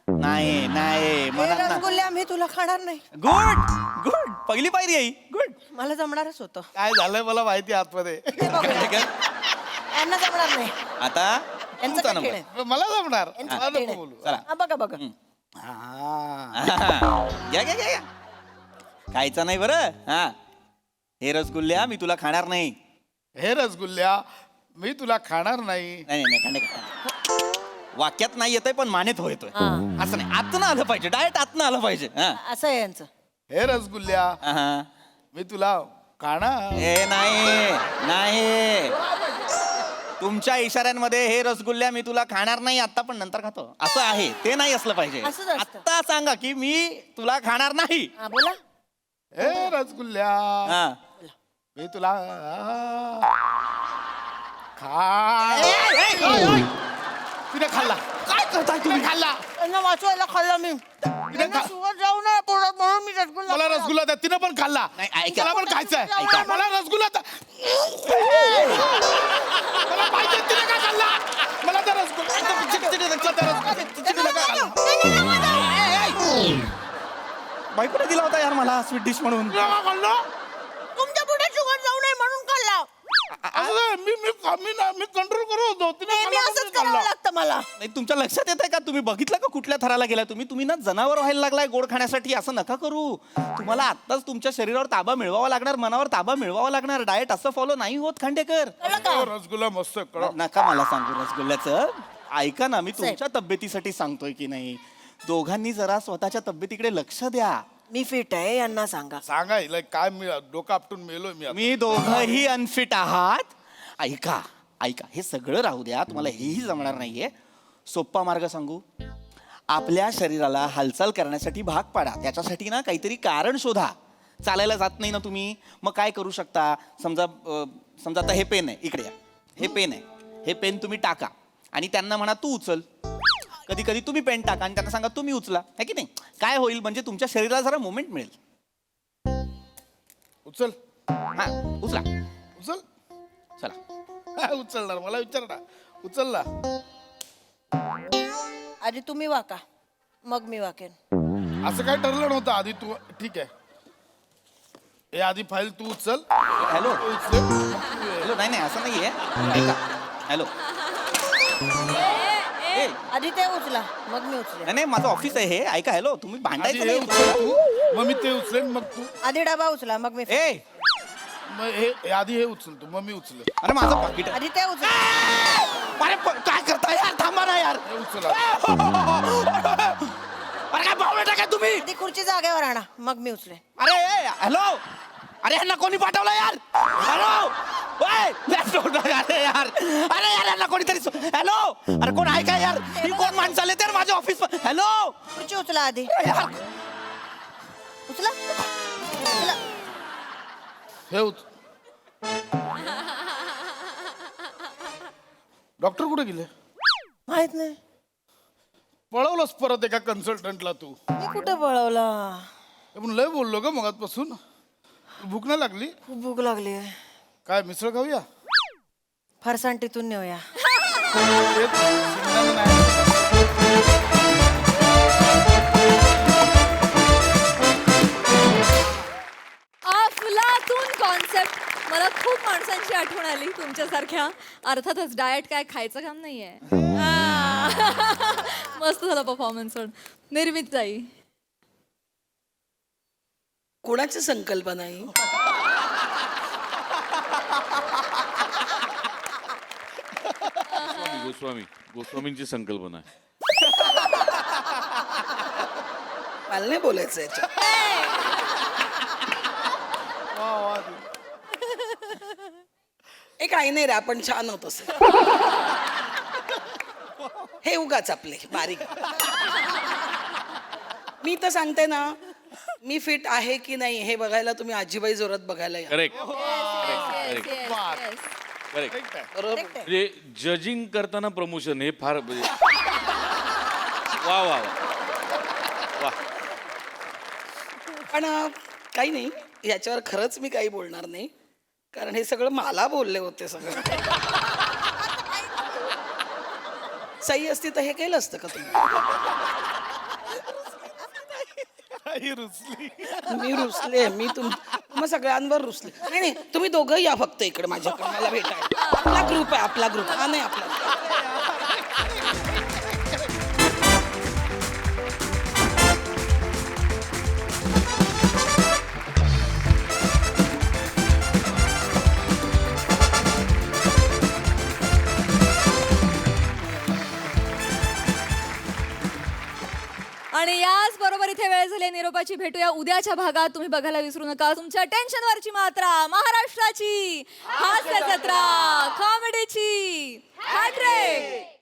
नाही नाही मनात ना रसगुल्ले आम्ही तुला खाणार नाही गुड गुड पहिली पायरी आहे गुड मला जमणारच होतं काय झालंय मला माहिती आहे आतमध्ये. यांना जमणार नाही आता यांचं तुमचा कठीण नंबर आहे. मला जमणार. यांचं मला कठीण नको आहे. बोलू. चला हा, बघा बघा घ्या घ्या घ्या खायचं नाही बरं हा हे रसगुल्ल्या मी तुला खाणार नाही हे रसगुल्ल्या मी तुला खाणार नाही. नाही नाही खाणे वाक्यात नाही येतंय पण मानेत हो येतोय असं नाही आतनं आलं पाहिजे डायरेक्ट आतनं आलं पाहिजे हा असं आहे यांचं हे रसगुल्ल्या हा. मी तुला खाणार. हे नाही नाही तुमच्या इशाऱ्यांमध्ये हे रसगुल्ल्या मी तुला खाणार नाही आता पण नंतर खातो असं आहे ते नाही असलं पाहिजे असंच असतं. आता सांगा की मी तुला खाणार नाही हा बोला हे रसगुल्ल्या हा मी तुला खा. तिने खाल्ला. काय करताय तुम्ही खाल्ला. यांना वाचवायला खाल्ला मी तिने खा- शुगर जाऊ नये पोटात म्हणून मी रसगुल्ला मला रसगुल्ला द्या तिने पण खाल्ला नाही, ऐका. मला पण खायचंय ऐका. मला रसगुल्ला द्या. मला पाहिजे तिने काय खाल्ला मला त्या रसगुल्ला तिने काय खाल्ला. बाई कुठे दिला होता यार मला स्वीट डिश म्हणून? तुमच्या पुढे शुगर जाऊ नये म्हणून खाल्ला. मी कंट्रोल करत होतो तिने नेहमी खाल्ला असंच म्हणून खाल्ला. करावं लागतं मला. नाही तुमच्या लक्षात येत आहे का? तुम्ही बघितलं का कुठल्या थराला गेला तुम्ही ना जनावर व्हायला लागलाय गोड खाण्यासाठी. असं नका करू. तुम्हाला आत्ताच तुमच्या शरीरावर ताबा मिळवावा लागणार, मनावर ताबा मिळवावा लागणार. डाएट असं फॉलो नाही होत खांडेकर. हो, रसगुल्ला मस्त आहे, कळलं. नका मला सांगू रसगुल्ल्याचं. ऐका ना, मी तुमच्या तब्येतीसाठी सांगतोय की नाही. दोघांनी जरा स्वतःच्या तब्येतीकडे लक्ष द्या. मी फिट आहे यांना सांगा. सांगा हिला काय मी डोकं आपटून मेलोय मी आता. मी दोघंही अनफिट आहात. ऐका ऐका, हे सगळं राहू द्या, तुम्हाला हेही जमणार नाहीये. सोप्पा मार्ग सांगू. आपल्या शरीराला हालचाल करण्यासाठी भाग पाडा. त्याच्यासाठी ना काहीतरी कारण शोधा. चालायला जात नाही ना तुम्ही, मग काय करू शकता? समजा समजा आता हे पेन आहे, इकडे या. हे पेन आहे, हे पेन तुम्ही टाका आणि त्यांना म्हणा तू उचल. कधी कधी तुम्ही पेन टाका आणि त्यांना सांगा तुम्ही उचला, है की नाही? काय होईल म्हणजे तुमच्या शरीराला जरा मोमेंट मिळेल. उचल हा उचला. उचल चला. काय उचलणार मला विचार ना. उचलला. आधी तुम्ही वाका मग मी वाकेन. असं काय ठरलं नव्हतं आधी. तू ठीक आहे, हे आधी फाईल तू उचल. हॅलो तू उचल. हॅलो, नाही नाही असं नाहीये. ऐका. हॅलो. ए, आधी ते उचला मग मी उचलेन. नाही नाही माझं ऑफिस आहे हे. ऐका. हॅलो, तुम्ही आधी भांडायचं हे नाही. उचल तू, मग मी ते उचलेन, मग तू. आधी डबा उचला मग मी ए, मग हे आधी हे उचल तू, मग मी उचल. अरे माझं पाकिट आहे. आधी ते उचला. अरे काय करता यार? थांबा ना यार. हे उचल. अरे काय बावळटा काय तुम्ही? आधी खुर्ची जागेवर आणा मग मी उचलेन. अरे ए, हॅलो. अरे यांना कोणी पाठवलं यार? हॅलो. ओय, left out. अरे यार, अरे यार यांना कोणीतरी हॅलो. अरे कोण आहे का यार? ही कोण माणसं आले तर माझ्या ऑफिस. हॅलो खुर्ची उचला आधी. यार. उचला उचला. हे उचल. डॉक्टर कुठे गेले? माहित नाही. पळवलंच परत एका कन्सल्टंटला तू. मी कुठे पळवला? हे पण लय बोललो ग मगातपासून. भूक नाही लागली? खूप भूक लागली आहे. काय मिसळ खाऊया? फरसाण टिचून नेऊया. तेच, शेंगदाणे नाही. अफलातून कॉन्सेप्ट. मला खूप माणसांची आठवण आली तुमच्यासारख्या. अर्थातच डाएट काय खायचं काम नाहीये. मस्त झाला परफॉर्मन्स. निर्मित ताई. कोणाची संकल्पना आहे? गोस्वामींची संकल्पना आहे. मला नाही बोलायचं याच्यात. ए काही नाही रे, आपण छान होत असे. हे उगाच आपले बारीक. मी तर सांगते ना, मी फिट आहे की नाही हे बघायला तुम्ही आजीबाई जोरात बघायला या. करेक्ट. बरोबर. म्हणजे जजिंग करताना प्रमोशन हे फार म्हणजे वा वा वा. पण काही नाही, याच्यावर खरंच मी काही बोलणार नाही, कारण हे सगळं मला बोलले होते सगळं. सही असती तर हे केलं असतं का तुम्ही? मी रुसले, मी तुम्हा सगळ्यांवर रुसले. नाही नाही, तुम्ही दोघं या फक्त इकडे माझ्याकडे मला भेटायला. आपला ग्रुप आहे, आपला ग्रुप. हा नाही आपला. आणि याच बरोबर इथे वेळ झाली निरोपाची. भेटूया उद्याच्या भागात. तुम्ही बघायला विसरू नका तुमच्या टेन्शनवरची मात्रा, महाराष्ट्राची हास्य जत्रा, कॉमेडीची हॅट्रिक.